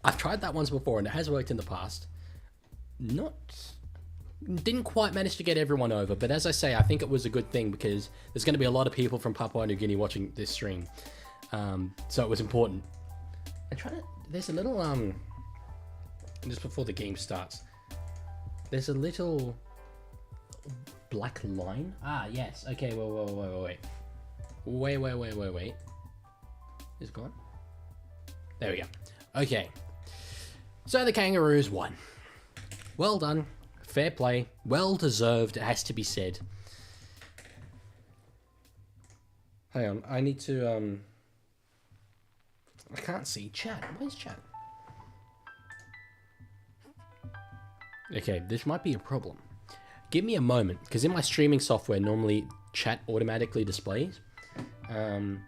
I've tried that once before and it has worked in the past. Didn't quite manage to get everyone over, but as I say, I think it was a good thing because there's going to be a lot of people from Papua New Guinea watching this stream. So it was important. There's a little, just before the game starts, there's a little black line. Ah, yes. Okay, wait. Wait. Is it gone? There we go. Okay. So the Kangaroos won. Well done. Fair play. Well deserved, it has to be said. Hang on, I need to, I can't see chat. Where's chat? Okay, this might be a problem. Give me a moment, because in my streaming software, normally chat automatically displays. And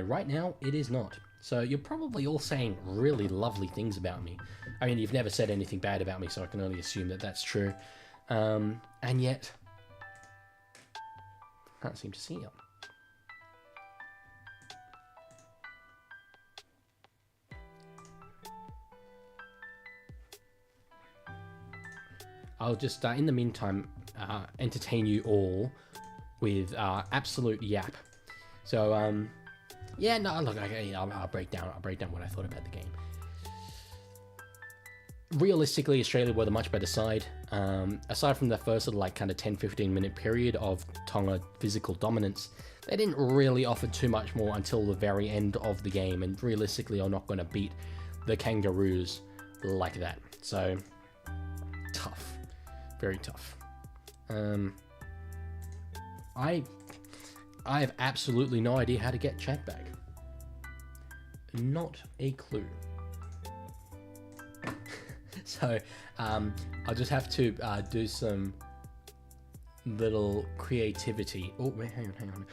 right now, it is not. So you're probably all saying really lovely things about me. I mean, you've never said anything bad about me, so I can only assume that that's true. And yet, I can't seem to see it. I'll just, in the meantime, entertain you all with absolute yap. So, yeah, no, look, I'll break down what I thought about the game. Realistically, Australia were the much better side. Aside from the first little, like, kind of 10-15 minute period of Tonga physical dominance, they didn't really offer too much more until the very end of the game, and realistically are not going to beat the Kangaroos like that. So, tough. Very tough. I have absolutely no idea how to get chat back. Not a clue. So, I'll just have to do some little creativity. Oh, wait, hang on.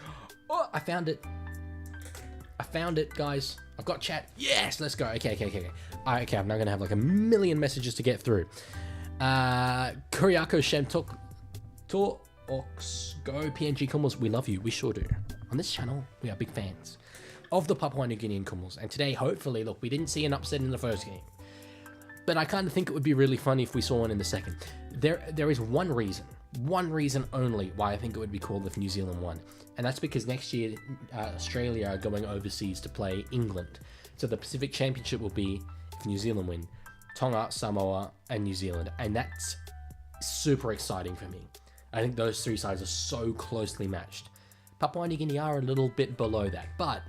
Oh, I found it. Guys. I've got chat. Yes, let's go. Okay. Okay, I'm now going to have like a million messages to get through. Kuriako Shem Talk Ox Go PNG Kumis, we love you, we sure do. On this channel, we are big fans of the Papua New Guinean Kumis, and today, hopefully, look, we didn't see an upset in the first game, but I kind of think it would be really funny if we saw one in the second. There is one reason only why I think it would be cool if New Zealand won, and that's because next year, Australia are going overseas to play England, so the Pacific Championship will be if New Zealand win. Tonga, Samoa, and New Zealand, and that's super exciting for me. I think those three sides are so closely matched. Papua New Guinea are a little bit below that, but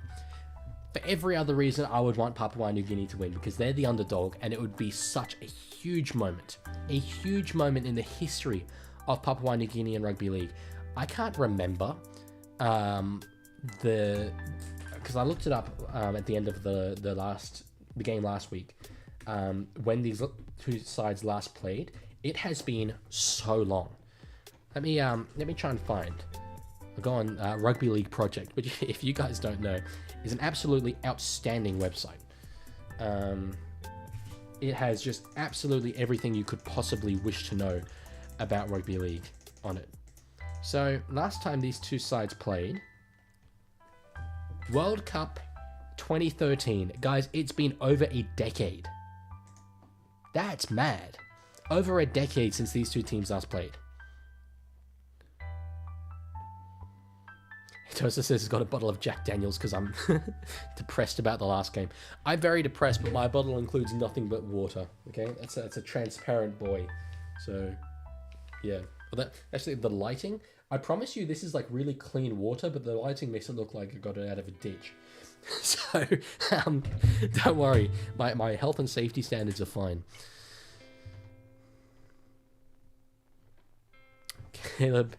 for every other reason, I would want Papua New Guinea to win because they're the underdog, and it would be such a huge moment in the history of Papua New Guinea and Rugby League. I can't remember because I looked it up at the end of the game last week. When these two sides last played, it has been so long. Let me try and find. I'll go on Rugby League Project, which, if you guys don't know, is an absolutely outstanding website. It has just absolutely everything you could possibly wish to know about Rugby League on it. So last time these two sides played, World Cup 2013, guys, it's been over a decade. That's mad. Over a decade since these two teams last played. Tosa says he's got a bottle of Jack Daniels because I'm depressed about the last game. I'm very depressed, but my bottle includes nothing but water. Okay, that's a transparent boy. So, yeah. Well, actually, the lighting, I promise you this is like really clean water, but the lighting makes it look like I got it out of a ditch. So, don't worry. My health and safety standards are fine. Caleb,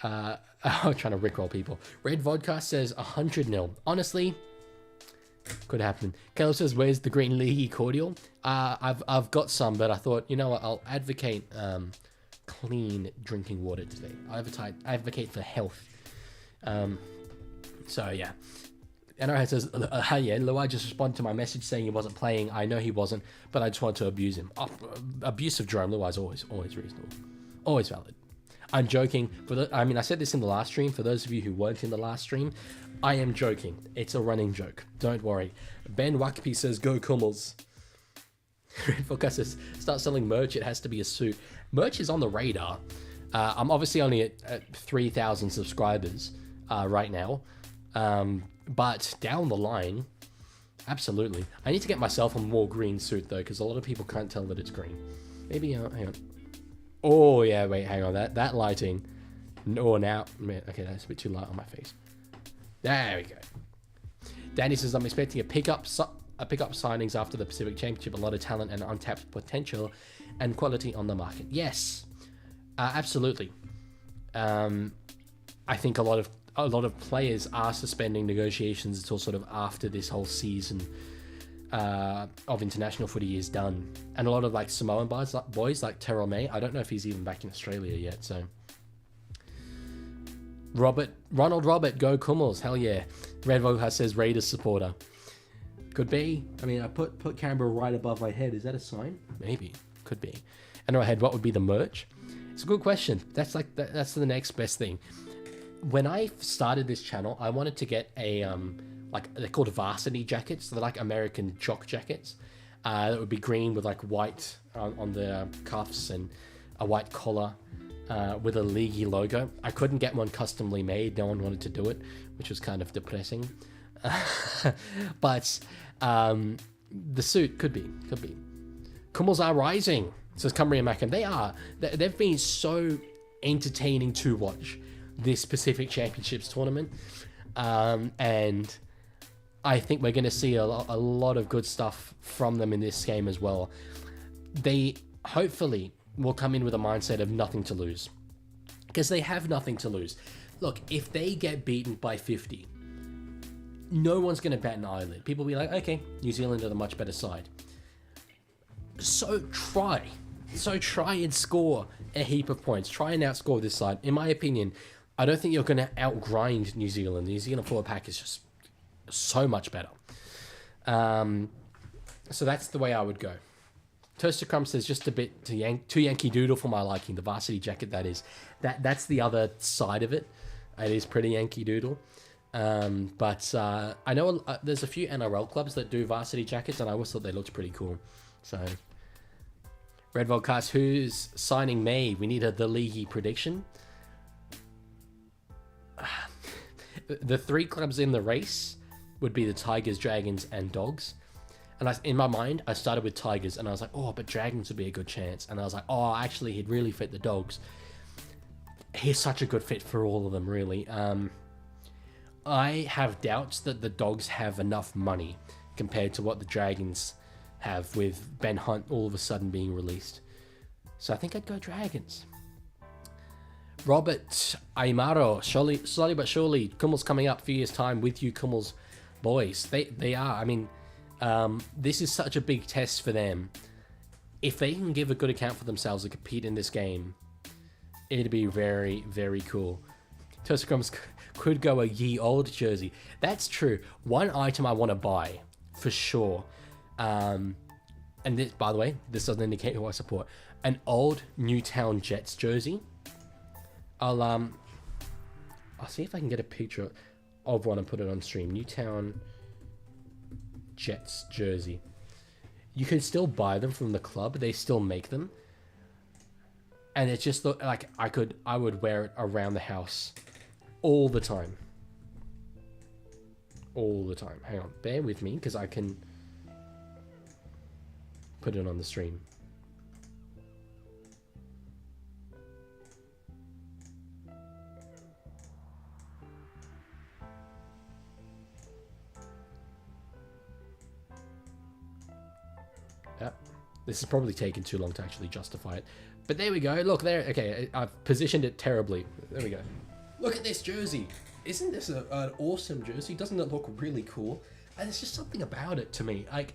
I'm trying to rickroll people. Red Vodka says 100-0. Honestly, could happen. Caleb says, where's the green Leaguie cordial? I've got some, but I thought, you know what, I'll advocate clean drinking water today. I advocate for health. So yeah. NRH says, yeah, Luai just responded to my message saying he wasn't playing. I know he wasn't, but I just wanted to abuse him. Abuse of Jerome Luai's always reasonable. Always valid. I'm joking. I said this in the last stream. For those of you who weren't in the last stream, I am joking. It's a running joke. Don't worry. Ben Wakpi says, go Kummels. Red Forecast says, start selling merch, it has to be a suit. Merch is on the radar. I'm obviously only at 3,000 subscribers right now. But down the line, absolutely. I need to get myself a more green suit though, because a lot of people can't tell that it's green. Maybe, hang on. Oh yeah, wait, hang on. That lighting. No, now, okay, that's a bit too light on my face. There we go. Danny says, I'm expecting a pickup signings after the Pacific Championship. A lot of talent and untapped potential and quality on the market. Yes, absolutely. I think a lot of players are suspending negotiations until sort of after this whole season of international footy is done. And a lot of like Samoan boys like Terrell May, I don't know if he's even back in Australia yet. So Ronald Robert, go Kummels, hell yeah. Red Voha says Raiders supporter. Could be. I mean, I put Canberra right above my head. Is that a sign? Maybe. Could be. And in my head, what would be the merch? It's a good question. That's like that's the next best thing. When I started this channel, I wanted to get a like they're called varsity jackets. They're like American jock jackets. That would be green with like white on the cuffs and a white collar with a Leaguie logo. I couldn't get one customly made. No one wanted to do it, which was kind of depressing. But the suit could be. Kummels are rising, says Cumbrian Macam. They are. They've been so entertaining to watch this Pacific Championships tournament. And I think we're going to see a lot of good stuff from them in this game as well. They hopefully will come in with a mindset of nothing to lose. Because they have nothing to lose. Look, if they get beaten by 50, no one's going to bat an eyelid. People will be like, okay, New Zealand are the much better side. So try and score a heap of points. Try and outscore this side. In my opinion, I don't think you're going to outgrind New Zealand. The New Zealand forward pack is just so much better. So that's the way I would go. Toaster Crumb says just a bit too Yankee Doodle for my liking. The varsity jacket, that is. That's the other side of it. It is pretty Yankee Doodle. But I know there's a few NRL clubs that do varsity jackets, and I always thought they looked pretty cool. So, Red Vodcast, who's signing May? We need the Leaguie prediction. The three clubs in the race would be the Tigers, Dragons, and Dogs. And in my mind, I started with Tigers, and I was like, oh, but Dragons would be a good chance. And I was like, oh, actually, he'd really fit the Dogs. He's such a good fit for all of them, really. I have doubts that the Dogs have enough money compared to what the Dragons have, with Ben Hunt all of a sudden being released. So I think I'd go Dragons. Robert Aymaro, slowly but surely, Kummels coming up a few years' time with you, Kummels boys. They are. I mean, this is such a big test for them. If they can give a good account for themselves and compete in this game, it'd be very, very cool. Toaster Crumbs could go a ye old jersey. That's true. One item I want to buy for sure. And this, by the way, this doesn't indicate who I support. An old Newtown Jets jersey. I'll see if I can get a picture of one and put it on stream. Newtown Jets jersey. You can still buy them from the club. They still make them. And it just looked like I would wear it around the house all the time. All the time. Hang on, bear with me because I can put it on the stream. Yep. This is probably taken too long to actually justify it. But there we go. Look there. Okay, I've positioned it terribly. There we go. Look at this jersey. Isn't this an awesome jersey? Doesn't it look really cool? And there's just something about it to me. Like,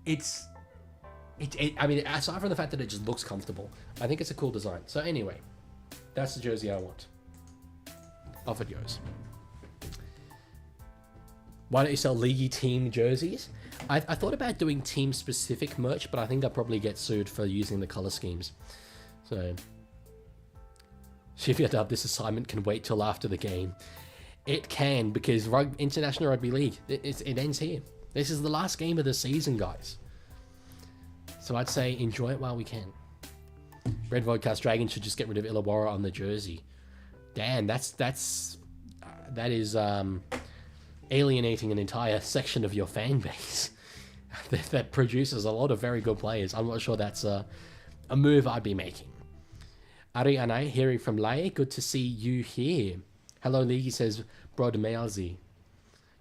I mean, aside from the fact that it just looks comfortable, I think it's a cool design. So anyway, that's the jersey I want. Off it goes. Why don't you sell Leaguie team jerseys? I thought about doing team-specific merch, but I think I'll probably get sued for using the color schemes. So, Shivia Dub, this assignment can wait till after the game. It can, because International Rugby League, it ends here. This is the last game of the season, guys. So I'd say enjoy it while we can. Red Vodcast Dragon should just get rid of Illawarra on the jersey. Damn, that is alienating an entire section of your fan base that produces a lot of very good players. I'm not sure that's a move I'd be making. Ari Anai, hearing from Leaguie, good to see you here. Hello, Leaguie says, Brod Meazi.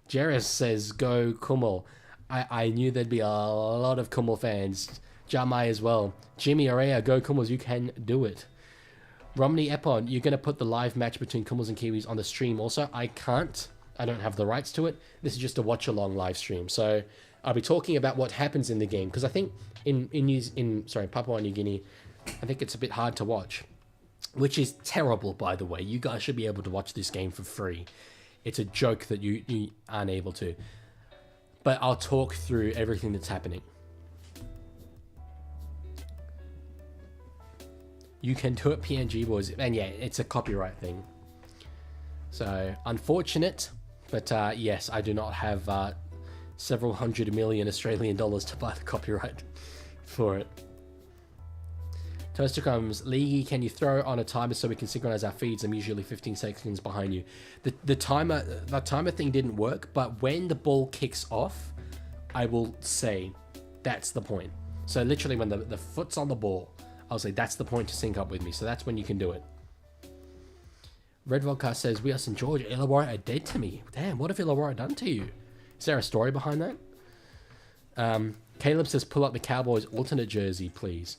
Jerez says, go Kummel. I knew there'd be a lot of Kummel fans. Jamai as well. Jimmy Area, go Kummels, you can do it. Romney Epon, you're going to put the live match between Kummels and Kiwis on the stream also? I can't. I don't have the rights to it. This is just a watch-along live stream. So I'll be talking about what happens in the game. Because I think in Papua New Guinea, I think it's a bit hard to watch. Which is terrible, by the way. You guys should be able to watch this game for free. It's a joke that you aren't able to. But I'll talk through everything that's happening. You can do it, PNG boys. And yeah, it's a copyright thing. So, unfortunate. But yes, I do not have several hundred million Australian dollars to buy the copyright for it. Toaster comes, Leaguie, can you throw on a timer so we can synchronize our feeds? I'm usually 15 seconds behind you. The timer thing didn't work, but when the ball kicks off, I will say that's the point. So literally when the foot's on the ball, I'll say that's the point to sync up with me. So that's when you can do it. Red Vodka says, we are St. George. Illawarra are dead to me. Damn, what have Illawarra done to you? Is there a story behind that? Caleb says, pull up the Cowboys alternate jersey, please.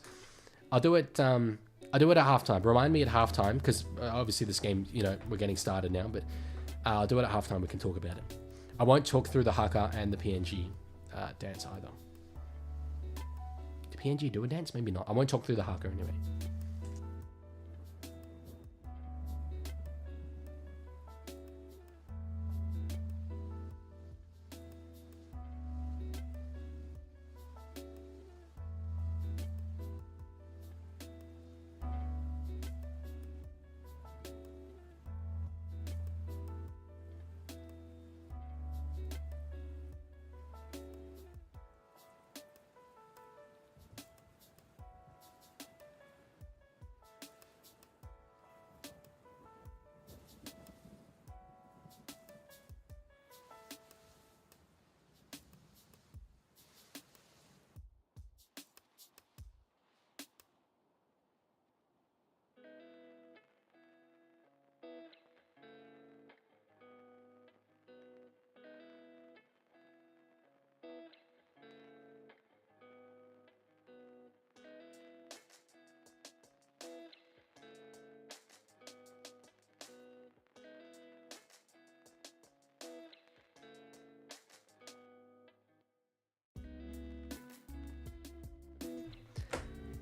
I'll do it at halftime. Remind me at halftime, because obviously this game, we're getting started now, but I'll do it at halftime. We can talk about it. I won't talk through the haka and the PNG dance either. Did PNG do a dance? Maybe not. I won't talk through the haka anyway.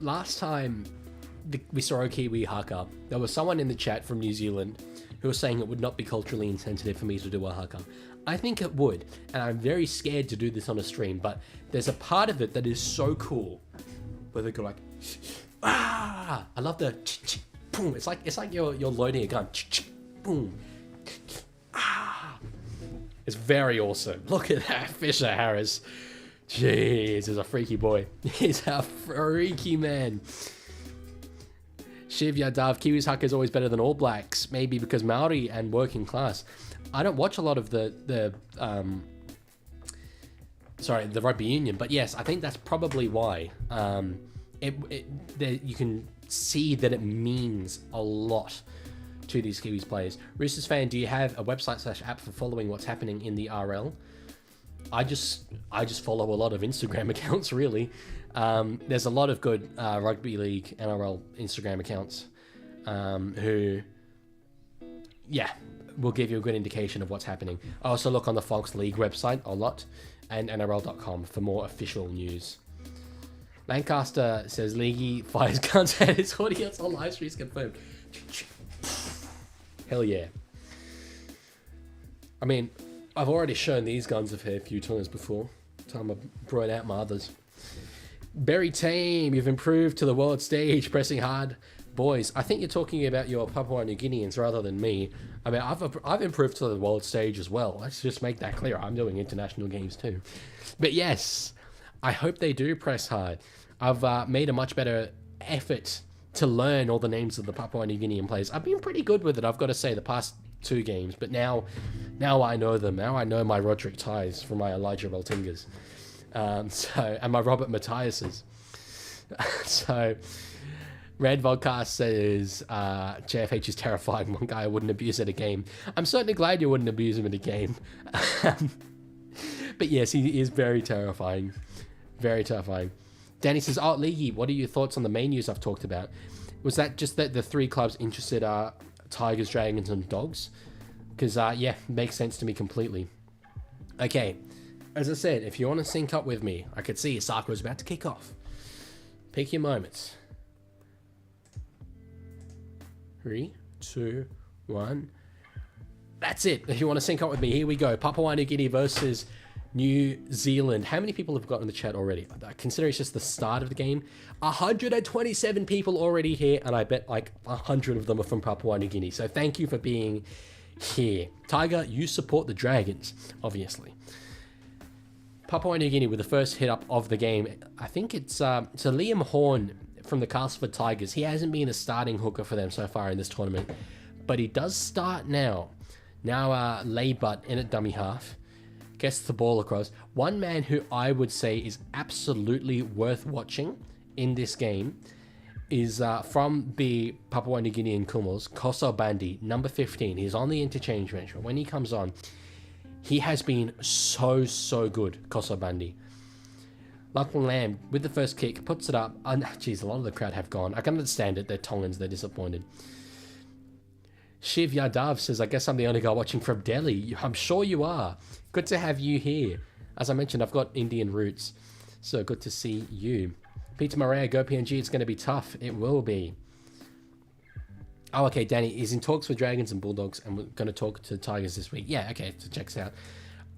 Last time we saw a Kiwi haka, there was someone in the chat from New Zealand who was saying it would not be culturally insensitive for me to do a haka. I think it would, and I'm very scared to do this on a stream, but there's a part of it that is so cool, where they go like, ah! I love the boom. It's like you're loading a gun. Boom. Ah! It's very awesome. Look at that, Fisher Harris. Jeez, he's a freaky boy. He's a freaky man. Shiv Yadav, Kiwis haka is always better than All Blacks. Maybe because Maori and working class. I don't watch a lot of the rugby union, but yes, I think that's probably why. You can see that it means a lot to these Kiwis players. Roosters fan, do you have a website/app for following what's happening in the RL? I just follow a lot of Instagram accounts, really. There's a lot of good rugby league NRL Instagram accounts who, yeah, will give you a good indication of what's happening. I also look on the Fox League website a lot and NRL.com for more official news. Lancaster says Leaguie fires guns at his audience on live streams confirmed. Hell yeah. I mean, I've already shown these guns a fair few times before. Time I brought out my others. Berry Tame, you've improved to the world stage, pressing hard. Boys, I think you're talking about your Papua New Guineans rather than me. I mean, I've improved to the world stage as well. Let's just make that clear. I'm doing international games too. But yes, I hope they do press hard. I've made a much better effort to learn all the names of the Papua New Guinean players. I've been pretty good with it, I've got to say, the past 2 games, but now I know them. Now I know my Roderick Ties from my Elijah Reltingas. And my Robert Matthiases. So, Red Vodcast says, JFH is terrifying. One guy I wouldn't abuse at a game. I'm certainly glad you wouldn't abuse him at a game. But yes, he is very terrifying. Very terrifying. Danny says, Leaguie, what are your thoughts on the main news I've talked about? Was that just that the 3 clubs interested are Tigers, Dragons, and Dogs? Because, yeah, makes sense to me completely. Okay, as I said, if you want to sync up with me, I could see Sakura's about to kick off. Pick your moments. 3, 2, 1. That's it. If you want to sync up with me, here we go. Papua New Guinea versus New Zealand. How many people have got in the chat already? Considering it's just the start of the game. 127 people already here, and I bet like 100 of them are from Papua New Guinea. So thank you for being here. Tiger, you support the Dragons, obviously. Papua New Guinea with the first hit up of the game. I think it's so Liam Horn from the Castleford Tigers. He hasn't been a starting hooker for them so far in this tournament, but he does start now. Now Laybutt in at dummy half. Gets the ball across. One man who I would say is absolutely worth watching in this game is from the Papua New Guinean Kumis, Koso Bandi, number 15. He's on the interchange bench, but when he comes on, he has been so good, Koso Bandi. Lachlan Lamb, with the first kick, puts it up. Jeez, a lot of the crowd have gone. I can understand it. They're Tongans. They're disappointed. Shiv Yadav says, I guess I'm the only guy watching from Delhi. I'm sure you are. Good to have you here. As I mentioned, I've got Indian roots, so good to see you. Peter Morea, go PNG. It's going to be tough. It will be. Oh, okay, Danny. He's in talks with Dragons and Bulldogs, and we're going to talk to Tigers this week. Yeah, okay, so checks out.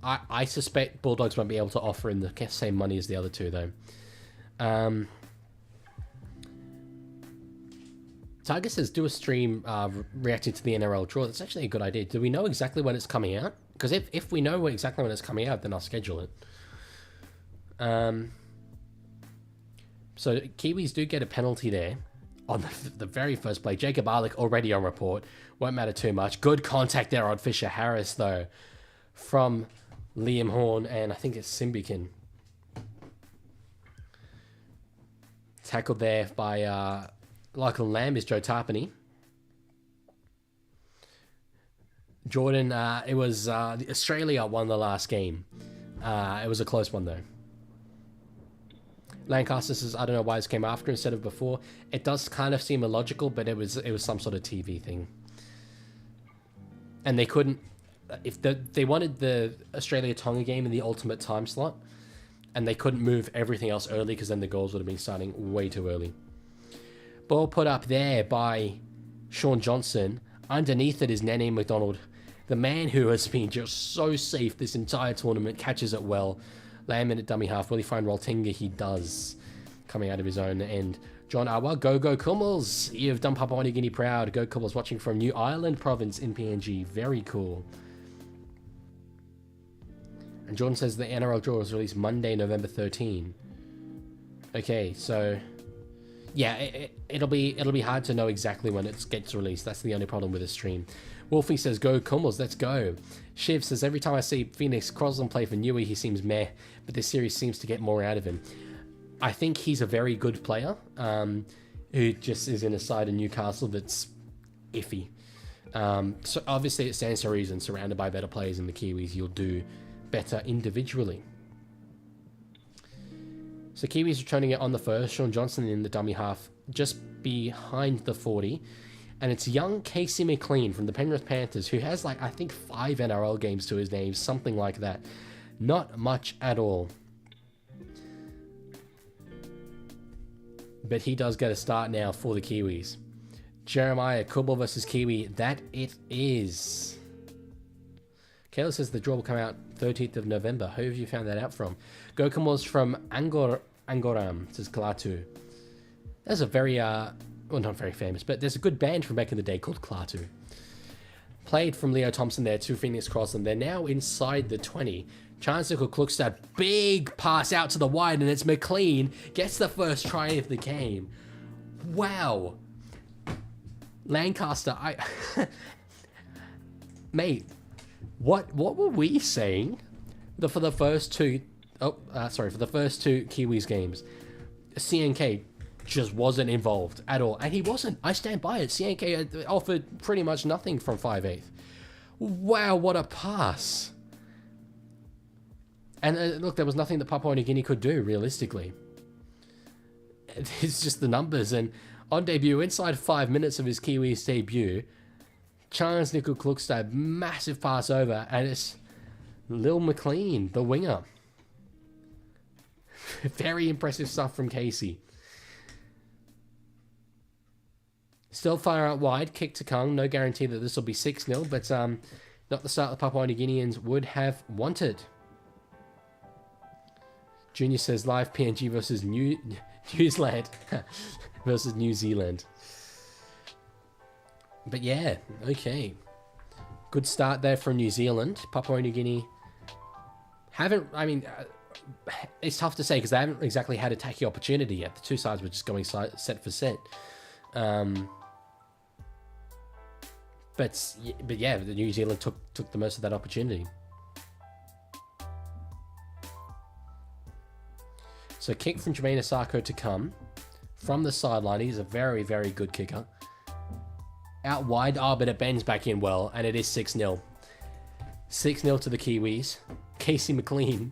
I suspect Bulldogs won't be able to offer in the same money as the other two, though. Tiger says, do a stream reacting to the NRL draw. That's actually a good idea. Do we know exactly when it's coming out? Because if we know exactly when it's coming out, then I'll schedule it. So Kiwis do get a penalty there on the very first play. Jacob Arlick already on report. Won't matter too much. Good contact there on Fisher Harris, though, from Liam Horn, and I think it's Simbikin. Tackled there by Lachlan Lamb is Joe Tarpany. Jordan, it was Australia won the last game. It was a close one, though. Lancaster says, I don't know why this came after instead of before. It does kind of seem illogical, but it was some sort of TV thing. And they couldn't... If they wanted the Australia-Tonga game in the ultimate time slot, and they couldn't move everything else early because then the goals would have been starting way too early. Ball put up there by Sean Johnson. Underneath it is Nene McDonald. The man who has been just so safe this entire tournament, catches it well. Lamb in at dummy half. Will he find Roltinga? He does. Coming out of his own end. John Awa, go Kummels. You've done Papua New Guinea proud. Go Kummels, watching from New Ireland province in PNG. Very cool. And Jordan says the NRL draw was released Monday, November 13. Okay, so... yeah, it'll be hard to know exactly when it gets released. That's the only problem with the stream. Wolfie says, go Kummels, let's go. Shiv says, every time I see Phoenix Crosland play for Newey, he seems meh, but this series seems to get more out of him. I think he's a very good player, who just is in a side in Newcastle that's iffy. So obviously it stands to reason, surrounded by better players in the Kiwis, you'll do better individually. So Kiwis returning it on the first. Sean Johnson in the dummy half, just behind the 40. And it's young Casey McLean from the Penrith Panthers, who has, like, I think 5 NRL games to his name, something like that. Not much at all. But he does get a start now for the Kiwis. Jeremiah, Kubel versus Kiwi. That it is. Kayla says the draw will come out 13th of November. Who have you found that out from? Gokum was from Angoram, says Klaatu. There's a very, well, not very famous, but there's a good band from back in the day called Klaatu. Played from Leo Thompson there to Phoenix Crossland. They're now inside the 20. Chance Nickel Klukstad, big pass out to the wide, and it's McLean gets the first try of the game. Wow. Lancaster, mate, what were we saying for the first two Kiwis games? CNK just wasn't involved at all, and he wasn't. I stand by it. CNK offered pretty much nothing from 5/8. Wow, what a pass. And look, there was nothing that Papua New Guinea could do realistically. It's just the numbers. And on debut, inside 5 minutes of his Kiwis debut, Chance Nickel Klukstad, massive pass over, and it's Lil McLean, the winger. Very impressive stuff from Casey. Still far out wide, kick to Kung. No guarantee that this will be 6-0, but not the start the Papua New Guineans would have wanted. Junior says live PNG versus New Zealand versus New Zealand. But yeah, okay. Good start there from New Zealand. Papua New Guinea it's tough to say because they haven't exactly had a tacky opportunity yet. The two sides were just going set for set. But yeah, the New Zealand took the most of that opportunity. So kick from Jermaine Asako to come from the sideline. He's a very, very good kicker. Out wide, but it bends back in well, and it is 6-0. 6-0 to the Kiwis. Casey McLean,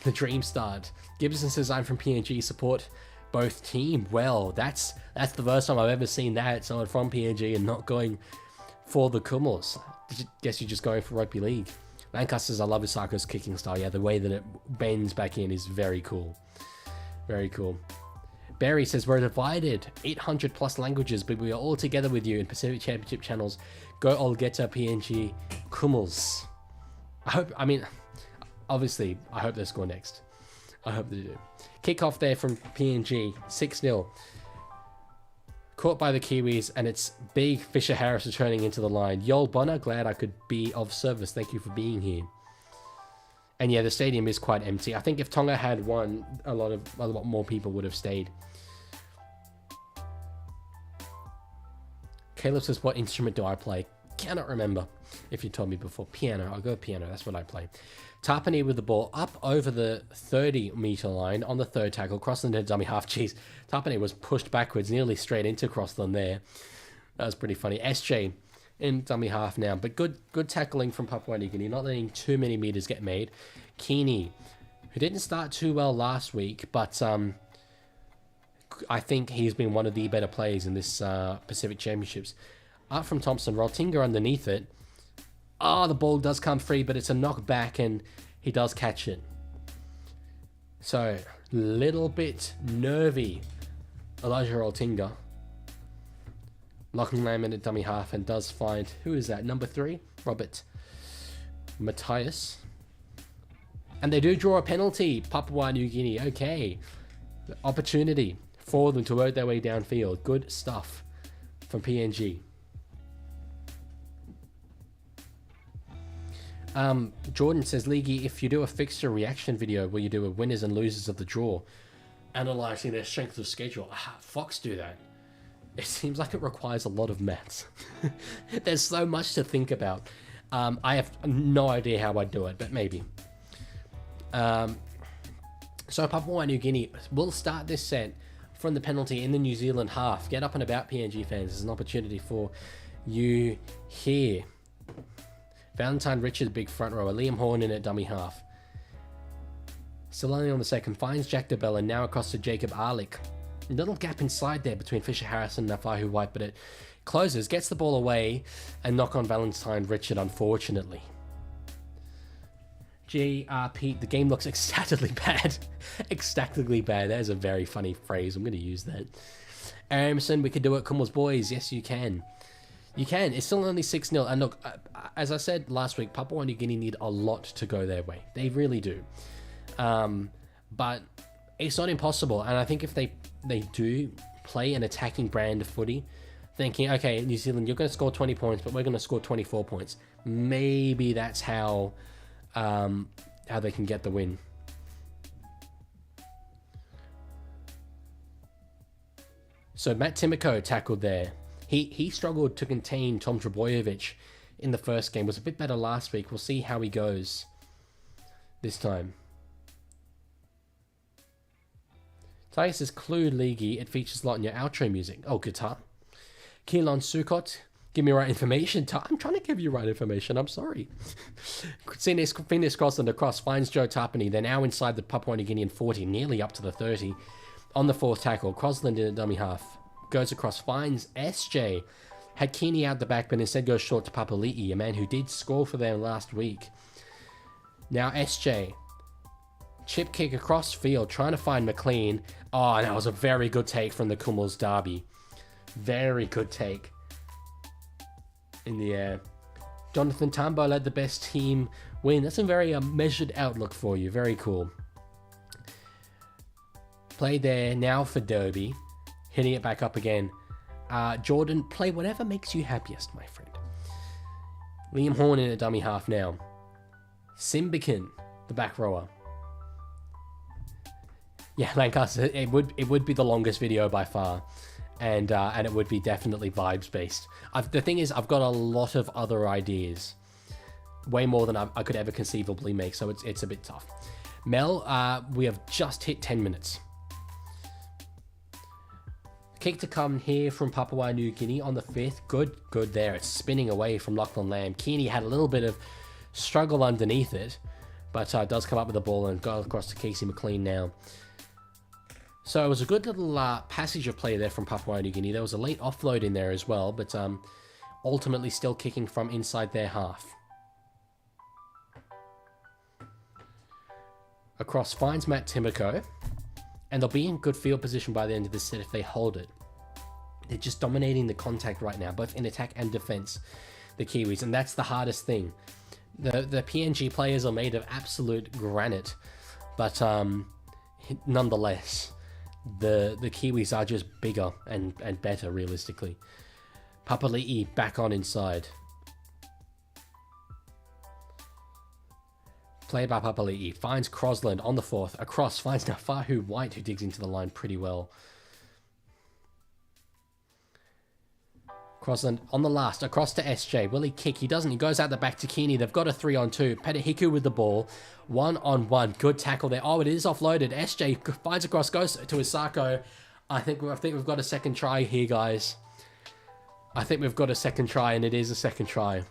the dream start. Gibson says I'm from PNG, support both team. Well, that's the first time I've ever seen that, someone from PNG and not going for the Kumis. Guess you're just going for rugby league. Lancaster says I love Asako's kicking style. Yeah, the way that it bends back in is very cool. Very cool. Barry says we're divided 800 plus languages, but we are all together with you in Pacific Championship channels. Go Olgeta PNG Kumis. Obviously, I hope they score next. I hope they do. Kickoff there from PNG, 6-0. Caught by the Kiwis, and it's big Fisher Harris returning into the line. Yol Bonner, glad I could be of service. Thank you for being here. And yeah, the stadium is quite empty. I think if Tonga had won, a lot more people would have stayed. Caleb says, what instrument do I play? Cannot remember. If you told me before. Piano. I'll go piano. That's what I play. Tapani with the ball up over the 30-meter line on the third tackle. Crossland to dummy half. Jeez. Tapani was pushed backwards nearly straight into Crossland there. That was pretty funny. SJ in dummy half now. But good tackling from Papua New Guinea. Not letting too many meters get made. Keeney, who didn't start too well last week, but I think he's been one of the better players in this Pacific Championships. Up from Thompson. Roltinga underneath it. The ball does come free, but it's a knockback, and he does catch it. So, little bit nervy. Elijah Roltinga. Locking Layman at dummy half and does find, who is that? Number 3? Robert Matthias. And they do draw a penalty. Papua New Guinea. Okay. Opportunity for them to work their way downfield. Good stuff from PNG. Jordan says, Leaguie, if you do a fixture reaction video where you do a winners and losers of the draw, analysing their strength of schedule, Fox do that. It seems like it requires a lot of maths. There's so much to think about. I have no idea how I'd do it, but maybe. So Papua New Guinea will start this set from the penalty in the New Zealand half. Get up and about, PNG fans. There's an opportunity for you here. Valentine Richard, big front rower. Liam Horn in at dummy half. Still only on the second. Finds Jack DeBella. Now across to Jacob Arlick. A little gap inside there between Fisher Harris and Nafahu White, but it closes. Gets the ball away and knock on Valentine Richard, unfortunately. GRP, the game looks ecstatically bad. Ecstatically bad. That is a very funny phrase. I'm going to use that. Aramson, we could do it. Kumis boys. Yes, you can. You can. It's still only 6-0. And look, as I said last week, Papua New Guinea need a lot to go their way. They really do. But it's not impossible. And I think if they do play an attacking brand of footy, thinking, okay, New Zealand, you're going to score 20 points, but we're going to score 24 points. Maybe that's how they can get the win. So Matt Timoko tackled there. He struggled to contain Tom Trebojevic in the first game. Was a bit better last week. We'll see how he goes this time. Tiger says, Clue Leaguie, it features a lot in your outro music. Oh, guitar. Keelan Sukot, give me right information. I'm trying to give you right information. I'm sorry. Phoenix Crossland across, finds Joe Tapani. They're now inside the Papua New Guinean 40, nearly up to the 30. On the fourth tackle, Crossland in a dummy half. Goes across, finds SJ. Had Keeney out the back, but instead goes short to Papali'i, a man who did score for them last week. Now SJ. Chip kick across field, trying to find McLean. Oh, and that was a very good take from the Kumis Derby. Very good take. In the air. Jonathan Tambo led the best team win. That's a very measured outlook for you. Very cool. Play there now for Derby. Hitting it back up again. Jordan, play whatever makes you happiest, my friend. Liam Horn in a dummy half now. Simbikin, the back rower. Yeah, Lancaster, it would be the longest video by far, and it would be definitely vibes based. The thing is, I've got a lot of other ideas, way more than I could ever conceivably make, so it's a bit tough. Mel, we have just hit 10 minutes. Kick to come here from Papua New Guinea on the 5th. Good there. It's spinning away from Lachlan Lamb. Keeney had a little bit of struggle underneath it, but does come up with the ball and go across to Casey McLean now. So it was a good little passage of play there from Papua New Guinea. There was a late offload in there as well, but ultimately still kicking from inside their half. Across finds Matt Timoko, and they'll be in good field position by the end of this set if they hold it. They're just dominating the contact right now, both in attack and defense, the Kiwis, and that's the hardest thing. The PNG players are made of absolute granite, but nonetheless, the Kiwis are just bigger and better, realistically. Papali'i back on inside. Play by Papali'i. Finds Crosland on the 4th. Across. Finds Nafahu White, who digs into the line pretty well. Crosland on the last. Across to SJ. Will he kick? He doesn't. He goes out the back to Keeney. They've got a 3-on-2. Petahiku with the ball. 1-on-1. Good tackle there. Oh, it is offloaded. SJ finds across. Goes to Isako. I think we've got a second try here, guys. I think we've got a second try, and it is a second try.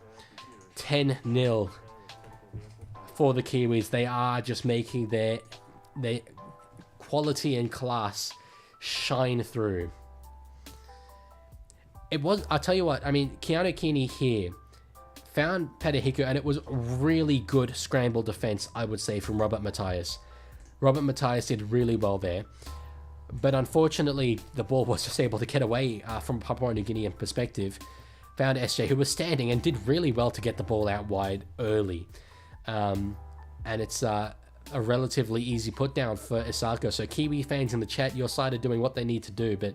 10-0. For the Kiwis, they are just making their quality and class shine through. It was, I'll tell you what, I mean, Keanu Keeney here found Petahiku, and it was really good scramble defense, I would say, from Robert Matthias. Robert Matthias did really well there. But unfortunately, the ball was just able to get away from Papua New Guinean perspective. Found SJ, who was standing and did really well to get the ball out wide early. And it's a relatively easy put down for Isako. So Kiwi fans in the chat, your side are doing what they need to do, but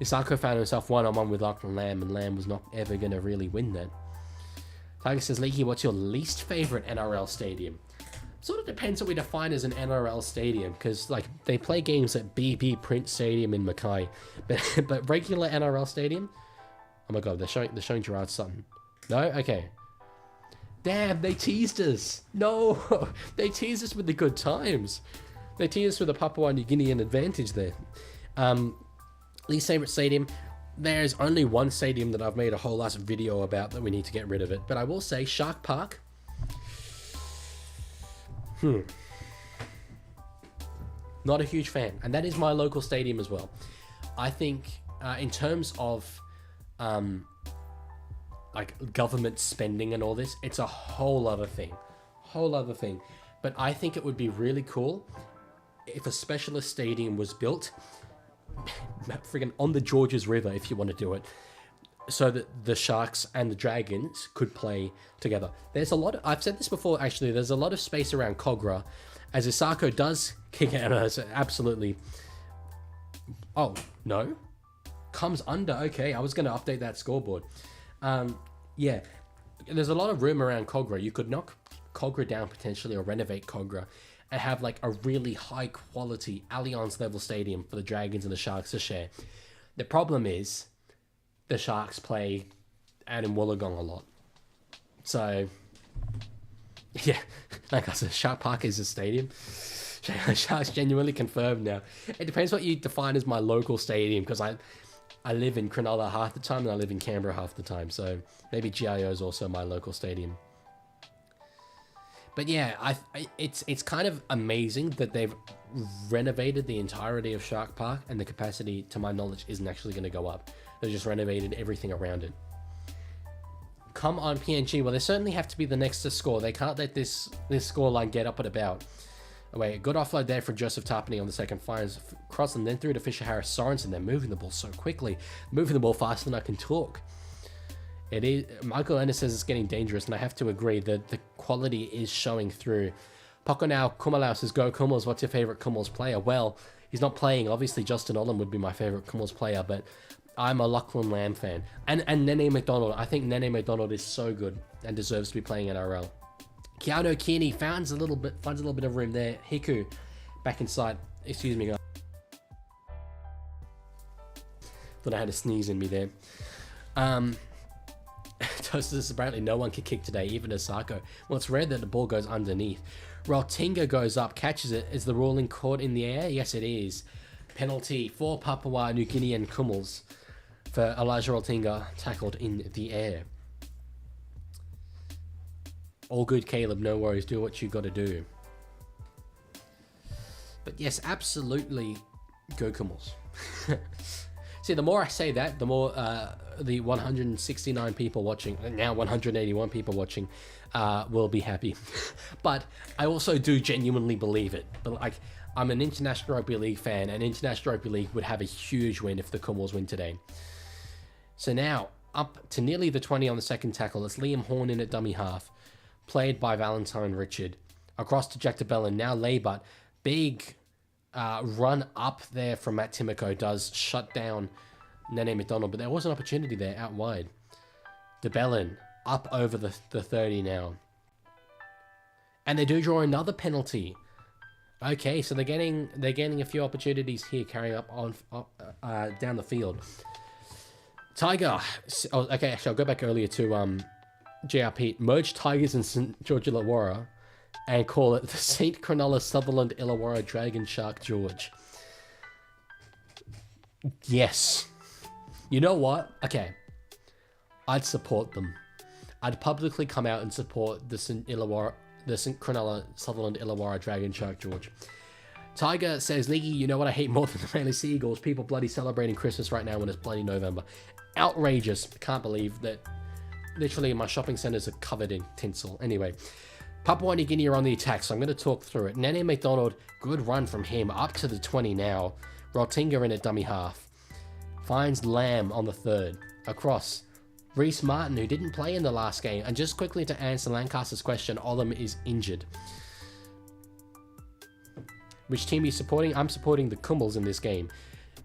Isako found himself one-on-one with Lachlan Lamb, and Lamb was not ever going to really win that. Tiger says, Leaguie, what's your least favorite NRL stadium? Sort of depends what we define as an NRL stadium, because like they play games at BB Prince Stadium in Mackay, but regular NRL stadium. Oh my god, they're showing Gerard Sutton. No, okay. Damn, they teased us. No, they teased us with the good times. They teased us with the Papua New Guinean advantage there. Least favorite stadium. There's only one stadium that I've made a whole lot of video about that we need to get rid of it. But I will say Shark Park. Not a huge fan. And that is my local stadium as well. I think in terms of like government spending and all this, it's a whole other thing. But I think it would be really cool if a specialist stadium was built friggin' on the Georges River, if you want to do it, so that the Sharks and the Dragons could play together. There's a lot of, I've said this before actually, there's a lot of space around Kogarah, as Isako does kick out. Absolutely. Oh, no? comes under. Okay, I was going to update that scoreboard. Yeah, there's a lot of room around Kogra. You could knock Kogra down potentially, or renovate Kogra, and have like a really high quality Allianz level stadium for the Dragons and the Sharks to share. The problem is the Sharks play out in Wollongong a lot. So, yeah, like I said, Shark Park is a stadium. Sharks genuinely confirmed now. It depends what you define as my local stadium, because I live in Cronulla half the time and I live in Canberra half the time. So maybe GIO is also my local stadium. But yeah, it's kind of amazing that they've renovated the entirety of Shark Park, and the capacity, to my knowledge, isn't actually going to go up. They just renovated everything around it. Come on, PNG. Well, they certainly have to be the next to score. They can't let this scoreline get up and about. Oh, wait, good offload there for Joseph Tarpany on the second. Finds cross and then through to Fisher Harris Sorensen. They're moving the ball so quickly. Moving the ball faster than I can talk. It is. Michael Ennis says it's getting dangerous, and I have to agree that the quality is showing through. Poco now, Kumalau says, go Kumals, what's your favourite Kumals player? Well, he's not playing. Obviously, Justin Olam would be my favourite Kumals player, but I'm a Lachlan Lamb fan. And Nene McDonald. I think Nene McDonald is so good and deserves to be playing NRL. Keanu Kearney finds a little bit of room there. Hiku back inside. Excuse me, guys. Thought I had a sneeze in me there. Toasters, apparently no one can kick today, even Asako. Well, it's rare that the ball goes underneath. Roltinga goes up, catches it. Is the ruling caught in the air? Yes, it is. Penalty for Papua New Guinea and Kummels for Elijah Roltinga, tackled in the air. All good, Caleb. No worries. Do what you got to do. But yes, absolutely go Kummels. See, the more I say that, the more the 169 people watching, now 181 people watching, will be happy. But I also do genuinely believe it. But like, I'm an International Rugby League fan, and International Rugby League would have a huge win if the Kummels win today. So now, up to nearly the 20 on the second tackle. It's Liam Horn in at dummy half, played by Valentine Richard. Across to Jack DeBellin, now Laybutt. Big run up there from Matt Timoko does shut down Nene McDonald, but there was an opportunity there out wide. DeBellin up over the 30 now. And they do draw another penalty. Okay, so they're getting a few opportunities here, carrying up on down the field. Tiger. Oh, okay, actually, I'll go back earlier to JRP. Merge Tigers and St. George Illawarra and call it the St. Cronulla Sutherland Illawarra Dragon Shark George. Yes. You know what? Okay. I'd support them. I'd publicly come out and support the St. Cronulla Sutherland Illawarra Dragon Shark George. Tiger says, Leaguie, you know what I hate more than the Manly Seagulls? People bloody celebrating Christmas right now when it's bloody November. Outrageous. Can't believe that literally my shopping centres are covered in tinsel. Anyway, Papua New Guinea are on the attack, so I'm going to talk through it. Nene McDonald, good run from him, up to the 20 now. Roltinga in at dummy half. Finds Lamb on the third. Across. Reece Martin, who didn't play in the last game. And just quickly to answer Lancaster's question, Olam is injured. Which team are you supporting? I'm supporting the Kummels in this game.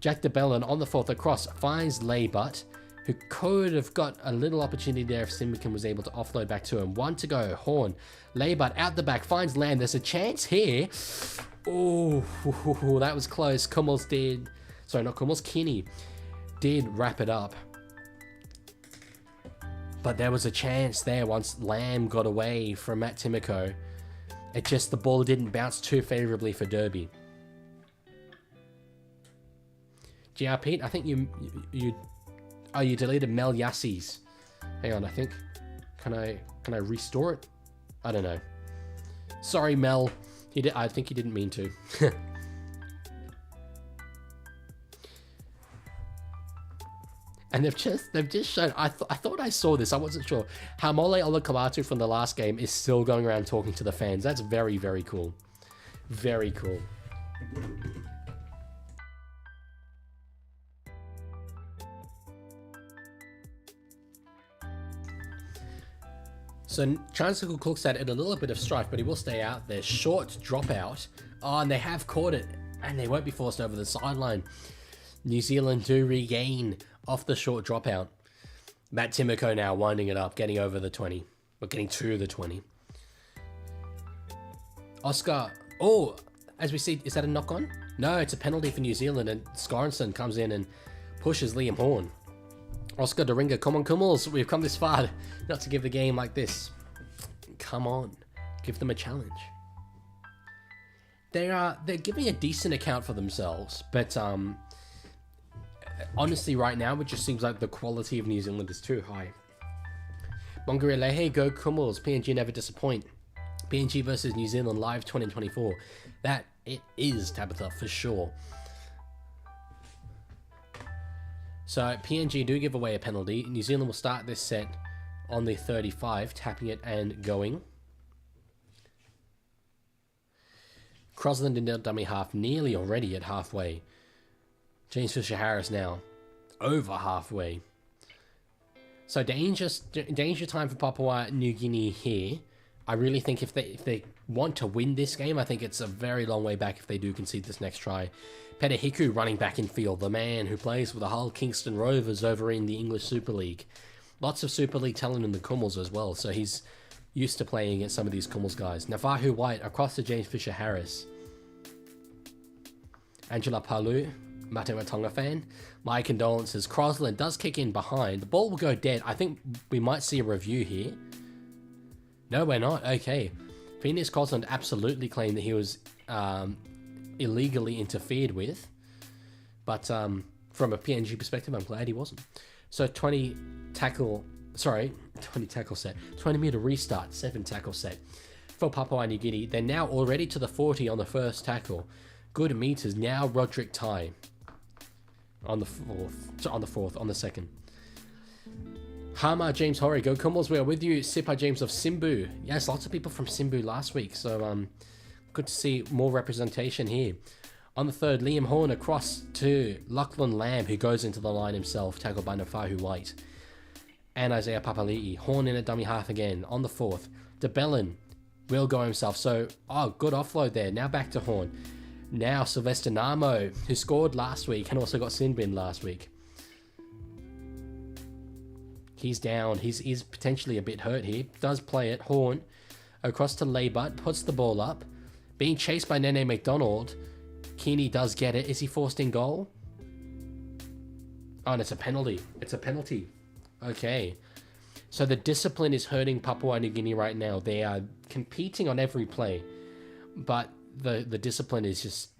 Jack DeBellin on the fourth across. Finds Laybutt, who could have got a little opportunity there if Simbican was able to offload back to him. One to go. Horn. Laybutt out the back. Finds Lamb. There's a chance here. Oh, that was close. Kummels did... Sorry, not Kummels. Kinney did wrap it up. But there was a chance there once Lamb got away from Matt Timoko. It just, the ball didn't bounce too favourably for Derby. GR Pete, I think you deleted Mel Yassi's. Hang on, I think. Can I restore it? I don't know. Sorry, Mel. I think he didn't mean to. And they've just shown, I thought I saw this, I wasn't sure. Haumole Olukamatu from the last game is still going around talking to the fans. That's very, very cool. Very cool. So Chancellor Cook's at it a little bit of strife, but he will stay out there. Short dropout. Oh, and they have caught it. And they won't be forced over the sideline. New Zealand do regain off the short dropout. Matt Timoko now winding it up, getting over the 20. Or getting to the 20. Oscar. Oh, as we see, is that a knock on? No, it's a penalty for New Zealand, and Skorensen comes in and pushes Liam Horn. Oscar Doringa, come on, Kummels. We've come this far not to give the game like this. Come on. Give them a challenge. They're giving a decent account for themselves, but honestly, right now, it just seems like the quality of New Zealand is too high. Bongarelehe, go Kummels. PNG never disappoint. PNG versus New Zealand live 2024. That it is, Tabitha, for sure. So PNG do give away a penalty. New Zealand will start this set on the 35, tapping it and going. Crosland in the dummy half, nearly already at halfway. James Fisher-Harris now over halfway. So danger time for Papua New Guinea here. I really think if they want to win this game, I think it's a very long way back if they do concede this next try. Peter Hiku running back in field, the man who plays for the Hull Kingston Rovers over in the English Super League. Lots of Super League talent in the Kummels as well, so he's used to playing against some of these Kummels guys. Navahu White across to James Fisher-Harris. Angela Palu, Mateo Tonga fan. My condolences. Crosland does kick in behind. The ball will go dead. I think we might see a review here. No, we're not. Okay. Phoenix Crosland absolutely claimed that he was illegally interfered with. But from a PNG perspective, I'm glad he wasn't. So 20 tackle set. 20 meter restart, 7 tackle set for Papua New Guinea. They're now already to the 40 on the first tackle. Good meters. Now Roderick Tai on the second. Hama James Horry, go Kummels, we are with you. Sipa James of Simbu. Yes, lots of people from Simbu last week, so good to see more representation here. On the third, Liam Horn across to Lachlan Lamb, who goes into the line himself, tackled by Nafahu White. And Isaiah Papali'i. Horn in a dummy half again. On the fourth, DeBellin will go himself. So, good offload there. Now back to Horn. Now Sylvester Namo, who scored last week and also got sin bin last week. He's down. He's potentially a bit hurt here. Does play it. Horn across to Laybut. Puts the ball up. Being chased by Nene McDonald. Keeney does get it. Is he forced in goal? Oh, and it's a penalty. It's a penalty. Okay. So the discipline is hurting Papua New Guinea right now. They are competing on every play. But the discipline is just...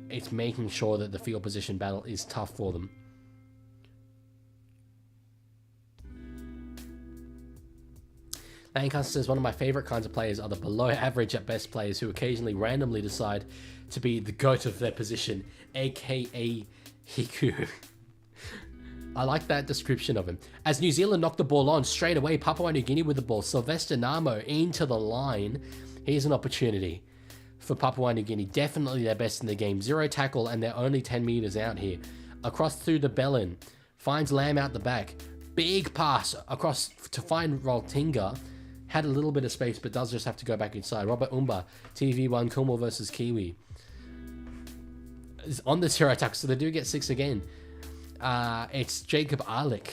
it's making sure that the field position battle is tough for them. Lancaster says, one of my favourite kinds of players are the below average at best players who occasionally randomly decide to be the GOAT of their position, aka Hiku. I like that description of him. As New Zealand knocked the ball on straight away, Papua New Guinea with the ball. Sylvester Namo into the line. Here's an opportunity for Papua New Guinea. Definitely their best in the game. 0 tackle and they're only 10 metres out here. Across through the Bellin. Finds Lamb out the back. Big pass across to find Roltinga. Had a little bit of space, but does just have to go back inside. Robert Umba, TV1, Kummel versus Kiwi. Is on the 0 attack, so they do get 6 again. It's Jacob Arlick.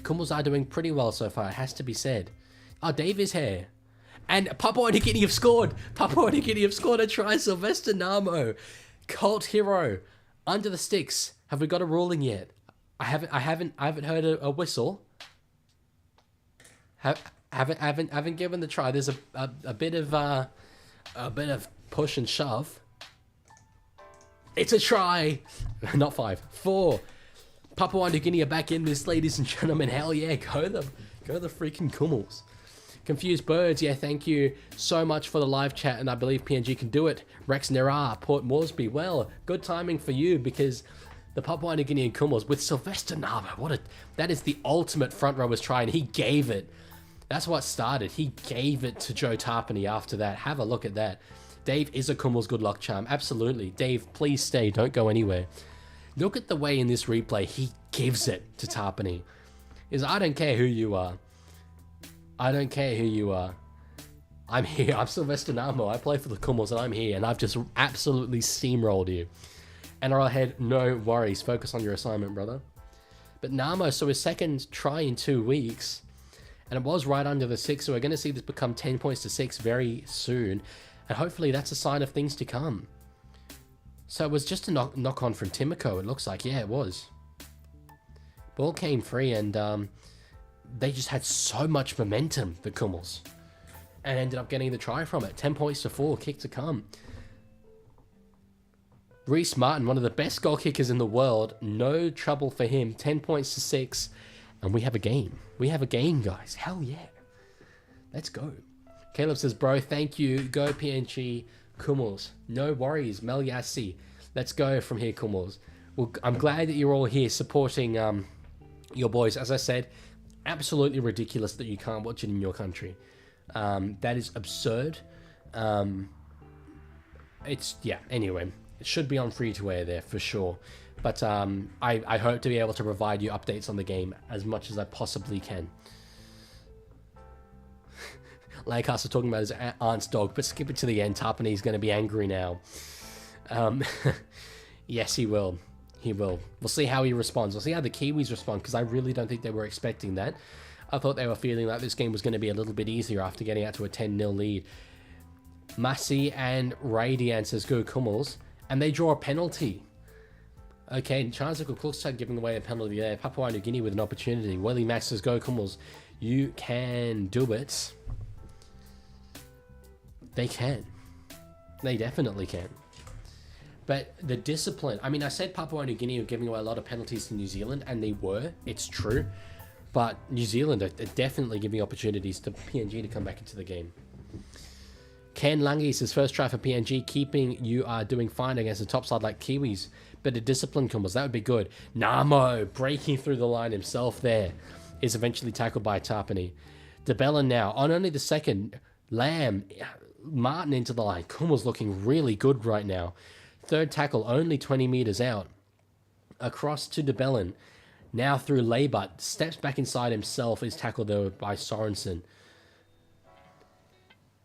Kummels are doing pretty well so far, it has to be said. Oh, Dave is here. And Papua New Guinea have scored. Papua New Guinea have scored a try. Sylvester Namo, cult hero, under the sticks. Have we got a ruling yet? I haven't heard a whistle. Haven't given the try. There's a bit of push and shove. It's a try. Not 5. 4. Papua New Guinea are back in this, ladies and gentlemen. Hell yeah, go the freaking Kummels. Confused Birds, yeah, thank you so much for the live chat, and I believe PNG can do it. Rex Nera, Port Moresby, well, good timing for you because the Papua New Guinean Kummels with Sylvester Namo, that is the ultimate front rowers try, and he gave it. That's what started. He gave it to Joe Tarpany after that. Have a look at that. Dave is a Kummels good luck charm. Absolutely. Dave, please stay. Don't go anywhere. Look at the way in this replay he gives it to Tarpany. I don't care who you are. I don't care who you are. I'm here. I'm Sylvester Namo. I play for the Kummels and I'm here. And I've just absolutely steamrolled you. NRL head, no worries. Focus on your assignment, brother. But Namo, so his second try in 2 weeks. And it was right under the 6, so we're going to see this become 10 points to 6 very soon. And hopefully that's a sign of things to come. So it was just a knock on from Timoko, it looks like. Yeah, it was. Ball came free, and they just had so much momentum, the Kummels. And ended up getting the try from it. 10 points to 4, kick to come. Reece Martin, one of the best goal kickers in the world. No trouble for him. 10 points to 6. And we have a game. We have a game, guys. Hell yeah. Let's go. Caleb says, bro, thank you. Go PNG Kummels. No worries, Mel Yassi. Let's go from here, Kummels. Well, I'm glad that you're all here supporting your boys. As I said, absolutely ridiculous that you can't watch it in your country. That is absurd. Anyway. It should be on free-to-air there, for sure. But I hope to be able to provide you updates on the game as much as I possibly can. Lancaster talking about his aunt's dog, but skip it to the end. Tarpany's going to be angry now. Yes, he will. He will. We'll see how he responds. We'll see how the Kiwis respond, because I really don't think they were expecting that. I thought they were feeling like this game was going to be a little bit easier after getting out to a 10-0 lead. Massey and Radiant says, go Kummels. And they draw a penalty. Okay, Charles Cookstad giving away a penalty there. Papua New Guinea with an opportunity. Willie Max says, go Kummels. You can do it. They can. They definitely can. But the discipline... I mean, I said Papua New Guinea were giving away a lot of penalties to New Zealand, and they were. It's true. But New Zealand are definitely giving opportunities to PNG to come back into the game. Ken Lange says, first try for PNG, keeping you are doing fine against a top side like Kiwis. Bit of discipline, Kummels. That would be good. Namo breaking through the line himself there is eventually tackled by Tarpany. DeBellin now on only the second. Lamb, Martin into the line. Kummels looking really good right now. Third tackle, only 20 meters out. Across to DeBellin. Now through Laybut. Steps back inside himself. Is tackled though by Sorensen.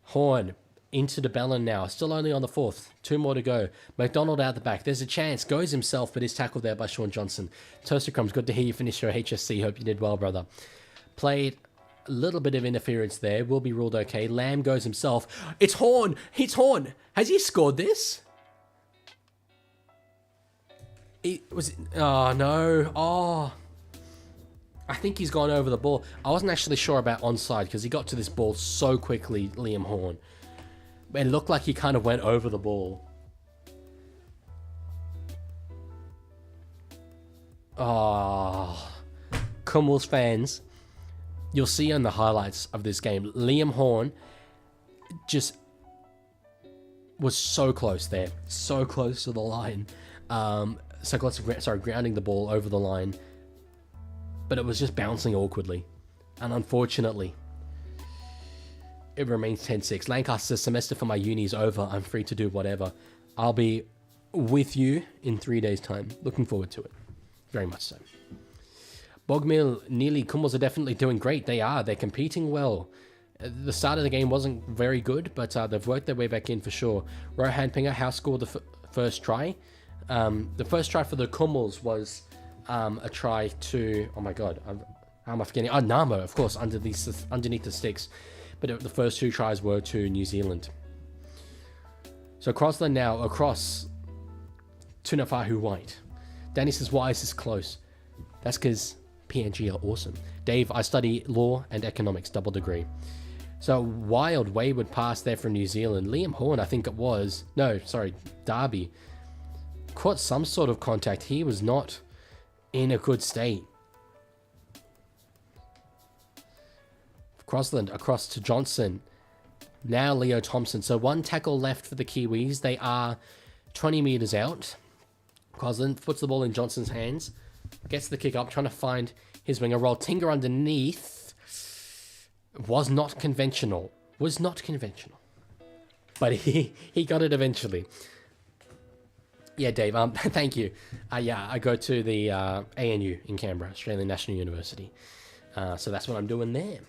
Horn into DeBellin now. Still only on the 4th. 2 more to go. McDonald out the back. There's a chance. Goes himself, but is tackled there by Sean Johnson. Toaster Crumbs, good to hear you finish your HSC. Hope you did well, brother. Played a little bit of interference there. Will be ruled okay. Lamb goes himself. It's Horn. It's Horn. Has he scored this? Oh, no. Oh. I think he's gone over the ball. I wasn't actually sure about onside because he got to this ball so quickly, Liam Horn. It looked like he kind of went over the ball. Oh. Kummels fans, you'll see on the highlights of this game, Liam Horn just was so close there. So close to the line. So close to, grounding the ball over the line. But it was just bouncing awkwardly. And unfortunately, it remains 10-6. Lancaster's semester for my uni is over. I'm free to do whatever. I'll be with you in 3 days' time. Looking forward to it. Very much so. Bogmill, Neely, Kummels are definitely doing great. They are. They're competing well. The start of the game wasn't very good, but they've worked their way back in for sure. Rohan Pinger, House scored the first try. The first try for the Kummels was a try to... Oh my god. How am I forgetting? Oh, Namo, of course, underneath the sticks. But the first 2 tries were to New Zealand. So Crossland now across to Nafahu White. Danny says, why is this close? That's because PNG are awesome. Dave, I study law and economics, double degree. So wild wayward pass there from New Zealand. Liam Horn, I think it was. No, sorry, Darby. Caught some sort of contact. He was not in a good state. Crossland across to Johnson. Now Leo Thompson. So 1 tackle left for the Kiwis. They are 20 meters out. Crossland puts the ball in Johnson's hands. Gets the kick up, trying to find his winger role. Tinger underneath. Was not conventional. But he got it eventually. Yeah, Dave, thank you. Yeah, I go to the ANU in Canberra, Australian National University. So that's what I'm doing there.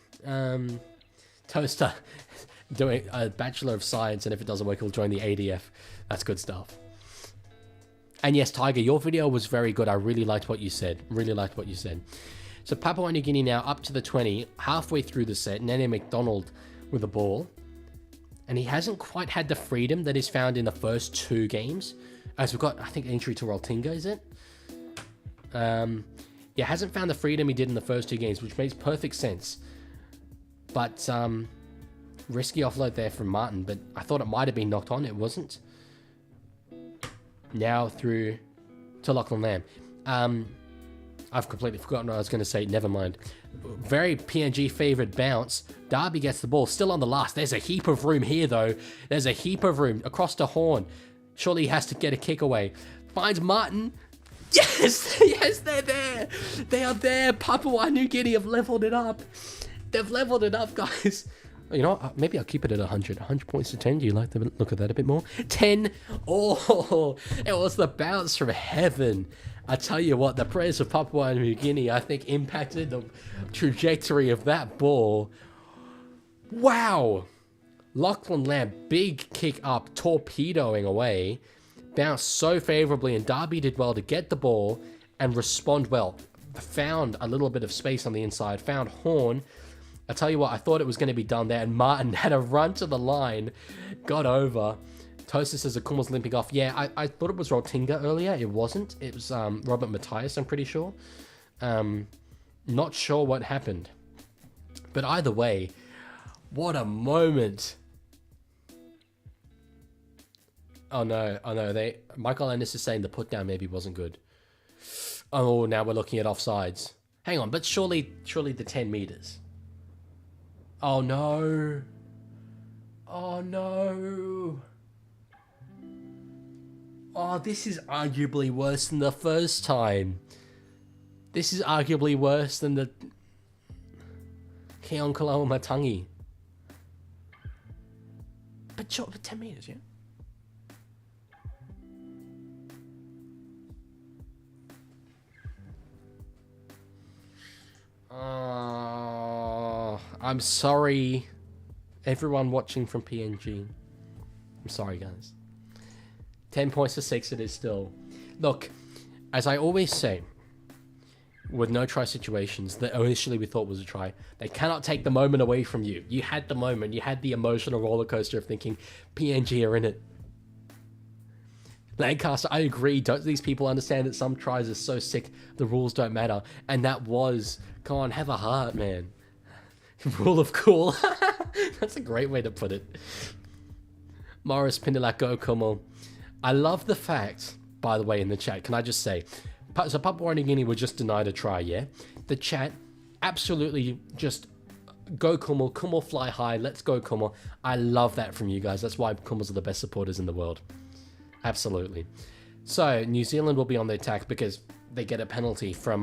Toaster doing a Bachelor of Science, and if it doesn't work, he'll join the ADF. That's good stuff. And yes, Tiger, your video was very good. I really liked what you said. Really liked what you said. So Papua New Guinea now up to the 20, halfway through the set. Nene McDonald with the ball. And he hasn't quite had the freedom that is found in the first 2 games. As we've got, I think, entry to Roltinga, is it? Yeah, hasn't found the freedom he did in the first 2 games, which makes perfect sense. But, risky offload there from Martin, but I thought it might have been knocked on. It wasn't. Now through to Lachlan Lamb. I've completely forgotten what I was going to say. Never mind. Very PNG favoured bounce. Darby gets the ball. Still on the last. There's a heap of room here, though. There's a heap of room across to Horn. Surely he has to get a kick away. Finds Martin. Yes! Yes, they're there. They are there. Papua New Guinea have leveled it up. They've leveled it up, guys. You know, maybe I'll keep it at 100. 100 points to 10. Do you like to look at that a bit more? 10. Oh, it was the bounce from heaven. I tell you what, the prayers of Papua New Guinea, I think, impacted the trajectory of that ball. Wow. Lachlan Lamb, big kick up, torpedoing away. Bounced so favorably, and Darby did well to get the ball and respond well. Found a little bit of space on the inside. Found Horn. I tell you what, I thought it was going to be done there, and Martin had a run to the line, got over. Tosa says the Kumis limping off. Yeah, I thought it was Roltinga earlier. It wasn't. It was Robert Matthias, I'm pretty sure. Not sure what happened. But either way, what a moment. Oh no, Michael Ennis is saying the put down maybe wasn't good. Oh, now we're looking at offsides. Hang on, but surely the 10 meters. Oh no. Oh no. Oh, this is arguably worse than the first time. This is arguably worse than the Keon Kalao Matangi. But 10 meters, yeah? I'm sorry, everyone watching from PNG. I'm sorry, guys. 10 points to 6 it is still. Look, as I always say, with no try situations that initially we thought was a try, they cannot take the moment away from you. You had the moment. You had the emotional roller coaster of thinking, PNG are in it. Lancaster, I agree. Don't these people understand that some tries are so sick, the rules don't matter? And that was, come on, have a heart, man. Rule of cool. That's a great way to put it. Morris Pindalak Go Kumo. I love the fact, by the way, in the chat, can I just say, so Papua New Guinea were just denied a try, yeah? The chat absolutely just go Kumo, Kumo fly high, let's go Kumo. I love that from you guys. That's why Kumos are the best supporters in the world. Absolutely. So, New Zealand will be on the attack because they get a penalty from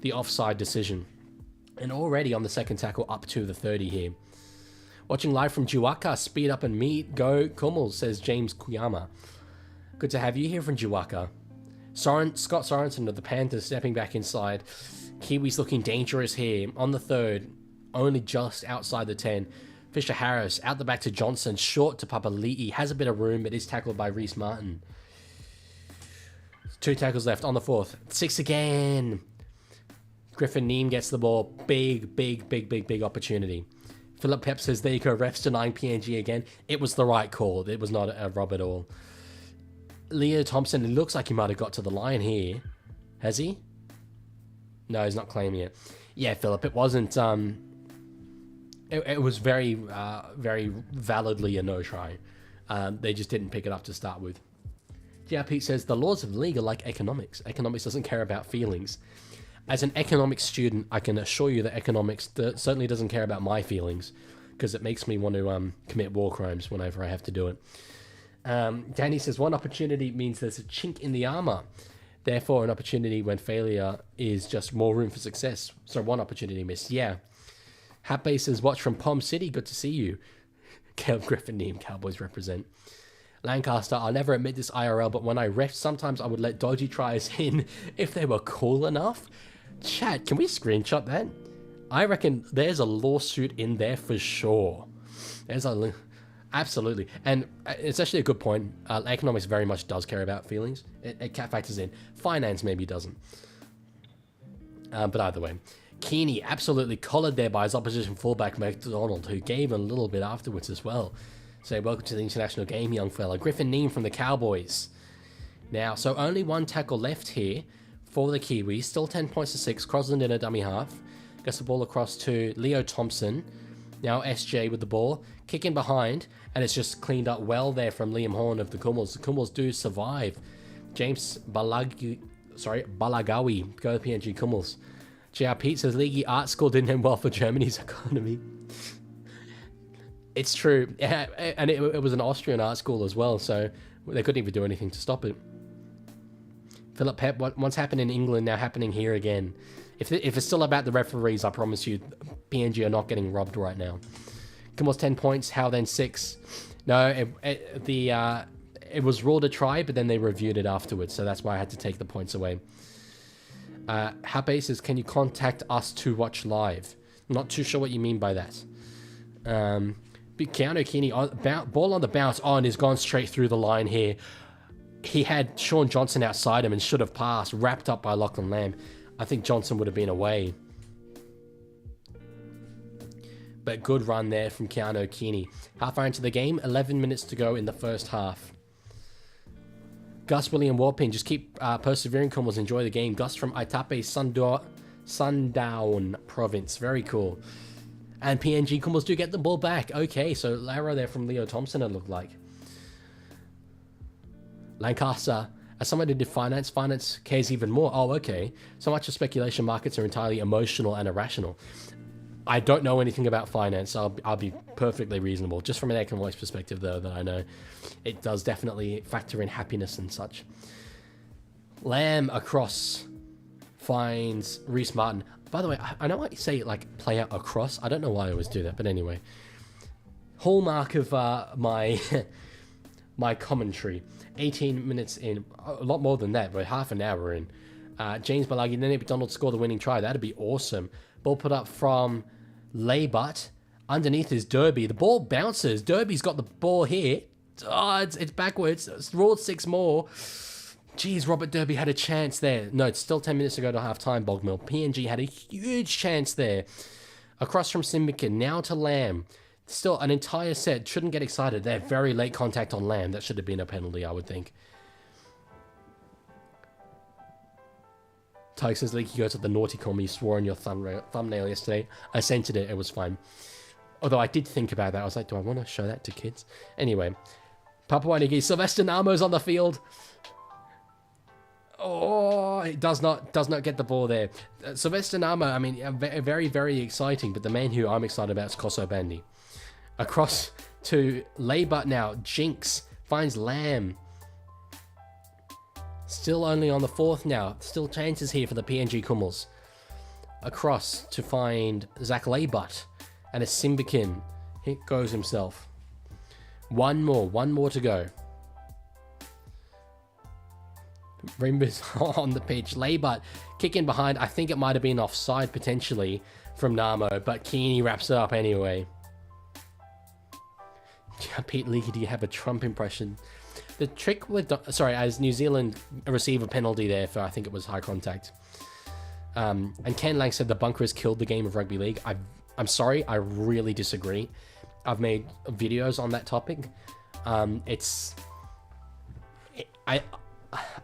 the offside decision. And already on the second tackle up to the 30 here. Watching live from Juwaka, speed up and meet, go Kummel, says James Kuyama. Good to have you here from Juwaka. Scott Sorensen of the Panthers stepping back inside. Kiwis looking dangerous here. On the third, only just outside the 10. Fisher Harris out the back to Johnson, short to Papali'i. Has a bit of room, but is tackled by Reese Martin. 2 tackles left on the fourth. 6 again. Griffin Neem gets the ball. Big opportunity. Philip Pep says, there you go, refs denying PNG again. It was the right call. It was not a rub at all. Leo Thompson, it looks like he might have got to the line here. Has he? No, he's not claiming it. Yeah, Philip, it wasn't... It was very validly a no-try. They just didn't pick it up to start with. GR Pete says, the laws of the league are like economics. Economics doesn't care about feelings. As an economics student, I can assure you that economics certainly doesn't care about my feelings, because it makes me want to commit war crimes whenever I have to do it. Danny says, one opportunity means there's a chink in the armor. Therefore, an opportunity when failure is just more room for success. So one opportunity missed. Yeah. Happy says, watch from Palm City. Good to see you. Caleb Griffin Neem, Cowboys represent. Lancaster, I'll never admit this IRL, but when I ref, sometimes I would let dodgy tries in if they were cool enough. Chat, can we screenshot that? I reckon there's a lawsuit in there for sure. There's a... Absolutely. And it's actually a good point. Economics very much does care about feelings. It factors in. Finance maybe doesn't. But either way. Guinea absolutely collared there by his opposition fullback McDonald, who gave a little bit afterwards as well. So welcome to the international game, young fella. Griffin Neem from the Cowboys. Now, so only one tackle left here for the Kiwis. Still 10 points to 6. Crosland in a dummy half. Gets the ball across to Leo Thompson. Now SJ with the ball. Kicking behind. And it's just cleaned up well there from Liam Horn of the Kumis. The Kumis do survive. James Balagawi. Go PNG Kumis. JR Pete says Leaguie art school didn't end well for Germany's economy. It's true. And it was an Austrian art school as well, so they couldn't even do anything to stop it. Philip Pep, what's happened in England now happening here again. If it's still about the referees, I promise you, PNG are not getting robbed right now. Kumis 10 points, how then 6? No, it was ruled a try, but then they reviewed it afterwards, so that's why I had to take the points away. Hape says, can you contact us to watch live? I'm not too sure what you mean by that. Keanu Keeney, ball on the bounce, and he's gone straight through the line here. He had Sean Johnson outside him and should have passed, wrapped up by Lachlan Lamb. I think Johnson would have been away. But good run there from Keanu Keeney. Half hour into the game, 11 minutes to go in the first half. Gus William Warpin, just keep persevering, Kumis, enjoy the game. Gus from Aitape Sundown Province, very cool. And PNG Kumis do get the ball back. Okay, so Lara there from Leo Thompson, it looked like. Lancaster, as someone who did finance cares even more. Oh, okay. So much of speculation markets are entirely emotional and irrational. I don't know anything about finance. I'll be perfectly reasonable. Just from an economics perspective, though, that I know, it does definitely factor in happiness and such. Lamb across finds Reece Martin. By the way, I know what you say, like, play out across. I don't know why I always do that, but anyway. Hallmark of my my commentary. 18 minutes in. A lot more than that, but half an hour in. James Balagi, then McDonald score the winning try. That'd be awesome. Ball put up from Laybutt. Underneath is Derby. The ball bounces. Derby's got the ball here. Oh, it's backwards. It's ruled 6 more. Jeez, Robert Derby had a chance there. No, it's still 10 minutes to go to half-time, Bogmill. PNG had a huge chance there. Across from Simbican, now to Lamb. Still an entire set. Shouldn't get excited. They're very late contact on Lamb. That should have been a penalty, I would think. Tyke says, Leaky goes to the naughty comment you swore on your thumbnail yesterday. I censored it. It was fine. Although I did think about that. I was like, do I want to show that to kids? Anyway. Papua New Guinea. Sylvester Namo's on the field. Oh, it does not get the ball there. Sylvester Namo, I mean, very, very exciting. But the man who I'm excited about is Koso Bandi. Across to Laybutt now. Jinx finds Lamb. Still only on the 4th now. Still chances here for the PNG Kumis. Across to find Zach Laybutt. And a Simbikin. Here goes himself. One more to go. Rimbers on the pitch. Laybutt kicking behind. I think it might have been offside potentially from Namo, but Keeney wraps it up anyway. Pete Leaky, do you have a Trump impression? The trick with... Sorry, as New Zealand receive a penalty there for, I think it was high contact. And Ken Lang said the bunkers killed the game of rugby league. I'm sorry, I really disagree. I've made videos on that topic. I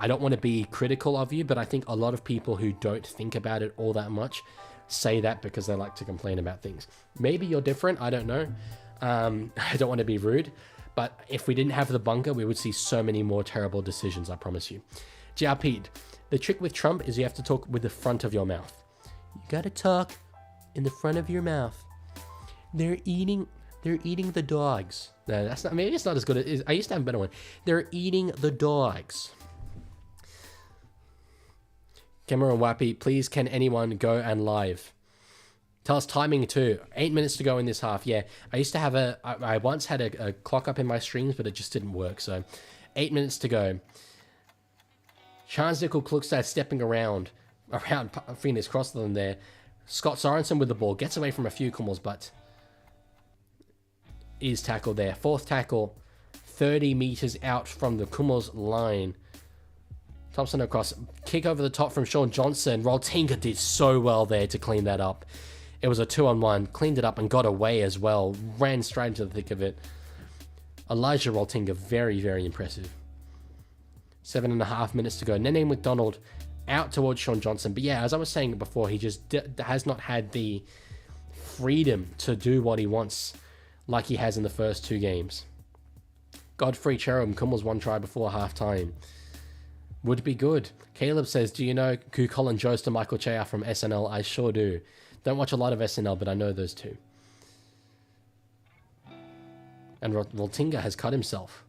don't want to be critical of you, but I think a lot of people who don't think about it all that much say that because they like to complain about things. Maybe you're different, I don't know. I don't want to be rude, but if we didn't have the bunker, we would see so many more terrible decisions, I promise you. JR Pete, the trick with Trump is you have to talk with the front of your mouth. You gotta talk in the front of your mouth. They're eating the dogs. No, that's not, maybe it's not as good as, I used to have a better one. They're eating the dogs. Cameron Wappy, please can anyone go and live? Tell us timing too. 8 minutes to go in this half. Yeah, I used to have I once had a clock up in my streams, but it just didn't work. So 8 minutes to go. Chance Nickel Klukstad stepping around Phoenix Crossland there. Scott Sorensen with the ball. Gets away from a few Kummels, but is tackled there. Fourth tackle, 30 meters out from the Kumis line. Thompson across, kick over the top from Sean Johnson. Roltinga did so well there to clean that up. It was a 2-on-1, cleaned it up and got away as well. Ran straight into the thick of it. Elijah Roltinga, very, very impressive. 7.5 minutes to go. Nene McDonald out towards Sean Johnson. But yeah, as I was saying before, he just has not had the freedom to do what he wants like he has in the first 2 games. Godfrey Cherub, Kumis 1 try before halftime. Would be good. Caleb says, do you know who Colin Jost and Michael Che are from SNL? I sure do. Don't watch a lot of SNL, but I know those two. And Roltinga has cut himself.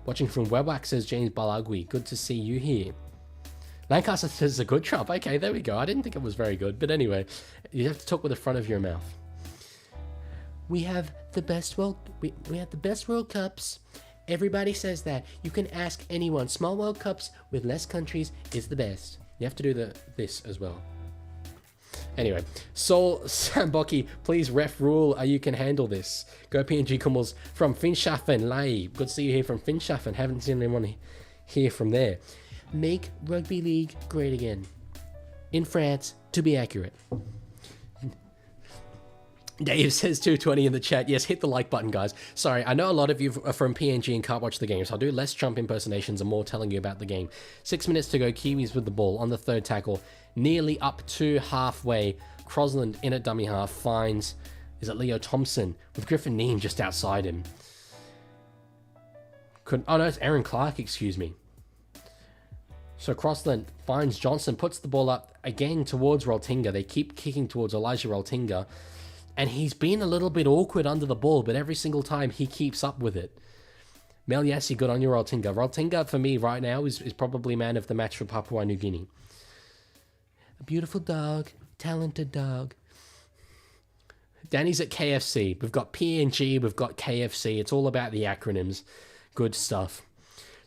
Watching from Webwax says James Balagui. Good to see you here. Lancaster says a good drop. Okay, there we go. I didn't think it was very good. But anyway, you have to talk with the front of your mouth. We have the best world. We have the best World Cups. Everybody says that. You can ask anyone. Small World Cups with less countries is the best. You have to do this as well. Anyway, Sol Samboki, please ref rule. You can handle this. Go PNG Kumis from Finschhafen, Leaguie. Good to see you here from Finschhafen. Haven't seen anyone here from there. Make rugby league great again. In France, to be accurate. Dave says 220 in the chat. Yes, hit the like button, guys. Sorry, I know a lot of you are from PNG and can't watch the game, so I'll do less Trump impersonations and more telling you about the game. 6 minutes to go. Kiwis with the ball on the third tackle. Nearly up to halfway. Crosland in at dummy half. Finds, is it Leo Thompson? With Griffin Neem just outside him. Oh no, it's Aaron Clark, excuse me. So Crossland finds Johnson, puts the ball up again towards Roltinga. They keep kicking towards Elijah Roltinga. And he's been a little bit awkward under the ball, but every single time he keeps up with it. Mel Yassi, good on you, Roltinga. Roltinga, for me, right now, is probably man of the match for Papua New Guinea. A beautiful dog. Talented dog. Danny's at KFC. We've got PNG, we've got KFC. It's all about the acronyms. Good stuff.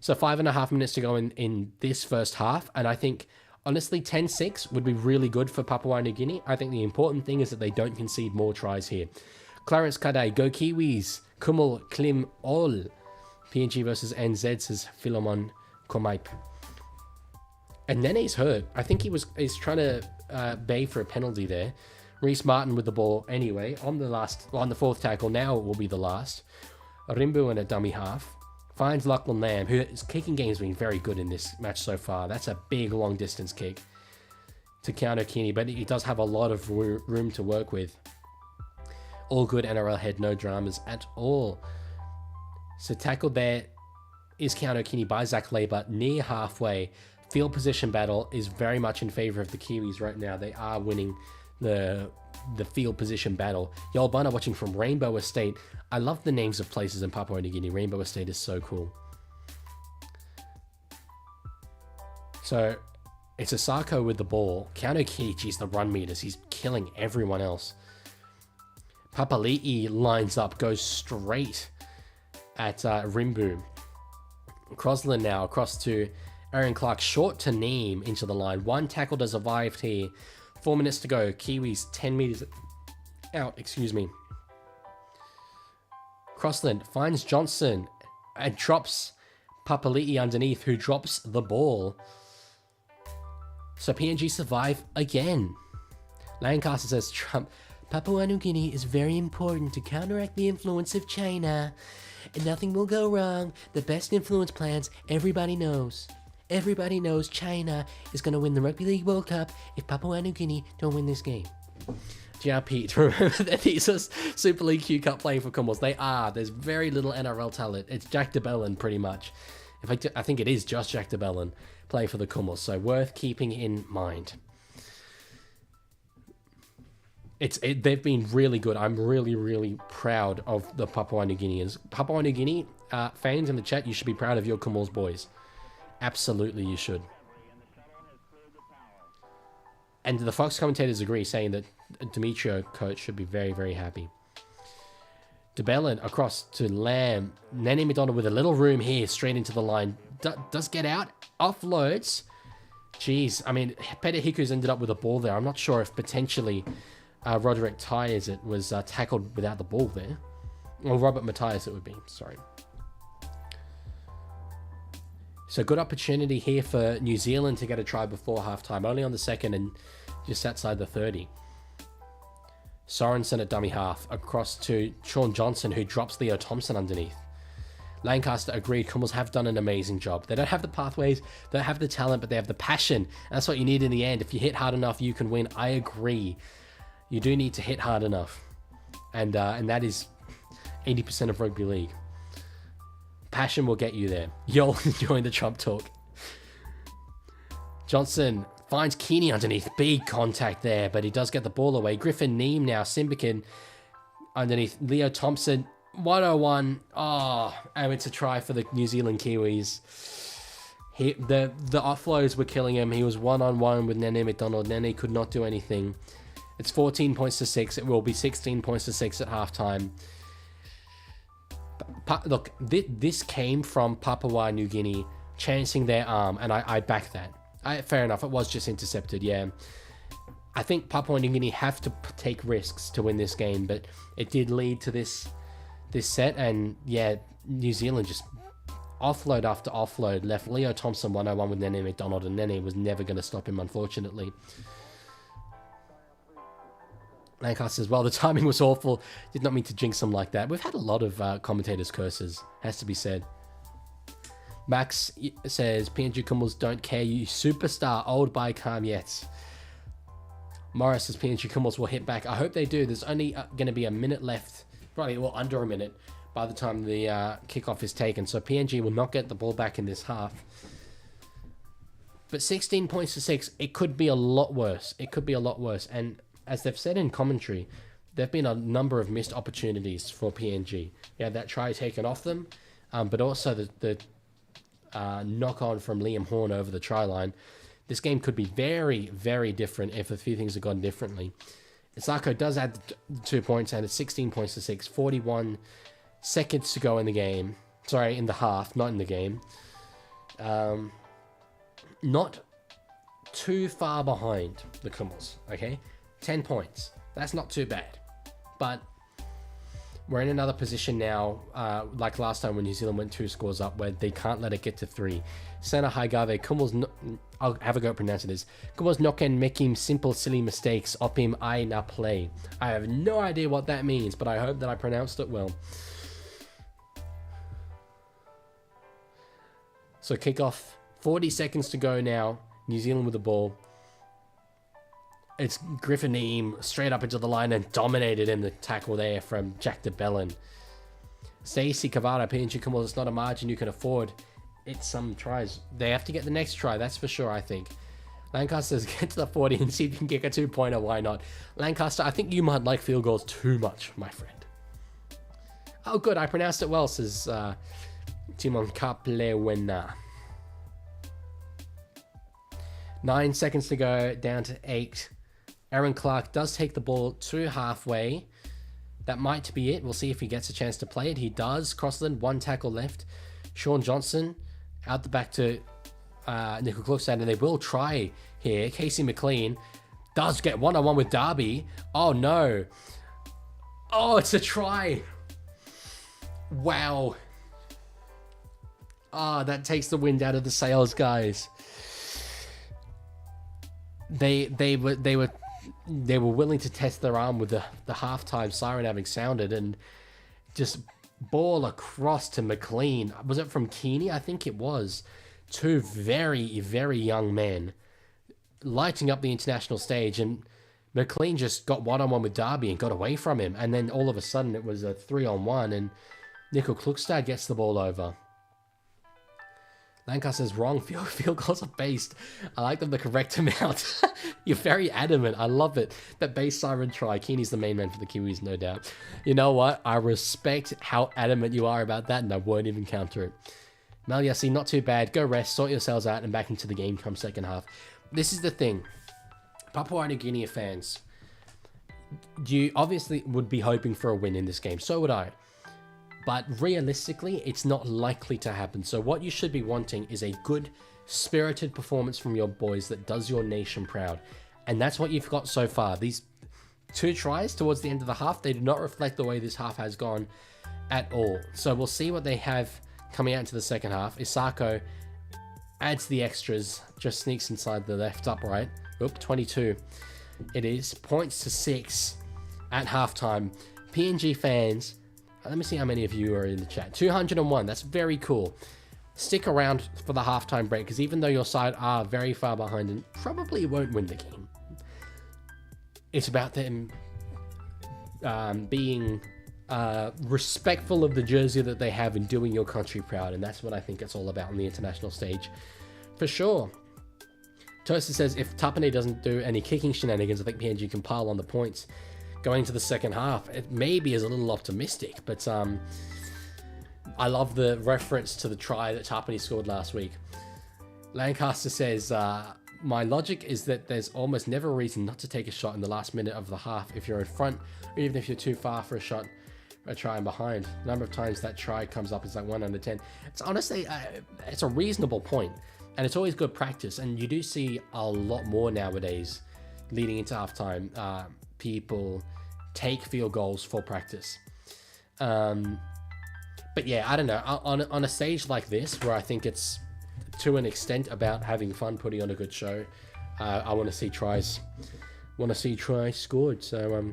So 5.5 minutes to go in this first half, and I think... honestly, 10-6 would be really good for Papua New Guinea. I think the important thing is that they don't concede more tries here. Clarence Kadai, go Kiwis. Kumul Klim Ol. PNG versus NZ, says Philemon Komaip. And Nene's hurt. I think he's trying to bay for a penalty there. Reese Martin with the ball anyway. On the fourth tackle, now it will be the last. Rimbu in a dummy half. Finds Lachlan Lamb, whose kicking game has been very good in this match so far. That's a big long distance kick to counter Kini, but he does have a lot of room to work with. All good NRL head, no dramas at all. So tackled there is counter Kini by Zach Labour near halfway. Field position battle is very much in favour of the Kiwis right now. They are winning the field position battle. Yolbana watching from Rainbow Estate. I love the names of places in Papua New Guinea. Rainbow Estate is so cool. So it's Asako with the ball. Keanu Kiichi's the run meters. He's killing everyone else. Papali'i lines up, goes straight at Rimbu. Crosland now across to Aaron Clark. Short to Neem into the line. One tackle to survive here. 4 minutes to go. Kiwis 10 meters out, excuse me. Crossland finds Johnson and drops Papali'i underneath, who drops the ball. So PNG survive again. Lancaster says, Trump, Papua New Guinea is very important to counteract the influence of China. And nothing will go wrong. The best influence plans, everybody knows. Everybody knows China is going to win the Rugby League World Cup if Papua New Guinea don't win this game. Pete, remember that these are Super League Q Cup playing for Kumis. They are. There's very little NRL talent. It's Jack DeBellin pretty much. In fact, I think it is just Jack DeBellin playing for the Kumis, so worth keeping in mind. They've been really good. I'm really, really proud of the Papua New Guineans. Papua New Guinea fans in the chat, you should be proud of your Kumis boys. Absolutely, you should. And the Fox commentators agree, saying that Demetrio coach should be very, very happy. DeBellin across to Lamb. Nene McDonald with a little room here, straight into the line. Does get out, offloads. Jeez, I mean, Peter Hiku's ended up with a ball there. I'm not sure if potentially Roderick Tyres was tackled without the ball there. Or Robert Matthias it would be, sorry. So good opportunity here for New Zealand to get a try before halftime. Only on the second and just outside the 30. Sorensen at dummy half. Across to Sean Johnson, who drops Leo Thompson underneath. Lancaster agreed. Kummels have done an amazing job. They don't have the pathways, they don't have the talent, but they have the passion. And that's what you need in the end. If you hit hard enough, you can win. I agree. You do need to hit hard enough. And that is 80% of rugby league. Passion will get you there. You're enjoying the Trump talk. Johnson finds Keeney underneath. Big contact there, but he does get the ball away. Griffin Neem now. Simbikin underneath. Leo Thompson. 101. Oh, and it's a try for the New Zealand Kiwis. The offloads were killing him. He was one-on-one with Nene McDonald. Nene could not do anything. It's 14 points to 6. It will be 16 points to 6 at halftime. Look, this came from Papua New Guinea chancing their arm, and I back that. Fair enough, it was just intercepted, yeah. I think Papua New Guinea have to take risks to win this game, but it did lead to this set, and yeah, New Zealand just offload after offload left Leo Thompson 101 with Nene McDonald, and Nene was never going to stop him, unfortunately. Lancaster as well. The timing was awful. Did not mean to jinx him like that. We've had a lot of commentators' curses, has to be said. Max says, PNG Kummels don't care, you superstar, old by calm yet. Morris says, PNG Kummels will hit back. I hope they do. There's only going to be a minute left, probably well under a minute by the time the kickoff is taken. So PNG will not get the ball back in this half. But 16 points to 6, it could be a lot worse. It could be a lot worse. And as they've said in commentary, there have been a number of missed opportunities for PNG. Yeah, that try taken off them, but also the knock-on from Liam Horn over the try line. This game could be very, very different if a few things had gone differently. Isako does add 2 points, and it's 16 points to 6. 41 seconds to go in the game. Sorry, in the half, not in the game. Not too far behind the Kummels, okay? 10 points. That's not too bad. But we're in another position now, like last time when New Zealand went 2 scores up, where they can't let it get to 3. Sana Haigave, Kummels, I'll have a go at pronouncing this. Kummels noken making simple, silly mistakes, op him I na play. I have no idea what that means, but I hope that I pronounced it well. So kickoff, 40 seconds to go now. New Zealand with the ball. It's Griffin Neem straight up into the line and dominated in the tackle there from Jack de Bellin. Stacey Cavara, PNG Kummels, it's not a margin you can afford. It's some tries. They have to get the next try, that's for sure, I think. Lancaster says, get to the 40 and see if you can kick a 2-pointer, why not? Lancaster, I think you might like field goals too much, my friend. Oh, good, I pronounced it well, says Timon Kaplewena. 9 seconds to go, down to 8. Aaron Clark does take the ball to halfway. That might be it. We'll see if he gets a chance to play it. He does. Crossland, 1 tackle left. Sean Johnson out the back to Nickel Klukstad, and they will try here. Casey McLean does get 1-on-1 with Darby. Oh, no. Oh, it's a try. Wow. Ah, that takes the wind out of the sails, guys. They were willing to test their arm with the halftime siren having sounded, and just ball across to McLean. Was it from Keeney? I think it was. 2 very, very young men lighting up the international stage, and McLean just got 1-on-1 with Darby and got away from him, and then all of a sudden it was a 3-on-1, and Nickel Klukstad gets the ball over. Lancaster's wrong. Field goals are based. I like them the correct amount. You're very adamant. I love it. That base siren try. Keeney's the main man for the Kiwis, no doubt. You know what? I respect how adamant you are about that, and I won't even counter it. Maliasi, not too bad. Go rest, sort yourselves out, and back into the game come second half. This is the thing. Papua New Guinea fans, you obviously would be hoping for a win in this game. So would I. But realistically, it's not likely to happen. So what you should be wanting is a good, spirited performance from your boys that does your nation proud. And that's what you've got so far. These 2 tries towards the end of the half. They do not reflect the way this half has gone at all. So we'll see what they have coming out into the second half. Isako adds the extras, just sneaks inside the left upright. Oop, 22. It is. Points to 6 at halftime. PNG fans, let me see how many of you are in the chat. 201. That's very cool. Stick around for the halftime break, because even though your side are very far behind and probably won't win the game, it's about them being respectful of the jersey that they have and doing your country proud. And that's what I think it's all about on the international stage. For sure. Toaster says, if Tapane doesn't do any kicking shenanigans, I think PNG can pile on the points going into the second half. It maybe is a little optimistic, but I love the reference to the try that Tapane scored last week. Lancaster says, my logic is that there's almost never a reason not to take a shot in the last minute of the half if you're in front, or even if you're too far for a shot, a try and behind. The number of times that try comes up is like 1 under 10. It's honestly, it's a reasonable point, and it's always good practice. And you do see a lot more nowadays leading into halftime. People take field goals for practice. But yeah, I don't know. On a stage like this, where I think it's to an extent about having fun, putting on a good show, I want to see tries. Tries scored. So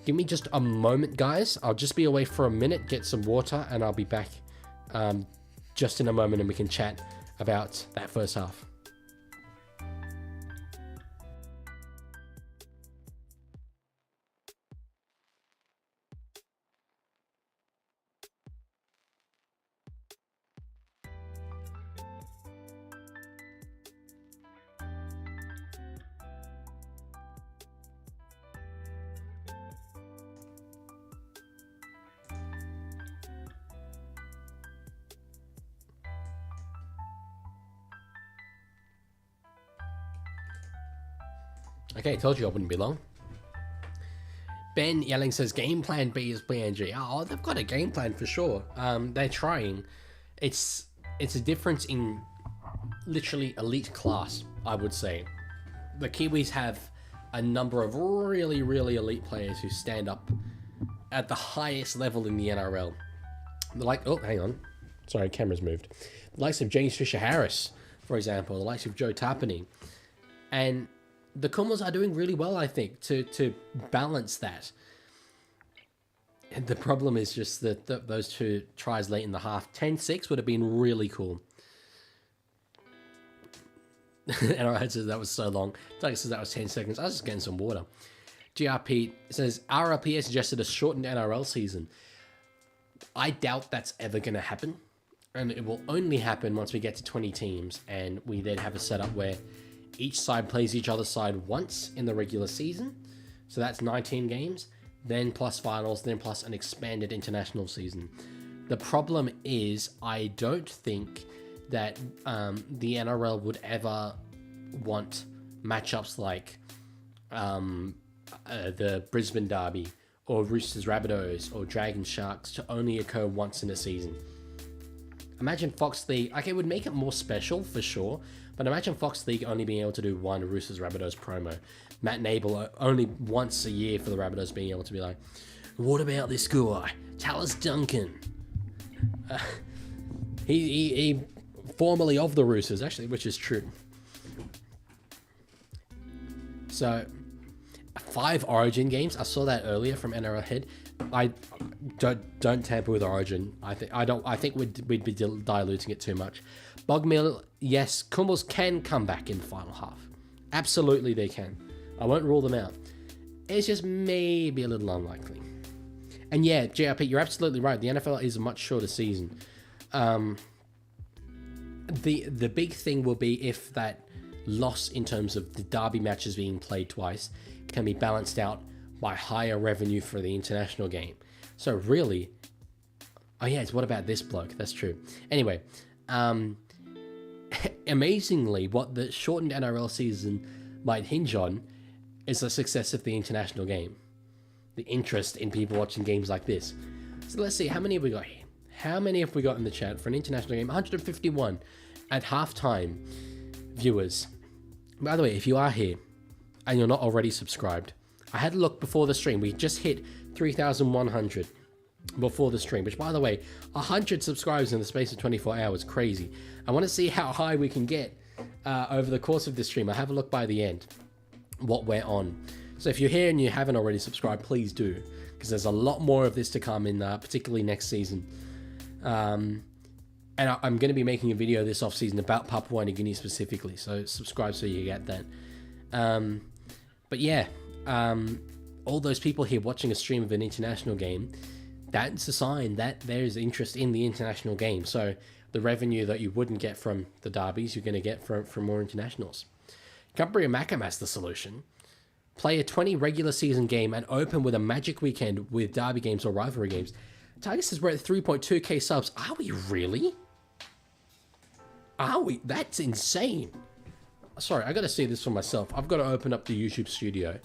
give me just a moment, guys. I'll just be away for a minute, get some water, and I'll be back just in a moment, and we can chat about that first half. Okay, told you I wouldn't be long. Ben Yelling says, game plan B is PNG. Oh, they've got a game plan for sure. They're trying. It's a difference in literally elite class, I would say. The Kiwis have a number of really, really elite players who stand up at the highest level in the NRL. Like, oh, hang on. Sorry, camera's moved. The likes of James Fisher-Harris, for example. The likes of Joe Tapine. And the Kumis are doing really well, I think, to balance that. And the problem is just that those 2 tries late in the half. 10-6 would have been really cool. NRL says that was so long. Doug says that was 10 seconds. I was just getting some water. GRP says, RRP has suggested a shortened NRL season. I doubt that's ever going to happen. And it will only happen once we get to 20 teams. And we then have a setup where each side plays each other's side once in the regular season. So that's 19 games, then plus finals, then plus an expanded international season. The problem is, I don't think that the NRL would ever want matchups like the Brisbane Derby or Roosters Rabbitohs or Dragons Sharks to only occur once in a season. Imagine Fox League, okay, it would make it more special for sure, but imagine Fox League only being able to do one Roosters Rabbitohs promo. Matt Nable only once a year for the Rabbitohs being able to be like, what about this guy, Tallis Duncan? He formerly of the Roosters, actually, which is true. So, 5 Origin games. I saw that earlier from NRL Head. I don't tamper with Origin. I think we'd be diluting it too much. Bogmill, yes, Kumis can come back in the final half. Absolutely, they can. I won't rule them out. It's just maybe a little unlikely. And yeah, JRP, you're absolutely right. The NFL is a much shorter season. The big thing will be if that loss in terms of the derby matches being played twice can be balanced out by higher revenue for the international game. So really, oh yeah, it's what about this bloke? That's true. Anyway, amazingly, what the shortened NRL season might hinge on is the success of the international game. The interest in people watching games like this. So let's see, how many have we got here? How many have we got in the chat for an international game? 151 at halftime viewers. By the way, if you are here and you're not already subscribed, I had a look before the stream. We just hit 3,100 before the stream, which, by the way, 100 subscribers in the space of 24 hours. Crazy. I want to see how high we can get over the course of this stream. I'll have a look by the end what we're on. So if you're here and you haven't already subscribed, please do, because there's a lot more of this to come in, particularly next season. And I'm going to be making a video this off season about Papua New Guinea specifically, so subscribe so you get that. But yeah, all those people here watching a stream of an international game, that's a sign that there's interest in the international game. So the revenue that you wouldn't get from the derbies, you're going to get from more internationals. Cumbria Makamas, the solution. Play a 20 regular season game and open with a magic weekend with derby games or rivalry games. Tiger says we're at 3.2k subs. Are we really? Are we? That's insane. Sorry, I got to see this for myself. I've got to open up the YouTube studio.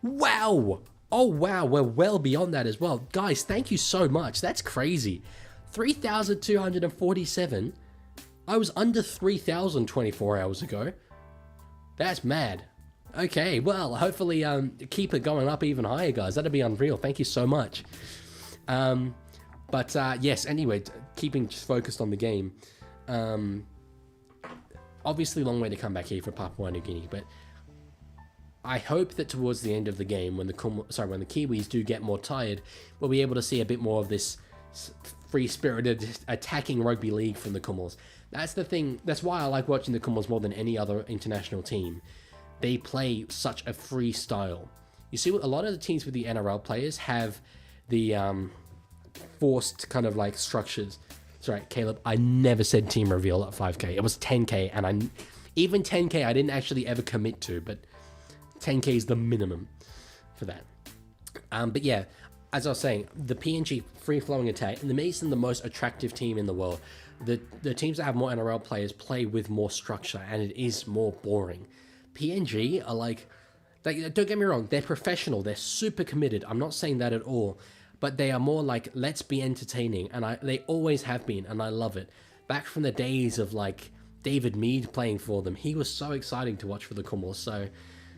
Wow. Oh, wow. We're well beyond that as well. Guys, thank you so much. That's crazy. 3,247. I was under 3,000 24 hours ago. That's mad. Okay, well, hopefully keep it going up even higher, guys. That'd be unreal. Thank you so much. Yes, anyway, keeping focused on the game. Obviously, long way to come back here for Papua New Guinea, but I hope that towards the end of the game, when the Kiwis do get more tired, we'll be able to see a bit more of this free-spirited attacking rugby league from the Kumis. That's the thing. That's why I like watching the Kumis more than any other international team. They play such a free style. You see, a lot of the teams with the NRL players have the forced kind of like structures. Sorry, Caleb, I never said team reveal at 5k. It was 10k, and even 10k I didn't actually ever commit to, but 10k is the minimum for that. But yeah, as I was saying, the PNG free-flowing attack, and makes them the most attractive team in the world. The teams that have more NRL players play with more structure, and it is more boring. PNG are like, don't get me wrong, they're professional, they're super committed. I'm not saying that at all, but they are more like, let's be entertaining, and they always have been, and I love it. Back from the days of like David Mead playing for them, he was so exciting to watch for the Kumis. So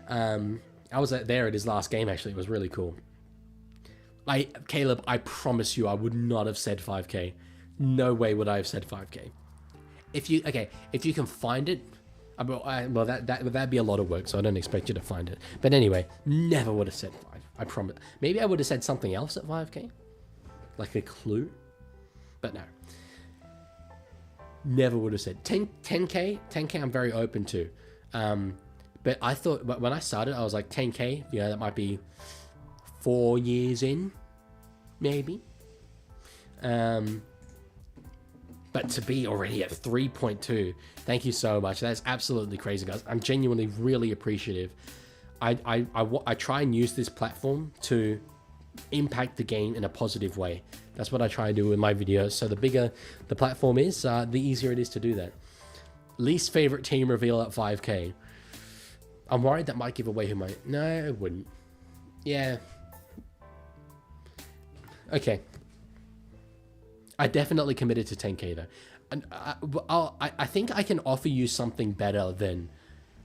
I was there at his last game, actually. It was really cool. Caleb, I promise you, I would not have said 5k. No way would I have said 5k. If you can find it, well, that'd be a lot of work, so I don't expect you to find it. But anyway, never would have said 5. I promise. Maybe I would have said something else at 5k, like a clue. But no, never would have said 10k. 10k, I'm very open to. But I thought, when I started, I was like 10k. You know, that might be 4 years in, maybe. But to be already at 3.2, thank you so much. That's absolutely crazy, guys. I'm genuinely really appreciative. I try and use this platform to impact the game in a positive way. That's what I try and do in my videos. So the bigger the platform is, the easier it is to do that. Least favorite team reveal at 5k. I'm worried that might give away who my... No, it wouldn't. Yeah. Okay. I definitely committed to 10k though. And I think I can offer you something better than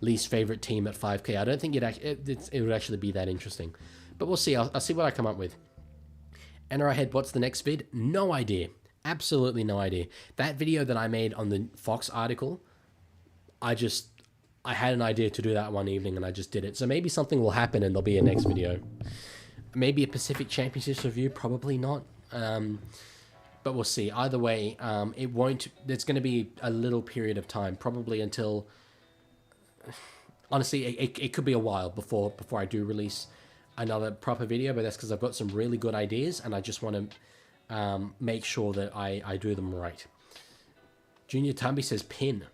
least favorite team at 5k. I don't think it would actually be that interesting. But we'll see. I'll see what I come up with. NRI Head, what's the next vid? No idea. Absolutely no idea. That video that I made on the Fox article, I had an idea to do that one evening and I just did it. So maybe something will happen and there'll be a next video. Maybe a Pacific Championships review, probably not. But we'll see. Either way, it won't... There's going to be a little period of time, probably until... Honestly, it could be a while before I do release another proper video, but that's because I've got some really good ideas and I just want to make sure that I do them right. Junior Tumby says pin.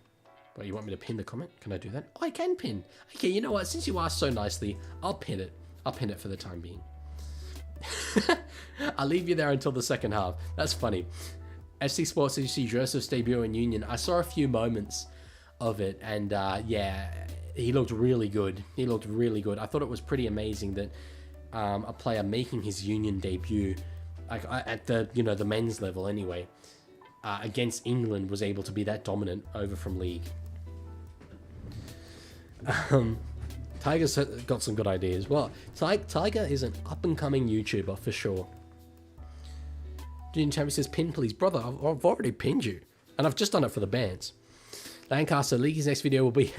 But you want me to pin the comment? Can I do that? Oh, I can pin. Okay, you know what? Since you asked so nicely, I'll pin it. I'll pin it for the time being. I'll leave you there until the second half. That's funny. FC Sports, you see Joseph's debut in Union. I saw a few moments of it, and yeah, he looked really good. He looked really good. I thought it was pretty amazing that a player making his Union debut, like at the the men's level anyway, against England was able to be that dominant over from League. Tiger's got some good ideas. Well, Tiger is an up-and-coming YouTuber for sure. Junior Champion says, pin please. Brother, I've already pinned you. And I've just done it for the bands. Lancaster, League's next video will be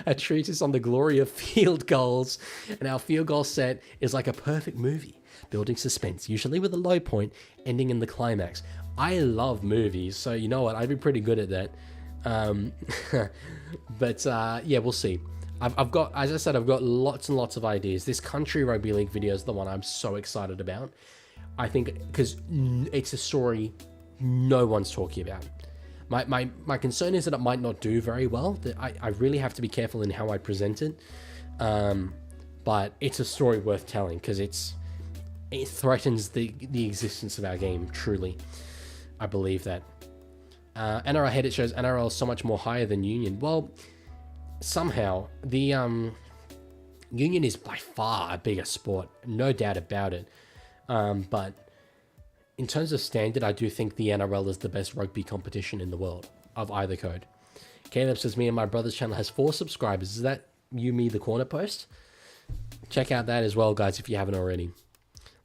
a treatise on the glory of field goals. And our field goal set is like a perfect movie. Building suspense, usually with a low point, ending in the climax. I love movies, so you know what? I'd be pretty good at that. Yeah, we'll see. I've got, as I said, I've got lots and lots of ideas. This country rugby league video is the one I'm so excited about. I think because it's a story no one's talking about. My concern is that it might not do very well. That I really have to be careful in how I present it. But it's a story worth telling because it threatens the existence of our game, truly. I believe that. NRL head, it shows NRL is so much more higher than Union. Well, somehow, the Union is by far a bigger sport, no doubt about it. But in terms of standard, I do think the NRL is the best rugby competition in the world of either code. Caleb says, me and my brother's channel has 4 subscribers. Is that you, me, the corner post? Check out that as well, guys, if you haven't already.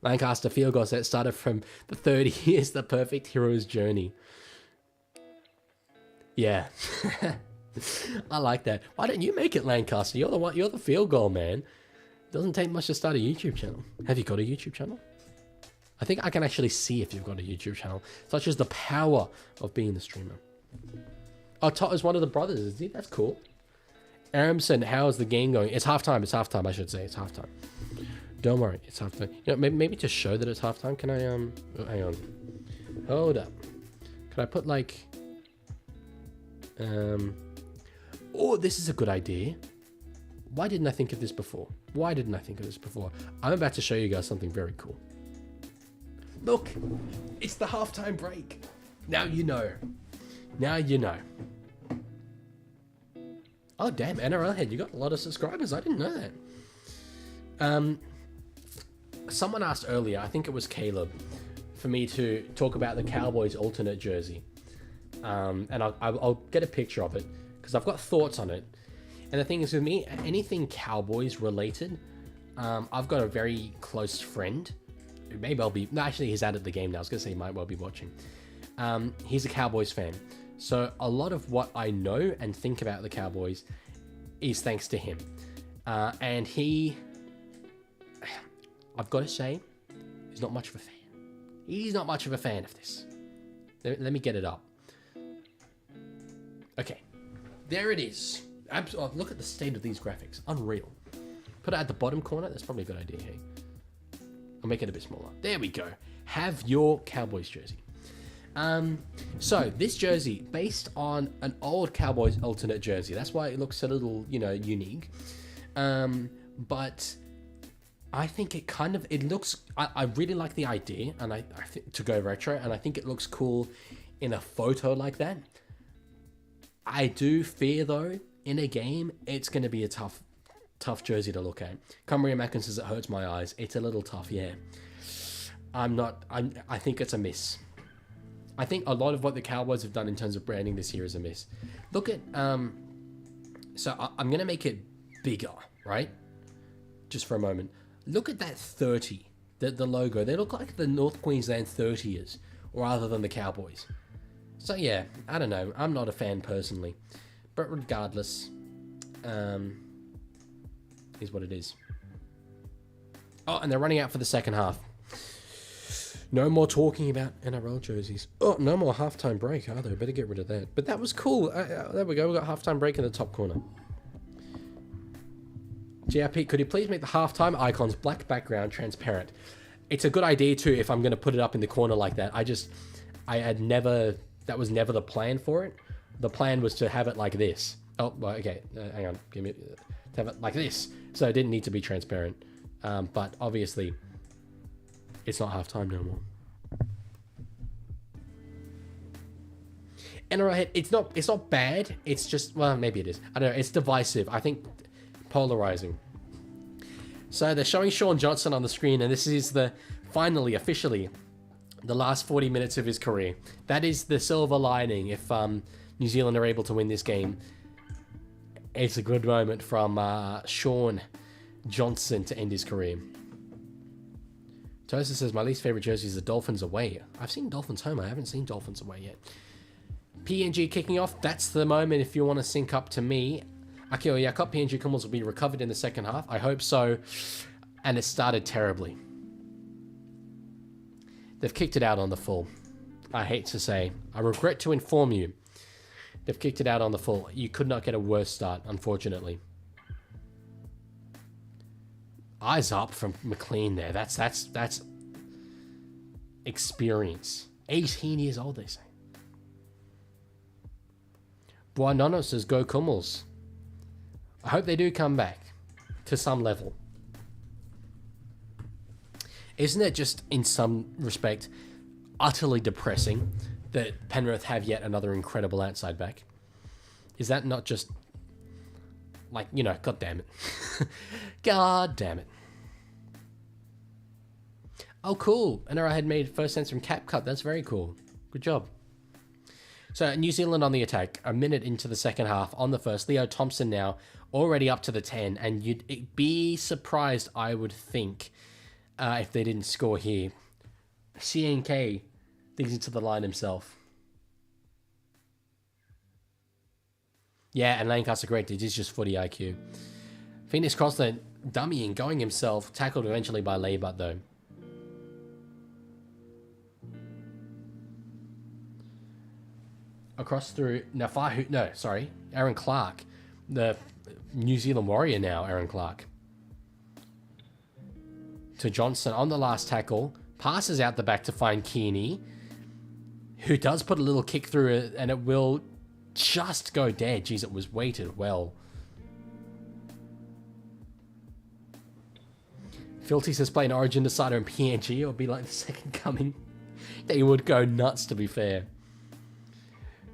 Lancaster field goal set started from the 30 years, the perfect hero's journey. Yeah. I like that. Why don't you make it, Lancaster? You're the one, you're the field goal man. Doesn't take much to start a YouTube channel. Have you got a YouTube channel? I think I can actually see if you've got a YouTube channel, such as the power of being the streamer. Oh, Tot is one of the brothers, is he? That's cool. Aramson, how is the game going? It's halftime. It's halftime, I should say. It's halftime. Don't worry, it's halftime. You know, maybe to show that it's halftime, can I, oh, hang on. Hold up. Can I put, like, oh, this is a good idea. Why didn't I think of this before? Why didn't I think of this before? I'm about to show you guys something very cool. Look, it's the halftime break. Now you know. Now you know. Oh, damn, NRL head, you got a lot of subscribers. I didn't know that. Someone asked earlier, I think it was Caleb, for me to talk about the Cowboys alternate jersey. And I'll get a picture of it because I've got thoughts on it. And the thing is with me, anything Cowboys related, I've got a very close friend. Maybe I'll be, no, actually he's out of the game now. I was going to say he might well be watching. He's a Cowboys fan. So a lot of what I know and think about the Cowboys is thanks to him. And he, I've got to say, he's not much of a fan. He's not much of a fan of this. Let me get it up. Okay, there it is. Oh, look at the state of these graphics. Unreal. Put it at the bottom corner. That's probably a good idea, hey? I'll make it a bit smaller. There we go. Have your Cowboys jersey. So this jersey, based on an old Cowboys alternate jersey. That's why it looks a little, you know, unique. But I think it kind of, it looks, I really like the idea, and I think to go retro, and I think it looks cool in a photo like that. I do fear though, in a game, it's going to be a tough jersey to look at. Cumbery Mackin says it hurts my eyes. It's a little tough, yeah. I think it's a miss. I think a lot of what the Cowboys have done in terms of branding this year is a miss. Look at, so I'm going to make it bigger, right? Just for a moment. Look at that 30, the logo. They look like the North Queensland 30ers, rather than the Cowboys. So yeah, I don't know. I'm not a fan personally. But regardless, is what it is. Oh, and they're running out for the second half. No more talking about NRL jerseys. Oh, no more halftime break either. Better get rid of that. But that was cool. There we go. We got halftime break in the top corner. GRP, could you please make the halftime icons black background transparent? It's a good idea too if I'm going to put it up in the corner like that. I had never, that was never the plan for it. The plan was to have it like this. Oh, well, okay. Hang on. Give me, to have it like this. So it didn't need to be transparent. But obviously, it's not halftime no more. NRL, it's not bad. It's just, well, maybe it is. I don't know. It's divisive. I think polarizing. So they're showing Sean Johnson on the screen, and this is the, finally, officially, the last 40 minutes of his career. That is the silver lining if New Zealand are able to win this game. It's a good moment from Sean Johnson to end his career. Tosa says, my least favorite jersey is the Dolphins away. I've seen Dolphins home. I haven't seen Dolphins away yet. PNG kicking off. That's the moment if you want to sync up to me. Akio Yakop, PNG Kummels will be recovered in the second half. I hope so. And it started terribly. They've kicked it out on the full. I hate to say. I regret to inform you. They've kicked it out on the full. You could not get a worse start, unfortunately. Eyes up from McLean there. That's experience. 18 years old, they say. Buanono says, go Kummels. I hope they do come back to some level. Isn't it just, in some respect, utterly depressing that Penrith have yet another incredible outside back? Is that not just, like, you know, god damn it. God damn it. Oh, cool. I know I had made first sense from CapCut. That's very cool. Good job. So, New Zealand on the attack. A minute into the second half on the first. Leo Thompson now already up to the 10. And you'd be surprised, I would think, if they didn't score here. CNK digs into the line himself. Yeah, and Lancaster great. It is just footy IQ. Phoenix Crossland dummying, going himself. Tackled eventually by Leibutt, though. Across through... Now, Aaron Clark. The New Zealand Warrior now, Aaron Clark. To Johnson on the last tackle. Passes out the back to find Kearney. Who does put a little kick through it, and it will just go dead. Jeez, it was weighted well. Filthy says, play an Origin decider in PNG. It would be like the second coming. They would go nuts, to be fair.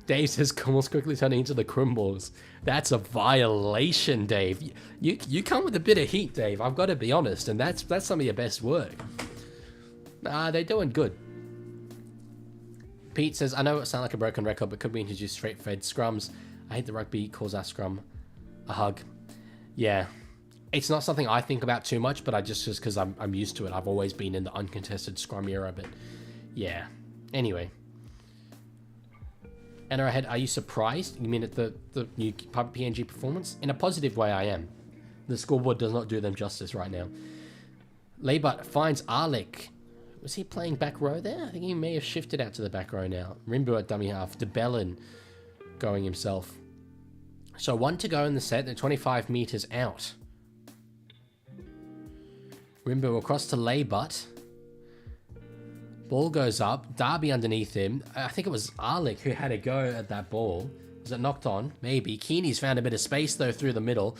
Dave says, Kummels quickly turning into the Crumbles. That's a violation, Dave. You come with a bit of heat, Dave. I've got to be honest, and that's some of your best work. Nah, they're doing good. Pete says, I know it sounds like a broken record, but could we introduce straight-fed scrums? I hate the rugby calls our scrum a hug. Yeah. It's not something I think about too much, but I just because I'm used to it. I've always been in the uncontested scrum era, but yeah. Anyway. And ahead, are you surprised? You mean at the new PNG performance? In a positive way, I am. The scoreboard does not do them justice right now. Leibutt finds Arlick. Was he playing back row there? I think he may have shifted out to the back row now. Rimbu at dummy half. De Bellin going himself. So 1 to go in the set. They're 25 meters out. Rimbu across to Leibutt. Ball goes up. Darby underneath him. I think it was Arlick who had a go at that ball. Was it knocked on? Maybe. Keeney's found a bit of space though through the middle.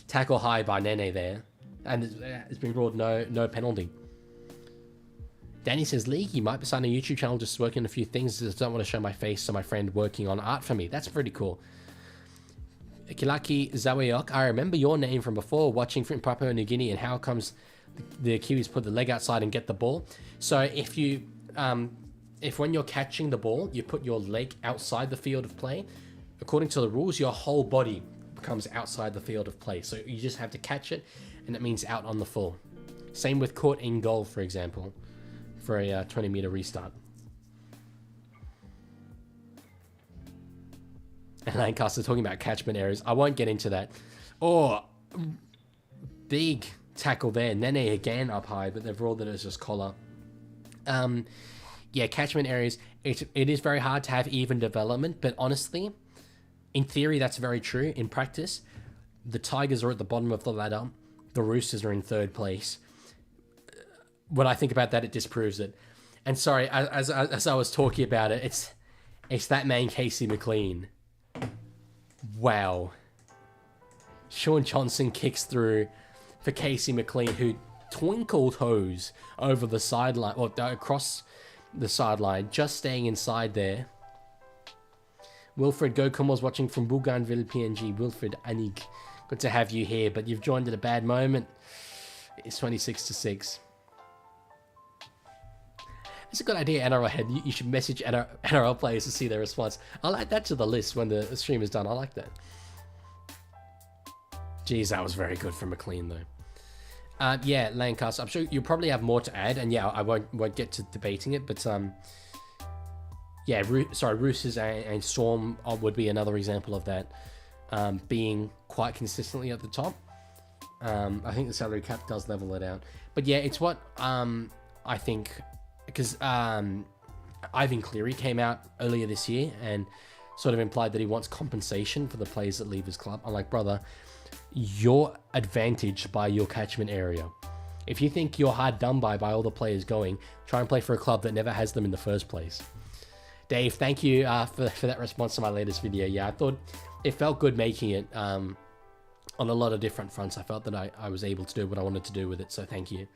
Tackle high by Nene there. And it's been ruled no penalty. Danny says, Leaguie might be starting a YouTube channel, just working on a few things. Just don't want to show my face to my friend working on art for me. That's pretty cool. Kilaki Zawayok, I remember your name from before, watching from Papua New Guinea, and how comes the Kiwis put the leg outside and get the ball. So if you, if when you're catching the ball, you put your leg outside the field of play, according to the rules, your whole body becomes outside the field of play. So you just have to catch it, and it means out on the full. Same with caught in goal, for example, for a 20-meter restart. And Lancaster talking about catchment areas. I won't get into that. Oh, big tackle there. Nene again up high, but they've ruled that it's just collar. Yeah, catchment areas. It is very hard to have even development, but honestly, in theory, that's very true. In practice, the Tigers are at the bottom of the ladder. The Roosters are in third place. When I think about that, it disproves it. And sorry, as I was talking about it, it's that man Casey McLean. Wow. Sean Johnson kicks through for Casey McLean, who twinkle toes over the sideline, or across the sideline, just staying inside there. Wilfred Gokum was watching from Bougainville, PNG. Wilfred Anig, good to have you here, but you've joined at a bad moment. It's 26-6. It's a good idea, NRL head. You should message NRL players to see their response. I'll add that to the list when the stream is done. I like that. Jeez, that was very good from McLean, though. Yeah, Lancaster. I'm sure you probably have more to add, and yeah, I won't get to debating it, but yeah, Roosters and Storm would be another example of that, being quite consistently at the top. I think the salary cap does level it out, but yeah, it's what I think, because Ivan Cleary came out earlier this year and sort of implied that he wants compensation for the players that leave his club. I'm like, brother, you're advantaged by your catchment area. If you think you're hard done by all the players going, try and play for a club that never has them in the first place. Dave, thank you for that response to my latest video. Yeah, I thought it felt good making it on a lot of different fronts. I felt that I was able to do what I wanted to do with it, so thank you.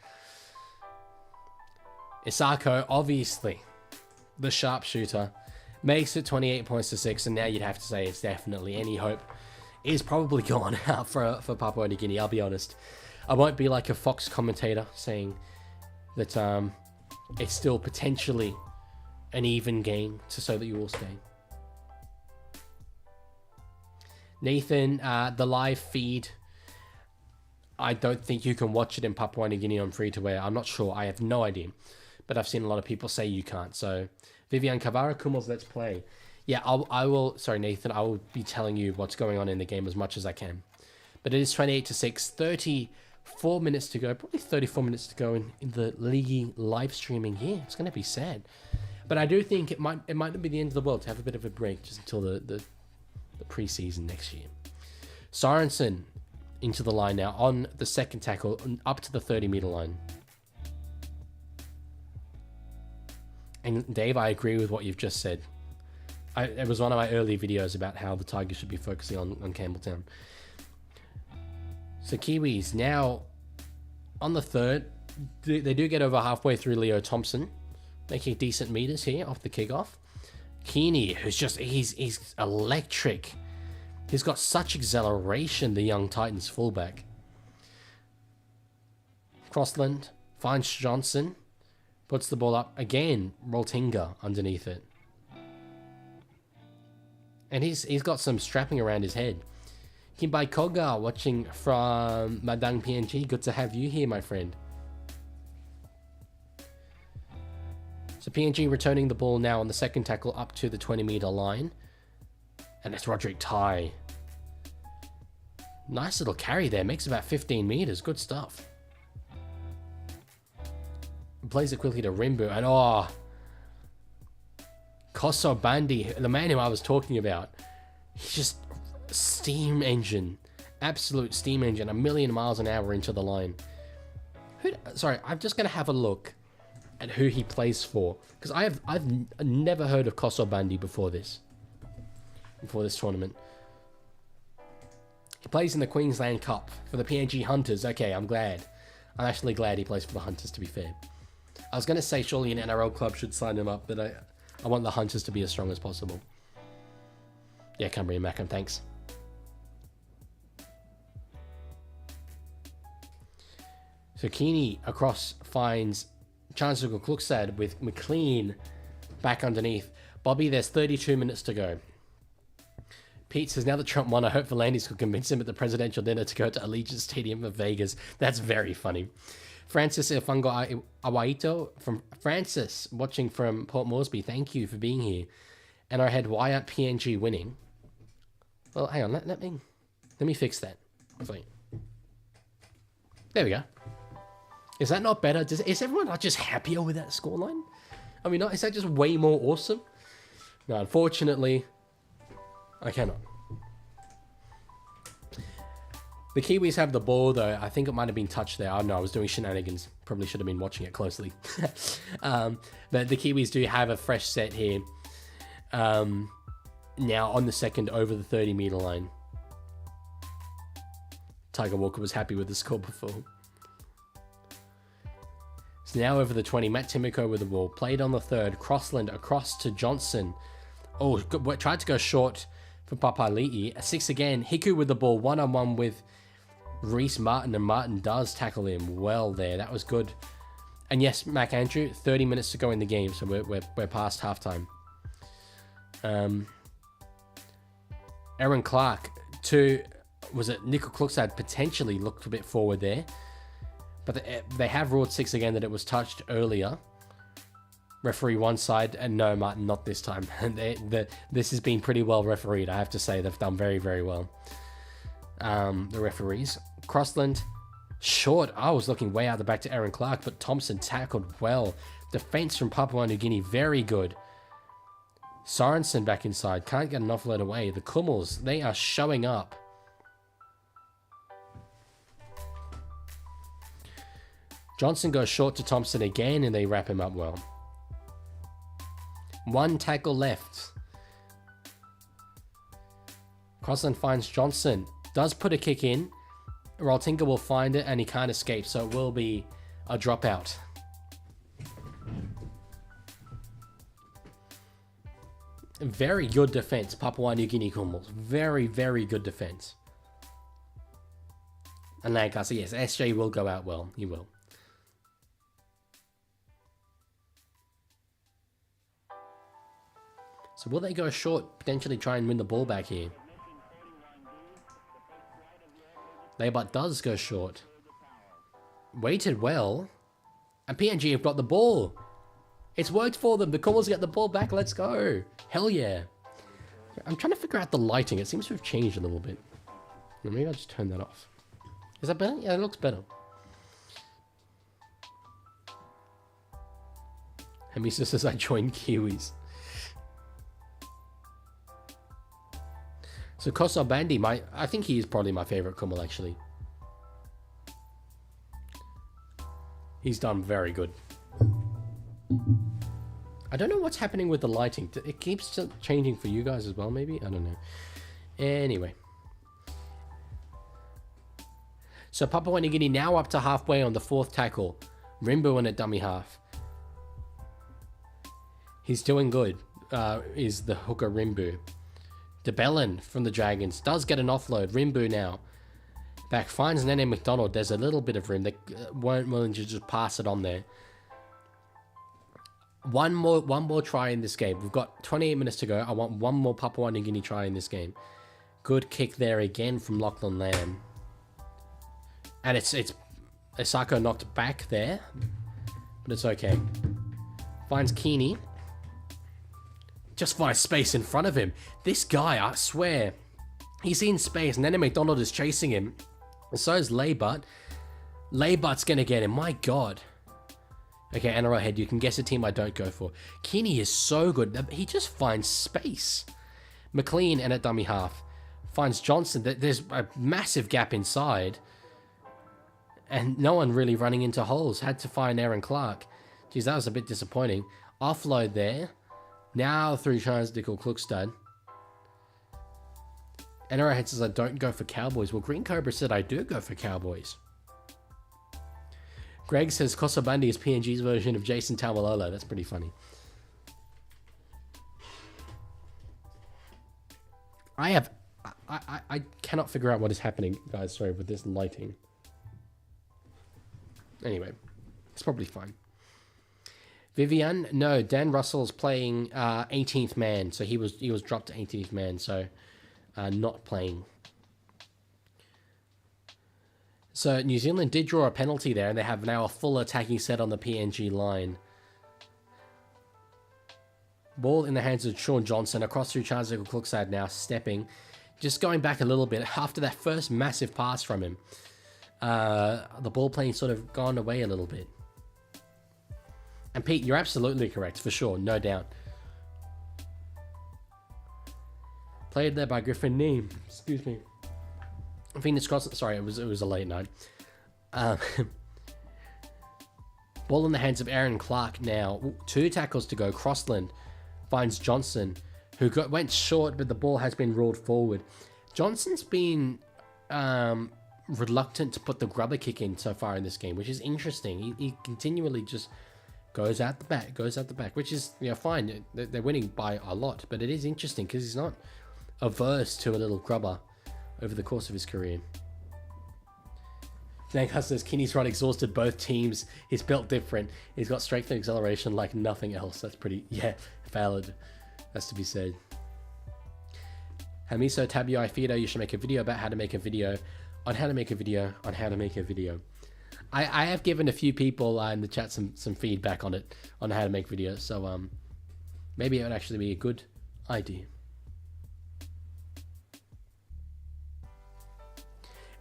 Isako, obviously, the sharpshooter, makes it 28 points to 6, and now you'd have to say it's definitely any hope is probably gone out for Papua New Guinea, I'll be honest. I won't be like a Fox commentator saying that it's still potentially an even game so that you all stay. Nathan, the live feed, I don't think you can watch it in Papua New Guinea on free-to-air. I'm not sure. I have no idea. But I've seen a lot of people say you can't. So, Vivian Cavara, Kumis, let's play. Yeah, I will... Sorry, Nathan. I will be telling you what's going on in the game as much as I can. But it is 28 to 6. 34 minutes to go. Probably 34 minutes to go in the Leaguie live streaming here. It's going to be sad. But I do think it might not be the end of the world to have a bit of a break just until the preseason next year. Sorensen into the line now on the second tackle, up to the 30-meter line. And Dave, I agree with what you've just said. It was one of my early videos about how the Tigers should be focusing on Campbelltown. So Kiwis now on the third. They do get over halfway through Leo Thompson, making decent meters here off the kickoff. Keeney, who's just, he's electric. He's got such acceleration, the young Titans fullback. Crossland finds Johnson, puts the ball up again. Roltinga underneath it. And he's got some strapping around his head. Kimbai Koga watching from Madang PNG. Good to have you here, my friend. So PNG returning the ball now on the second tackle up to the 20-meter line. And it's Roderick Tai. Nice little carry there. Makes about 15 meters. Good stuff. Plays it quickly to Rimbu. And oh, Koso Bandi, the man who I was talking about. He's just steam engine. Absolute steam engine. 1,000,000 miles an hour into the line. Sorry, I'm just going to have a look at who he plays for, because I've never heard of Koso Bandi before this tournament. He plays in the Queensland Cup for the PNG Hunters. Okay, I'm actually glad he plays for the Hunters, to be fair. I was going to say surely an NRL club should sign him up, but I want the Hunters to be as strong as possible. Yeah, Cumbria Macam, thanks. So Keeney across finds Chancellor Klukstad with McLean back underneath. Bobby, there's 32 minutes to go. Pete says, now that Trump won, I hope Volandis could convince him at the presidential dinner to go to Allegiant Stadium of Vegas. That's very funny. Francis Ifango Awaito from Francis, watching from Port Moresby. Thank you for being here. And I had, why aren't PNG winning? Well, hang on, let me fix that. Wait. There we go. Is that not better? Is everyone not just happier with that scoreline? I mean, is that just way more awesome? No, unfortunately, I cannot. The Kiwis have the ball, though. I think it might have been touched there. Oh, no, I was doing shenanigans. Probably should have been watching it closely. But the Kiwis do have a fresh set here. Now on the second over the 30-meter line. Tiger Walker was happy with the score before. So now over the 20. Matt Timoko with the ball. Played on the third. Crossland across to Johnson. Oh, tried to go short for Papali'i. 6 again. Hiku with the ball. One-on-one with Reese Martin, and Martin does tackle him well there. That was good. And yes, Mac Andrew, 30 minutes to go in the game, so we're past halftime. Aaron Clark to, was it Nickel Klukstad potentially looked a bit forward there. But they have ruled 6 again that it was touched earlier. Referee one side, and no, Martin, not this time. This has been pretty well refereed, I have to say. They've done very, very well. The referees. Crossland, short. I was looking way out the back to Aaron Clark, but Thompson tackled well. Defense from Papua New Guinea, very good. Sorensen back inside, can't get an offload away. The Kumis, they are showing up. Johnson goes short to Thompson again, and they wrap him up well. 1 tackle left. Crossland finds Johnson. Does put a kick in. Roltinga will find it, and he can't escape, so it will be a dropout. Very good defense, Papua New Guinea Kumis. Very, very good defense. And Lancaster, yes, SJ will go out well. He will. So will they go short, potentially try and win the ball back here? Leaguie does go short. Waited well. And PNG have got the ball. It's worked for them. The Kumis get the ball back. Let's go. Hell yeah. I'm trying to figure out the lighting. It seems to have changed a little bit. Maybe I'll just turn that off. Is that better? Yeah, it looks better. Hamisa says I joined Kiwis. So Koso Bandi, I think he is probably my favorite Kumis actually. He's done very good. I don't know what's happening with the lighting. It keeps changing for you guys as well, maybe? I don't know. Anyway. So Papua New Guinea now up to halfway on the 4th tackle. Rimbu in at dummy half. He's doing good, is the hooker Rimbu. DeBellin from the Dragons does get an offload. Rimbu now. Back finds Nene McDonald. There's a little bit of room. They weren't willing to just pass it on there. One more try in this game. We've got 28 minutes to go. I want one more Papua New Guinea try in this game. Good kick there again from Lachlan Lamb. And it's Isako knocked back there. But it's okay. Finds Keeney. Just finds space in front of him. This guy, I swear, he's in space. Nene McDonald is chasing him. And so is Leaguie. Leaguie's going to get him. My God. Okay, NRL head, you can guess a team I don't go for. Keeney is so good. He just finds space. McLean and at dummy half. Finds Johnson. There's a massive gap inside. And no one really running into holes. Had to find Aaron Clark. Geez, that was a bit disappointing. Offload there. Now through Transdick Klukstad. NRL head says I don't go for Cowboys. Well, Green Cobra said I do go for Cowboys. Greg says Kosobandi is PNG's version of Jason Taumalolo. That's pretty funny. I cannot figure out what is happening, guys. Sorry, with this lighting. Anyway, it's probably fine. Vivian, no, Dan Russell's playing 18th man, so he was dropped to 18th man, so not playing. So New Zealand did draw a penalty there, and they have now a full attacking set on the PNG line. Ball in the hands of Sean Johnson, across through Charles Klukstad now, stepping. Just going back a little bit, after that first massive pass from him, the ball playing sort of gone away a little bit. And Pete, you're absolutely correct, for sure, no doubt. Played there by Griffin Neem, excuse me. Phoenix Cross, sorry, it was a late night. Ball in the hands of Aaron Clark now. 2 tackles to go. Crossland finds Johnson, who went short, but the ball has been ruled forward. Johnson's been reluctant to put the grubber kick in so far in this game, which is interesting. He continually just goes out the back, which is, you know, fine. They're winning by a lot, but it is interesting because he's not averse to a little grubber over the course of his career. Nankar says, Kinney's run exhausted both teams. He's built different. He's got strength and acceleration like nothing else. That's pretty, yeah, valid. That's to be said. Hamiso Tabio Fido, you should make a video about how to make a video on how to make a video on how to make a video. I have given a few people in the chat some feedback on it, on how to make videos. So maybe it would actually be a good idea.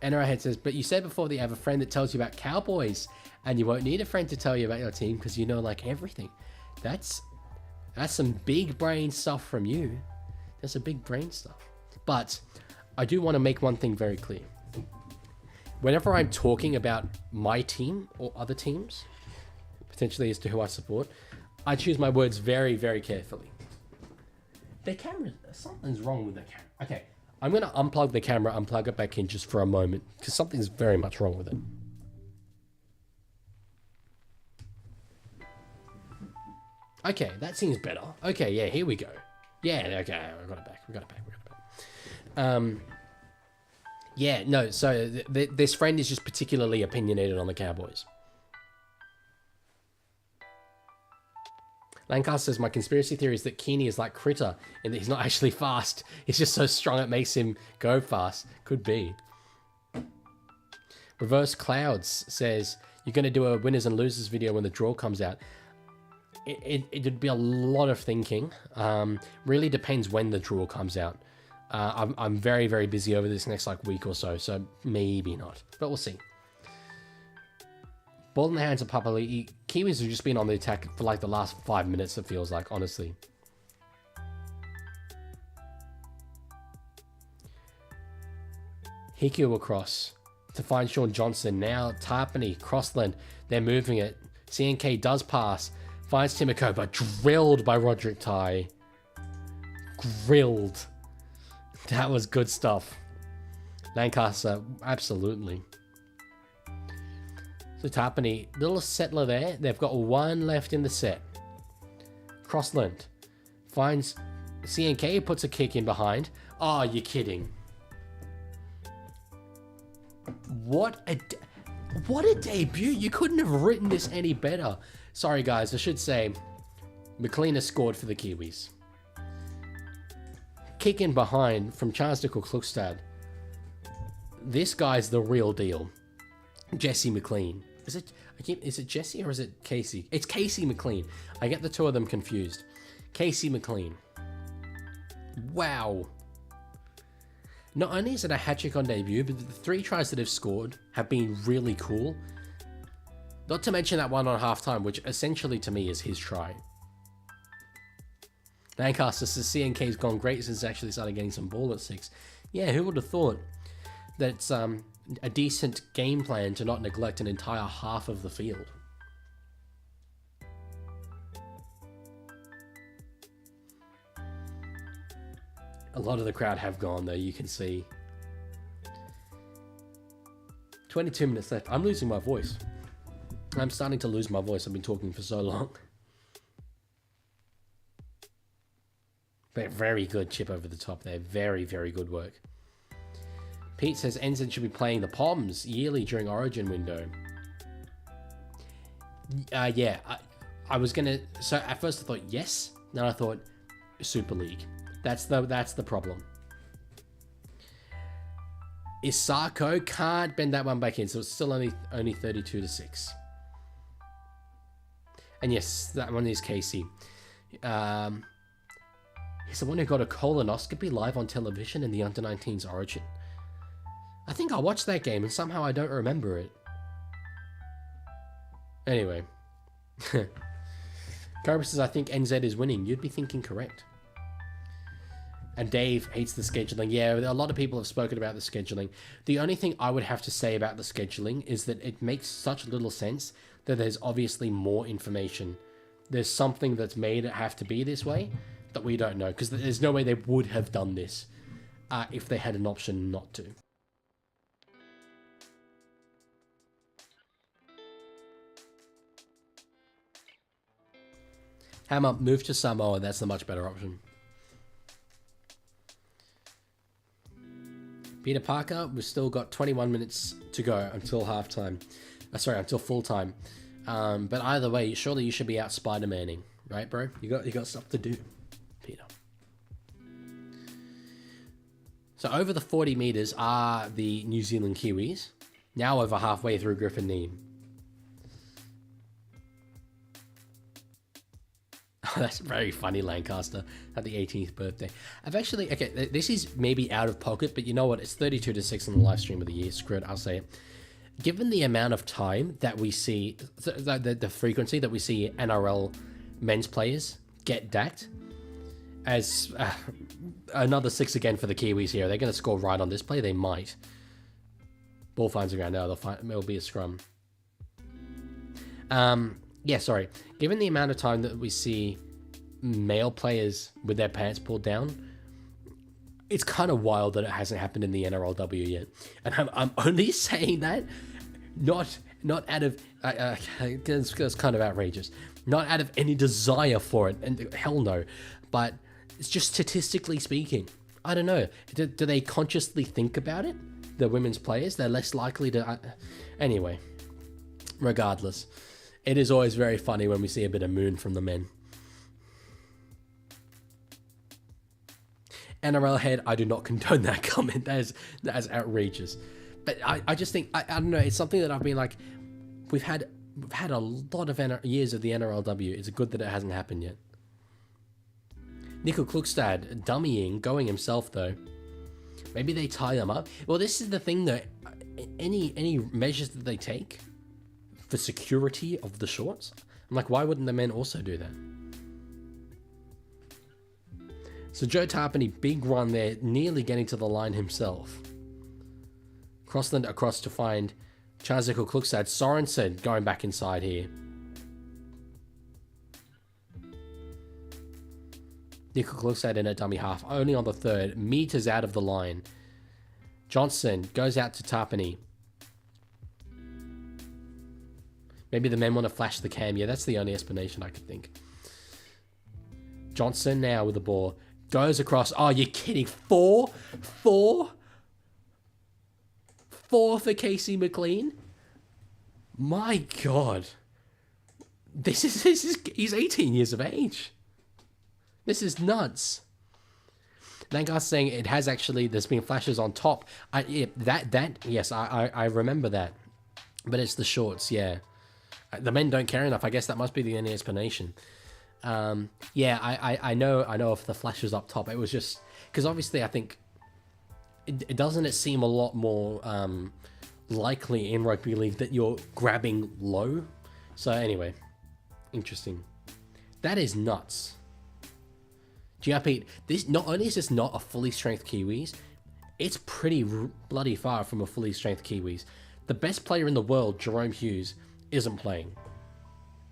NRHead says, but you said before that you have a friend that tells you about Cowboys, and you won't need a friend to tell you about your team because you know like everything. That's some big brain stuff from you. That's some big brain stuff. But I do want to make one thing very clear. Whenever I'm talking about my team or other teams, potentially as to who I support, I choose my words very, very carefully. The camera, something's wrong with the camera. Okay, I'm going to unplug the camera, unplug it back in just for a moment, because something's very much wrong with it. Okay, that seems better. Okay, yeah, here we go. Yeah, okay, we got it back. Yeah, no, so this friend is just particularly opinionated on the Cowboys. Lancaster says, my conspiracy theory is that Keeney is like Critter in that he's not actually fast. He's just so strong it makes him go fast. Could be. Reverse Clouds says, you're going to do a winners and losers video when the draw comes out. It'd be a lot of thinking. Really depends when the draw comes out. I'm very, very busy over this next like week or so, so maybe not, but we'll see. Ball in the hands of Papua. Kiwis have just been on the attack for like the last 5 minutes, it feels like, honestly. Hiku across to find Sean Johnson. Now Tarpany, Crossland, they're moving it. CNK does pass. Finds Timoko, but drilled by Roderick Tai. Grilled. That was good stuff. Lancaster, absolutely. So Tarpany, little settler there. They've got one left in the set. Crossland finds CNK, puts a kick in behind. Oh, you're kidding. What a debut. You couldn't have written this any better. Sorry, guys. I should say McLean has scored for the Kiwis. Kick in behind from Charles Nickel Klukstad. This guy's the real deal. Jesse McLean. Is it Jesse or is it Casey? It's Casey McLean. I get the two of them confused. Casey McLean. Wow. Not only is it a hat-trick on debut, but the 3 tries that have scored have been really cool. Not to mention that one on halftime, which essentially to me is his try. Lancaster says CNK's gone great since actually started getting some ball at 6. Yeah, who would have thought that it's a decent game plan to not neglect an entire half of the field. A lot of the crowd have gone though, you can see. 22 minutes left. I'm losing my voice. I'm starting to lose my voice. I've been talking for so long. But very good chip over the top there. Very, very good work. Pete says NZ should be playing the Poms yearly during Origin window. Yeah, I was gonna. So at first I thought yes. Then I thought Super League. That's the problem. Isako can't bend that one back in, so it's still only 32-6. And yes, that one is Casey. He's the one who got a colonoscopy live on television in the Under-19s Origin. I think I watched that game and somehow I don't remember it. Anyway. Cobra says, I think NZ is winning. You'd be thinking correct. And Dave hates the scheduling. Yeah, a lot of people have spoken about the scheduling. The only thing I would have to say about the scheduling is that it makes such little sense that there's obviously more information. There's something that's made it have to be this way that we don't know, because there's no way they would have done this if they had an option not to. Hammer, move to Samoa. That's the much better option. Peter Parker, we've still got 21 minutes to go until halftime. Sorry, until full time. But either way, surely you should be out Spider-Maning, right, bro? You got stuff to do, Peter. So over the 40 meters are the New Zealand Kiwis. Now over halfway through Griffin Neame. That's very funny, Lancaster, at the 18th birthday. I've actually, okay, this is maybe out of pocket, but you know what? It's 32-6 on the live stream of the year. Screw it, I'll say it. Given the amount of time that we see, the frequency that we see NRL men's players get dacked, as another 6 again for the Kiwis here. They're going to score right on this play. They might. Ball finds the ground. No, it'll be a scrum. Yeah, sorry. Given the amount of time that we see male players with their pants pulled down, it's kind of wild that it hasn't happened in the NRLW yet. And I'm only saying that not out of it's kind of outrageous, not out of any desire for it, and hell no, but it's just statistically speaking. I don't know. Do they consciously think about it? The women's players, they're less likely to. Anyway, regardless, it is always very funny when we see a bit of moon from the men. NRL head, I do not condone that comment. That is outrageous. But I just think I don't know. It's something that I've been like, we've had a lot of years of the NRLW. It's good that it hasn't happened yet. Nico Klukstad dummying, going himself though. Maybe they tie them up. Well, this is the thing though. Any measures that they take for security of the shorts, I'm like, why wouldn't the men also do that? So Joe Tarpany, big run there, nearly getting to the line himself. Crossland across to find Chaziko Klukstad. Sorensen going back inside here. Nico Klukstad in at dummy half, only on the third, meters out of the line. Johnson goes out to Tarpany. Maybe the men want to flash the cam. Yeah, that's the only explanation I could think. Johnson now with the ball. Goes across. Oh, you're kidding. Four for Casey McLean? My God. This is he's 18 years of age. This is nuts. Langar's saying it has actually, there's been flashes on top. Yes, I remember that. But it's the shorts, yeah. The men don't care enough. I guess that must be the only explanation. Yeah, I know of the flashes up top. It was just, because obviously I think, it doesn't it seem a lot more likely in rugby league that you're grabbing low? So anyway, interesting. That is nuts. GRP, this not only is this not a fully strength Kiwis, it's pretty bloody far from a fully strength Kiwis. The best player in the world, Jerome Hughes, isn't playing.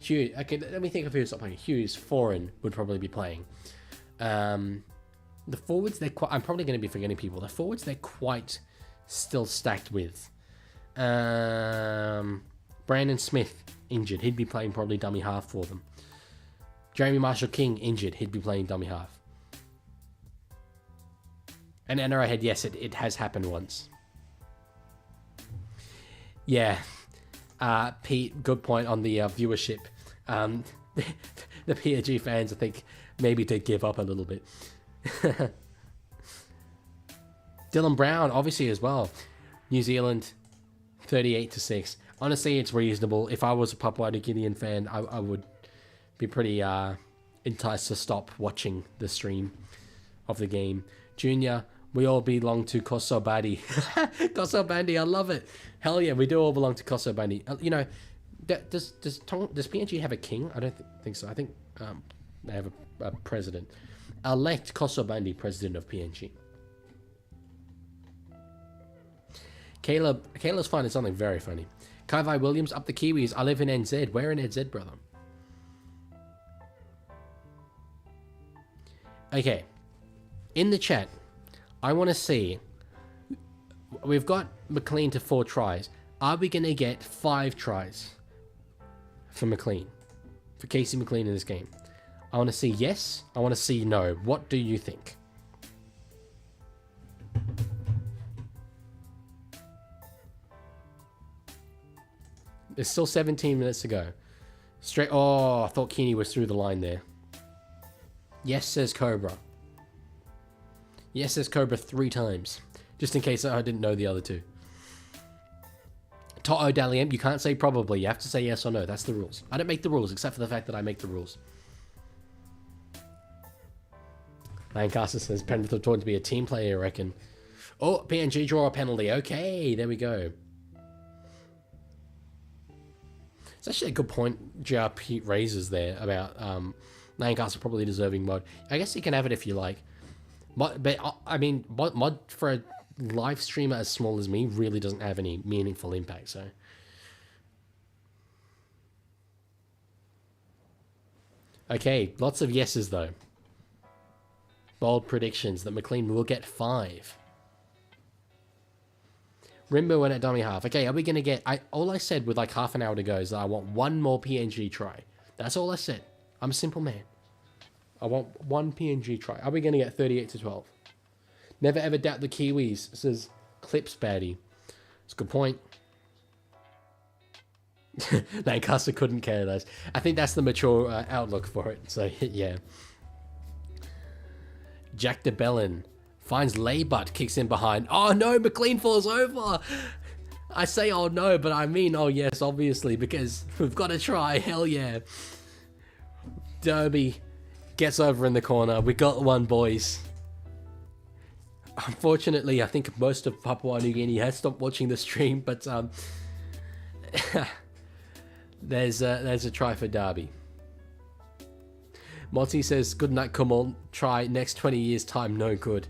Hughes, okay, let me think of who's not playing. Hughes, foreign, would probably be playing. The forwards, they're quite, I'm probably going to be forgetting people. The forwards, they're quite still stacked with. Brandon Smith, injured. He'd be playing probably dummy half for them. Jeremy Marshall-King, injured. He'd be playing dummy half. And NRA head, yes, it has happened once. Yeah. Pete, good point on the viewership. The PNG fans, I think, maybe did give up a little bit. Dylan Brown, obviously, as well. New Zealand, 38-6. Honestly, it's reasonable. If I was a Papua New Guinean fan, I would be pretty enticed to stop watching the stream of the game. Junior, we all belong to Kosobadi. Kosobandi, I love it. Hell yeah, we do all belong to Kosobandi. You know, does PNG have a king? I don't think so. I think they have a president. Elect Kosobandi president of PNG. Caleb's finding something very funny. Kai Williams, up the Kiwis. I live in NZ. Where in NZ, brother? Okay. In the chat, I want to see, we've got McLean to 4 tries. Are we going to get 5 tries for McLean? For Casey McLean in this game? I want to see yes. I want to see no. What do you think? There's still 17 minutes to go. Straight. Oh, I thought Keeney was through the line there. Yes, says Cobra. Yes, says Cobra 3 times. Just in case I didn't know the other 2. Toto Daliam, you can't say probably. You have to say yes or no. That's the rules. I don't make the rules, except for the fact that I make the rules. Lancaster says Penrith taught to be a team player, I reckon. Oh, PNG draw a penalty. Okay, there we go. It's actually a good point GRP raises there about Lancaster probably deserving mod. I guess you can have it if you like. But I mean, mod for a live streamer as small as me really doesn't have any meaningful impact, so. Okay, lots of yeses though. Bold predictions that McLean will get 5. Rimbo went at dummy half. Okay, are we going to get... all I said with like half an hour to go is that I want one more PNG try. That's all I said. I'm a simple man. I want one PNG try. Are we going to get 38-12? Never ever doubt the Kiwis, says Clips Baddie. It's a good point. Lancaster couldn't care less. I think that's the mature outlook for it. So, yeah. Jack de Bellin finds Laybutt, kicks in behind. Oh no, McLean falls over. I say oh no, but I mean oh yes, obviously, because we've got to try. Hell yeah. Derby gets over in the corner. We got one, boys. Unfortunately, I think most of Papua New Guinea has stopped watching the stream, but there's a try for Derby. Monty says, good night, come on, try next 20 years time, no good.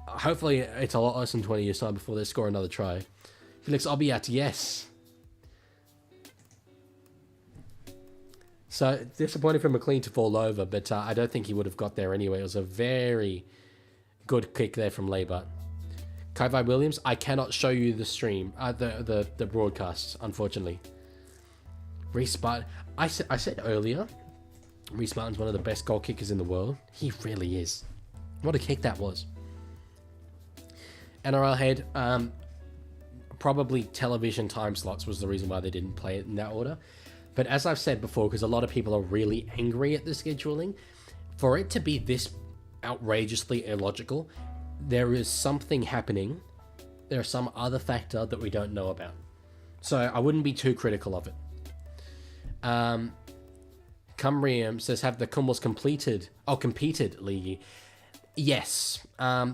Hopefully it's a lot less than 20 years time before they score another try. Felix Obiat, yes. So, disappointing for McLean to fall over, but I don't think he would have got there anyway. It was a very good kick there from Laybutt. Kai Williams, I cannot show you the stream, the broadcast, unfortunately. Reece Barton, I said earlier, Reece Barton's one of the best goal kickers in the world. He really is. What a kick that was. NRL head, probably television time slots was the reason why they didn't play it in that order. But as I've said before, because a lot of people are really angry at the scheduling, for it to be this outrageously illogical, there is something happening. There's some other factor that we don't know about. So I wouldn't be too critical of it. Cumbrium says, have the Kumis competed, Leaguie? Yes.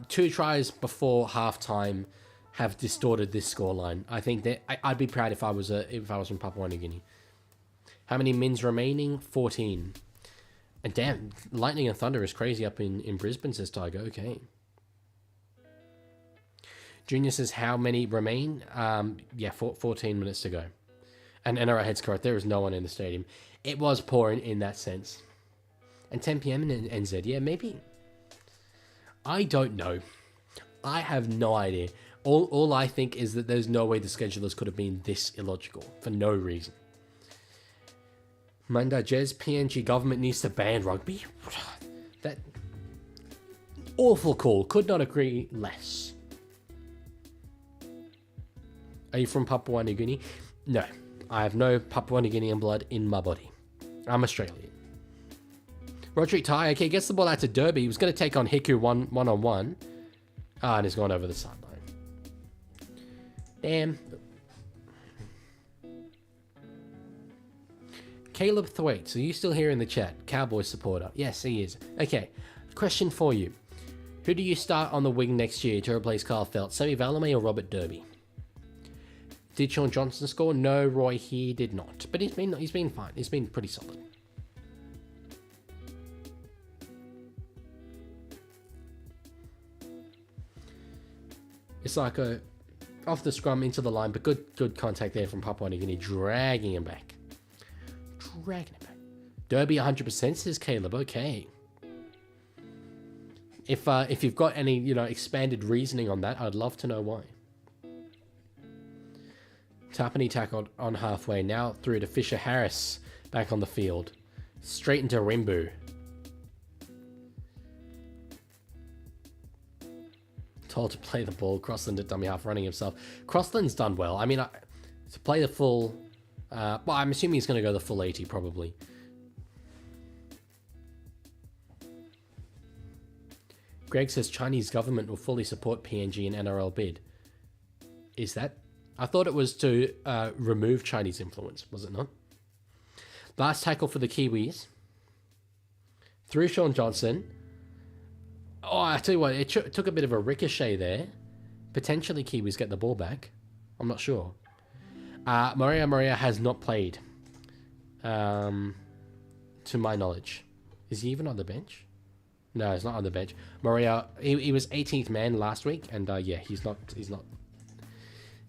2 tries before halftime have distorted this scoreline. I think that I'd be proud if I was from Papua New Guinea. How many mins remaining? 14. And damn, lightning and thunder is crazy up in Brisbane, says Tiger. Okay. Junior says, how many remain? Yeah, 14 minutes to go. And NRL head's correct. There is no one in the stadium. It was pouring in that sense. And 10 p.m. in NZ. Yeah, maybe. I don't know. I have no idea. All I think is that there's no way the schedulers could have been this illogical for no reason. Manda Jez, PNG government needs to ban rugby. That awful call. Could not agree less. Are you from Papua New Guinea? No. I have no Papua New Guinean blood in my body. I'm Australian. Roderick Tai, okay, gets the ball out to Derby. He was going to take on Hiku one-on-one. And he's gone over the sideline. Damn. Caleb Thwaites, are you still here in the chat? Cowboys supporter. Yes, he is. Okay, question for you. Who do you start on the wing next year to replace Carl Felt? Sammy Valame or Robert Derby? Did Sean Johnson score? No, Roy, he did not. But he's been fine. He's been pretty solid. It's like a off the scrum into the line, but good contact there from Papua New Guinea, dragging him back. Derby 100%, says Caleb. Okay. If you've got any expanded reasoning on that, I'd love to know why. Tapani tackled on halfway, now through to Fisher Harris, back on the field. Straight into Rimbu. Told to play the ball, Crossland at dummy half, running himself. Crossland's done well. I mean, to play the full... well, I'm assuming he's going to go the full 80, probably. Greg says Chinese government will fully support PNG and NRL bid. Is that... I thought it was to remove Chinese influence, was it not? Last tackle for the Kiwis. Through Sean Johnson. Oh, I tell you what, it took a bit of a ricochet there. Potentially Kiwis get the ball back. I'm not sure. Maria has not played. To my knowledge. Is he even on the bench? No, he's not on the bench. Maria, he was 18th man last week, and yeah, he's not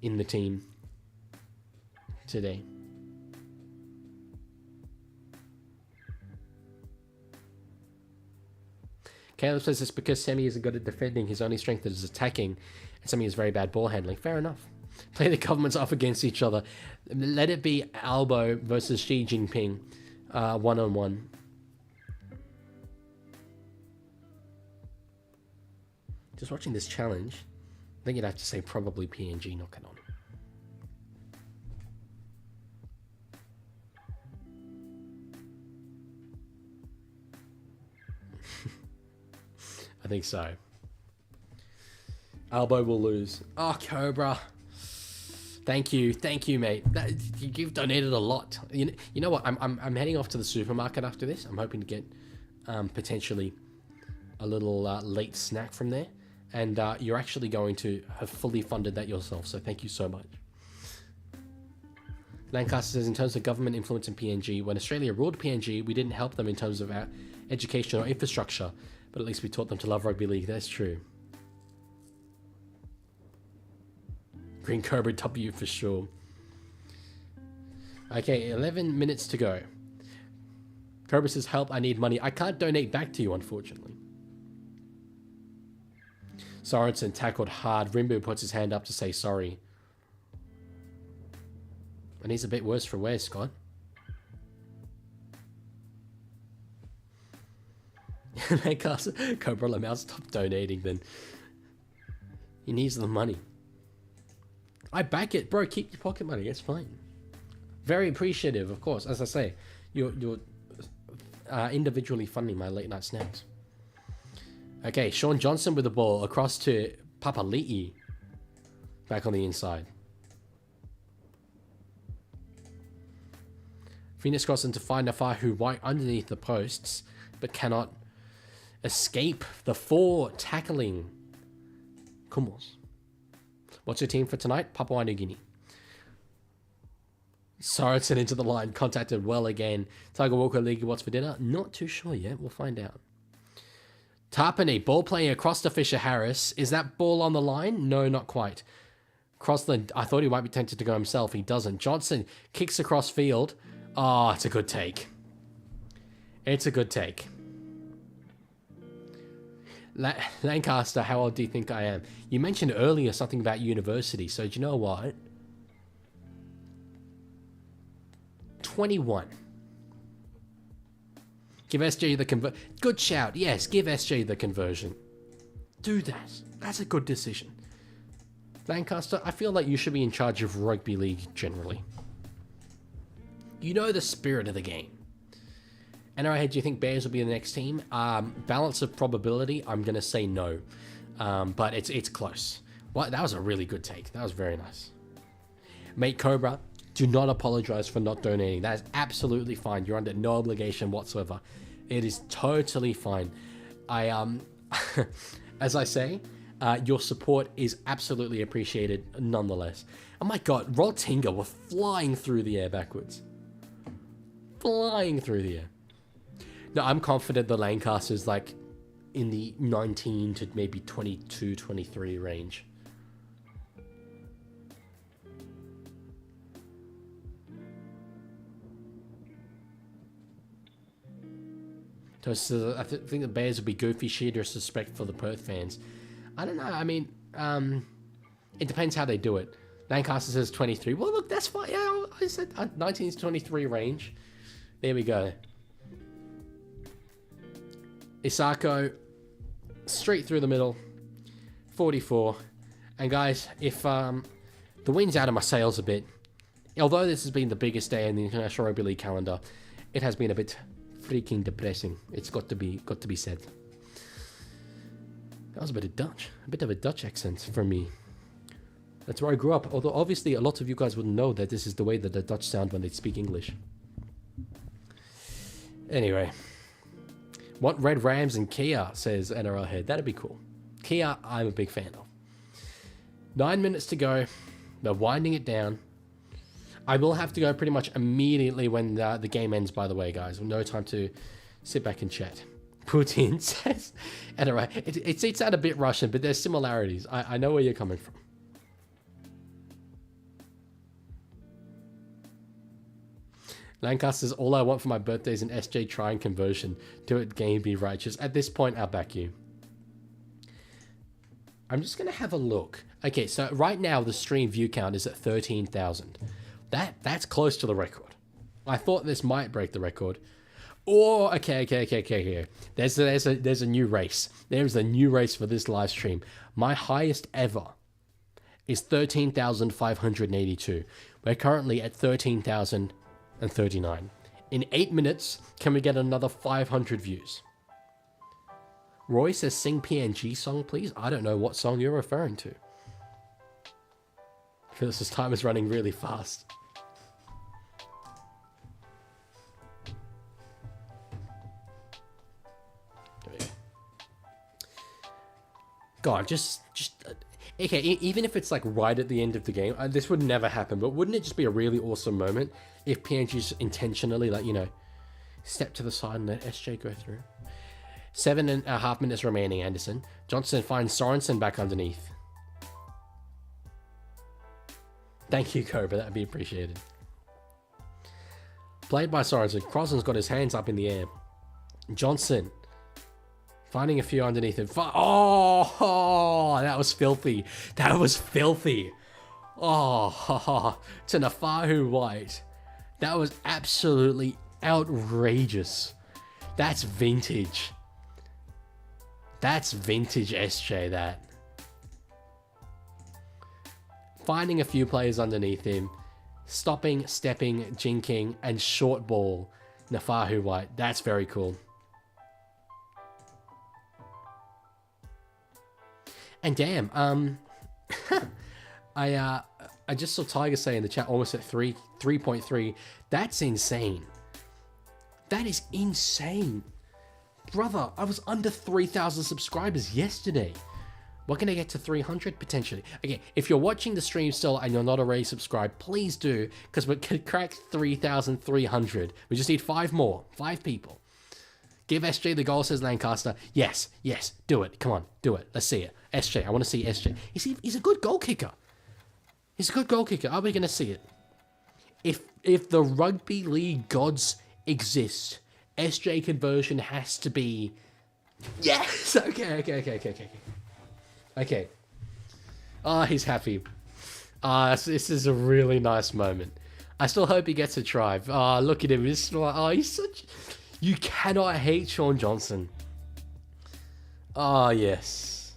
in the team today. Caleb says it's because Semi isn't good at defending. His only strength is attacking, and Semi is very bad ball handling. Fair enough. Play the governments off against each other. Let it be Albo versus Xi Jinping, one-on-one. Just watching this challenge, I think you'd have to say probably PNG knock it on. I think so. Albo will lose. Oh, Cobra. Thank you, mate. You've donated a lot. You know what? I'm heading off to the supermarket after this. I'm hoping to get potentially a little late snack from there, and you're actually going to have fully funded that yourself. So thank you so much. Lancaster says, in terms of government influence in PNG, when Australia ruled PNG, we didn't help them in terms of our education or infrastructure, but at least we taught them to love rugby league. That's true. Green Cobra W for sure. Okay, 11 minutes to go. Cobra says, help, I need money. I can't donate back to you, unfortunately. Sorensen tackled hard. Rimbu puts his hand up to say sorry. And he's a bit worse for wear, Scott. Cobra Lamau, stop donating then. He needs the money. I back it, bro. Keep your pocket money. It's fine. Very appreciative, of course. As I say, you're individually funding my late night snacks. Okay, Sean Johnson with the ball across to Papali'i. Back on the inside. Phoenix crossing to find Nafahu right underneath the posts, but cannot escape the 4 tackling Kumis. What's your team for tonight? Papua New Guinea. Sorensen into the line, contacted well again. Tiger Walker, Leaguie, what's for dinner? Not too sure yet, we'll find out. Tarpany, ball playing across to Fisher Harris. Is that ball on the line? No, not quite. Crossland, I thought he might be tempted to go himself. He doesn't. Johnson kicks across field. Oh, it's a good take. It's a good take. Lancaster, how old do you think I am? You mentioned earlier something about university, so do you know what? 21. Give SJ the conversion. Good shout. Yes, give SJ the conversion. Do that. That's a good decision. Lancaster, I feel like you should be in charge of rugby league generally. You know the spirit of the game. And do you think Bears will be the next team? Balance of probability, I'm going to say no. But it's close. What? That was a really good take. That was very nice. Mate Cobra, do not apologize for not donating. That is absolutely fine. You're under no obligation whatsoever. It is totally fine. As I say, your support is absolutely appreciated nonetheless. Oh my god, Roltinga were flying through the air backwards. Flying through the air. No, I'm confident the Lancaster's like in the 19 to maybe 22, 23 range. So I think the Bears would be goofy shit or suspect for the Perth fans. I don't know. I mean, it depends how they do it. Lancaster says 23. Well, look, that's fine. Yeah, I said 19 to 23 range. There we go. Isako, straight through the middle, 44. And guys, if the wind's out of my sails a bit, although this has been the biggest day in the International Rugby League calendar, it has been a bit freaking depressing. It's got to be said. That was a bit of a Dutch accent for me. That's where I grew up. Although obviously a lot of you guys wouldn't know that this is the way that the Dutch sound when they speak English. Anyway, Want Red Rams and Kia, says NRL Head. That'd be cool. Kia, I'm a big fan of. 9 minutes to go. They're winding it down. I will have to go pretty much immediately when the game ends, by the way, guys. No time to sit back and chat. Putin says, NRL. It sounds a bit Russian, but there's similarities. I know where you're coming from. Lancaster's all I want for my birthday is an SJ trying conversion. Do it, game, be righteous. At this point, I'll back you. I'm just going to have a look. Okay, so right now the stream view count is at 13,000. That's close to the record. I thought this might break the record. Or, okay. There's a new race. There's a new race for this live stream. My highest ever is 13,582. We're currently at 13,039. In 8 minutes, can we get another 500 views? Roy says, sing PNG song, please. I don't know what song you're referring to. Because this time is running really fast. There we go. God, just okay, even if it's like right at the end of the game, this would never happen, but wouldn't it just be a really awesome moment if PNG's intentionally, like, you know, step to the side and let SJ go through? 7.5 minutes remaining, Anderson. Johnson finds Sorensen back underneath. Thank you, Cobra. That'd be appreciated. Played by Sorensen. Crosland's got his hands up in the air. Johnson finding a few underneath him. Oh, that was filthy. That was filthy. Oh, to Nafahu White. That was absolutely outrageous. That's vintage. That's vintage SJ, that. Finding a few players underneath him. Stopping, stepping, jinking, and short ball. Nafahu White. That's very cool. And damn, I just saw Tiger say in the chat, almost at 3.3. That's insane. That is insane. Brother, I was under 3,000 subscribers yesterday. We're going to get to 300 potentially. Okay, if you're watching the stream still and you're not already subscribed, please do, because we could crack 3,300. We just need 5 more. 5 people. Give SJ the goal, says Lancaster. Yes, do it. Come on, do it. Let's see it. SJ, I want to see SJ. He's a good goal kicker. He's a good goal kicker. Are we going to see it? If the rugby league gods exist, SJ conversion has to be... Yes! Okay. Oh, he's happy. This is a really nice moment. I still hope he gets a try. Oh, look at him. He's such... You cannot hate Sean Johnson. Oh, yes.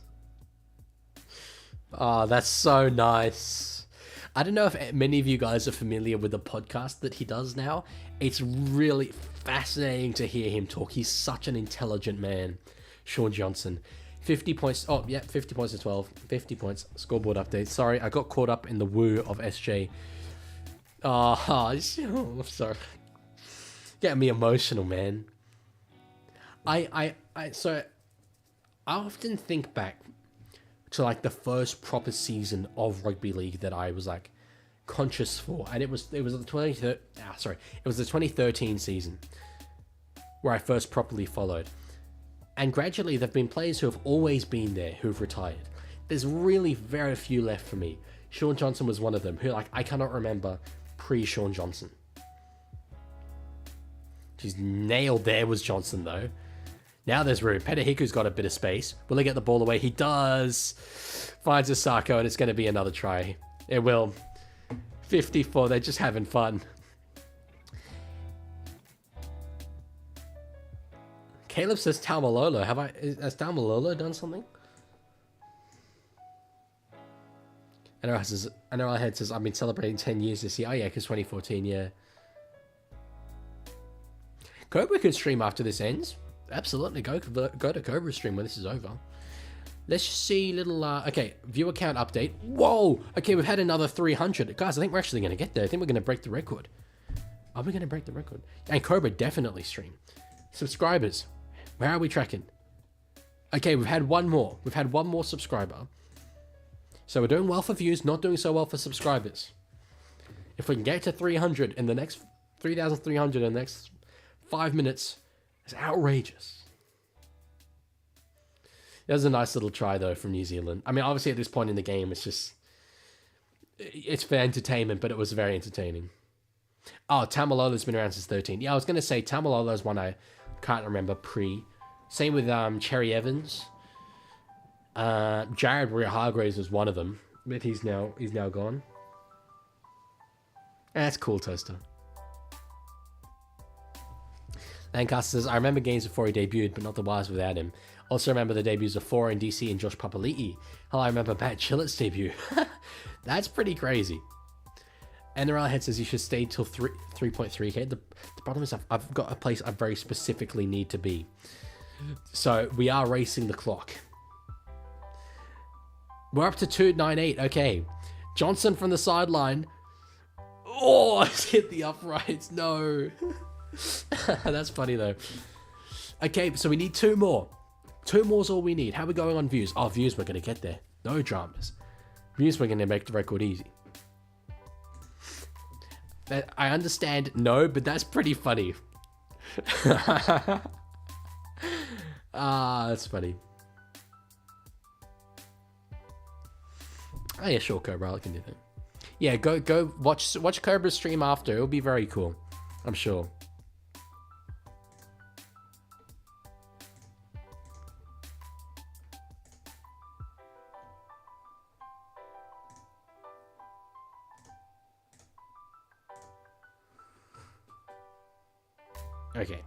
Oh, that's so nice. I don't know if many of you guys are familiar with the podcast that he does now. It's really fascinating to hear him talk. He's such an intelligent man, Sean Johnson. 50 points. Oh, yeah, 50 points to 12. 50 points. Scoreboard update. Sorry, I got caught up in the woo of SJ. Oh, sorry. Getting me emotional, man. So I often think back to like the first proper season of rugby league that I was like conscious for, and it was the 2013 season where I first properly followed. And gradually there've been players who have always been there who've retired. There's really very few left for me. Sean Johnson was one of them who, like, I cannot remember pre-Sean Johnson. She's nailed there was Johnson though. Now there's room. Petahiku's got a bit of space. Will he get the ball away? He does. Finds Asako, and it's going to be another try. It will. 54. They're just having fun. Caleb says Taumalolo. Has Taumalolo done something? NRL Head says, I've been celebrating 10 years this year. Oh yeah, because 2014, yeah. Cobra could stream after this ends. Absolutely, go to Cobra stream when this is over. Let's just see little, okay, viewer count update. Whoa! Okay, we've had another 300. Guys, I think we're actually going to get there. I think we're going to break the record. Are we going to break the record? And Cobra definitely stream. Subscribers, Where are we tracking? Okay, we've had one more. We've had one more subscriber. So we're doing well for views, not doing so well for subscribers. If we can get to 300 in the next 3,300 in the next 5 minutes, it's outrageous. That was a nice little try though from New Zealand. I mean, obviously at this point in the game, it's for entertainment, but it was very entertaining. Oh, Tamalolo's been around since 13. Yeah, I was going to say Tamalolo's one I can't remember pre. Same with Cherry Evans. Jared Hargraves was one of them, but he's now gone. That's cool, Toaster. Lancaster says, I remember games before he debuted, but not the Wires without him. Also remember the debuts of 4 and DC and Josh Papali'i. Hell, I remember Pat Chillet's debut. That's pretty crazy. And the Head says you should stay till 3.3k. The problem is I've got a place I very specifically need to be. So we are racing the clock. We're up to 298. Okay. Johnson from the sideline. Oh, it's hit the uprights. No. That's funny though. Okay, so we need 2 more. 2 more is all we need. How are we going on views? Oh, views, we're going to get there. No dramas. Views, we're going to make the record easy. I understand no, but that's pretty funny. That's funny. Oh yeah, sure, Cobra, I can do that. Yeah, go watch Cobra's stream after. It'll be very cool, I'm sure. Okay.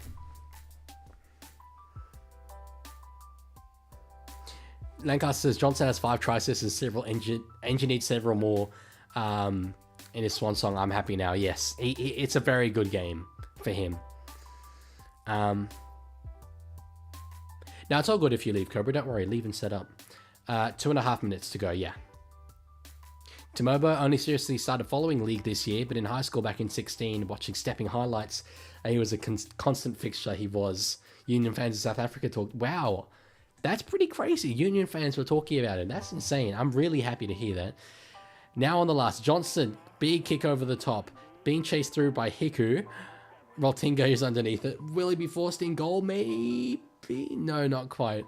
Lancaster says Johnson has 5 tries and several engineered several more in his swan song. I'm happy now. Yes, it's a very good game for him. Now it's all good if you leave, Cobra. Don't worry, leave and set up. 2.5 minutes to go. Yeah. Tomobo only seriously started following League this year, but in high school back in 16, watching stepping highlights, he was a constant fixture. He was. Union fans in South Africa talked. Wow. That's pretty crazy. Union fans were talking about it. That's insane. I'm really happy to hear that. Now on the last. Johnson, big kick over the top. Being chased through by Hiku. Roltingo is underneath it. Will he be forced in goal? Maybe. No, not quite.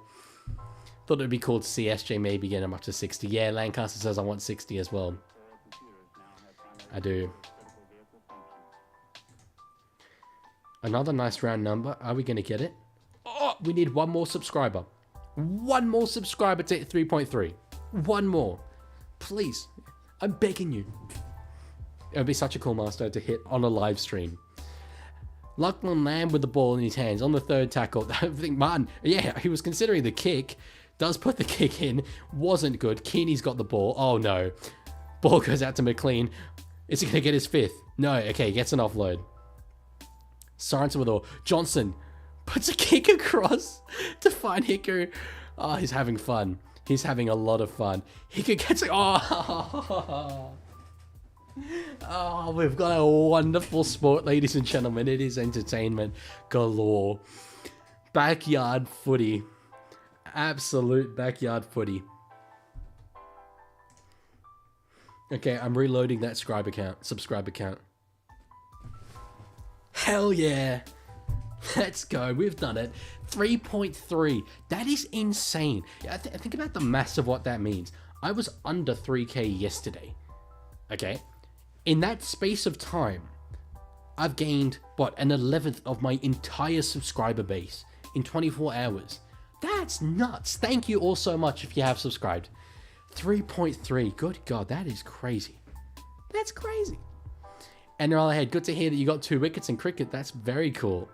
Thought it'd be cool to see SJ maybe get him up to 60. Yeah, Lancaster says I want 60 as well. I do. Another nice round number. Are we going to get it? Oh, we need 1 more subscriber. 1 more subscriber to hit 3.3. 1 more. Please. I'm begging you. It would be such a cool milestone to hit on a live stream. Lachlan Lamb with the ball in his hands on the 3rd tackle. I think Martin, yeah, he was considering the kick. Does put the kick in. Wasn't good. Keeney's got the ball. Oh no. Ball goes out to McLean. Is he going to get his 5th? No. Okay, gets an offload. Sorensen with all. Johnson puts a kick across to find Hiku. Oh, he's having fun. He's having a lot of fun. Hiku gets it. Oh. Oh, we've got a wonderful sport, ladies and gentlemen. It is entertainment galore. Backyard footy. Absolute backyard footy. Okay, I'm reloading that subscribe account. Hell yeah. Let's go. We've done it. 3.3. That is insane. Think about the mass of what that means. I was under 3k yesterday. Okay. In that space of time, I've gained, an 11th of my entire subscriber base in 24 hours. That's nuts. Thank you all so much if you have subscribed. 3.3. Good God, that is crazy. That's crazy. And ahead, good to hear that you got 2 wickets in cricket. That's very cool.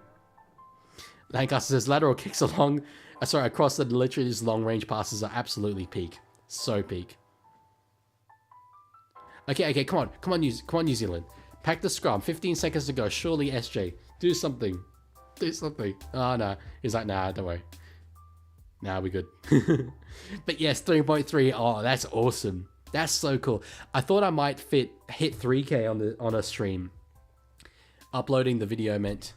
Lancaster says lateral kicks across the literally these long range passes are absolutely peak. So peak. Okay, come on, New Zealand. Pack the scrum. 15 seconds to go. Surely SJ, do something. Oh no, he's like, nah, don't worry. Nah, we good. But yes, 3.3. Oh, that's awesome. That's so cool. I thought I might hit 3k on a stream. Uploading the video meant.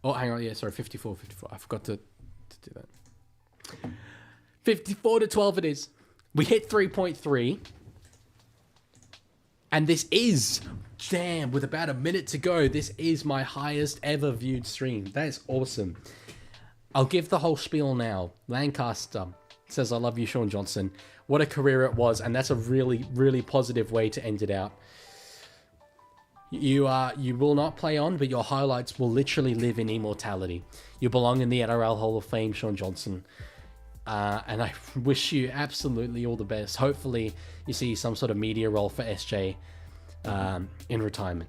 Oh, hang on. Yeah, sorry, 54. I forgot to to do that. 54-12 it is. We hit 3.3. And this is, damn, with about a minute to go, this is my highest ever viewed stream. That is awesome. I'll give the whole spiel now. Lancaster says, I love you, Sean Johnson. What a career it was. And that's a really, really positive way to end it out. You will not play on, but your highlights will literally live in immortality. You belong in the NRL Hall of Fame, Sean Johnson. And I wish you absolutely all the best. Hopefully you see some sort of media role for SJ in retirement.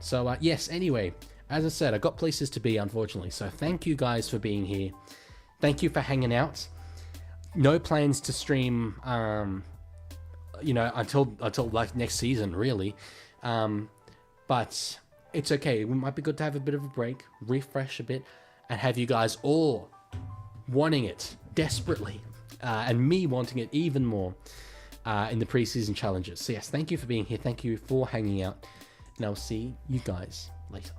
So yes, anyway, as I said, I got places to be, unfortunately. So thank you guys for being here. Thank you for hanging out. No plans to stream, until like next season, really. But it's okay. It might be good to have a bit of a break, refresh a bit, and have you guys all wanting it desperately, and me wanting it even more in the preseason challenges. So yes, thank you for being here. Thank you for hanging out, and I'll see you guys later.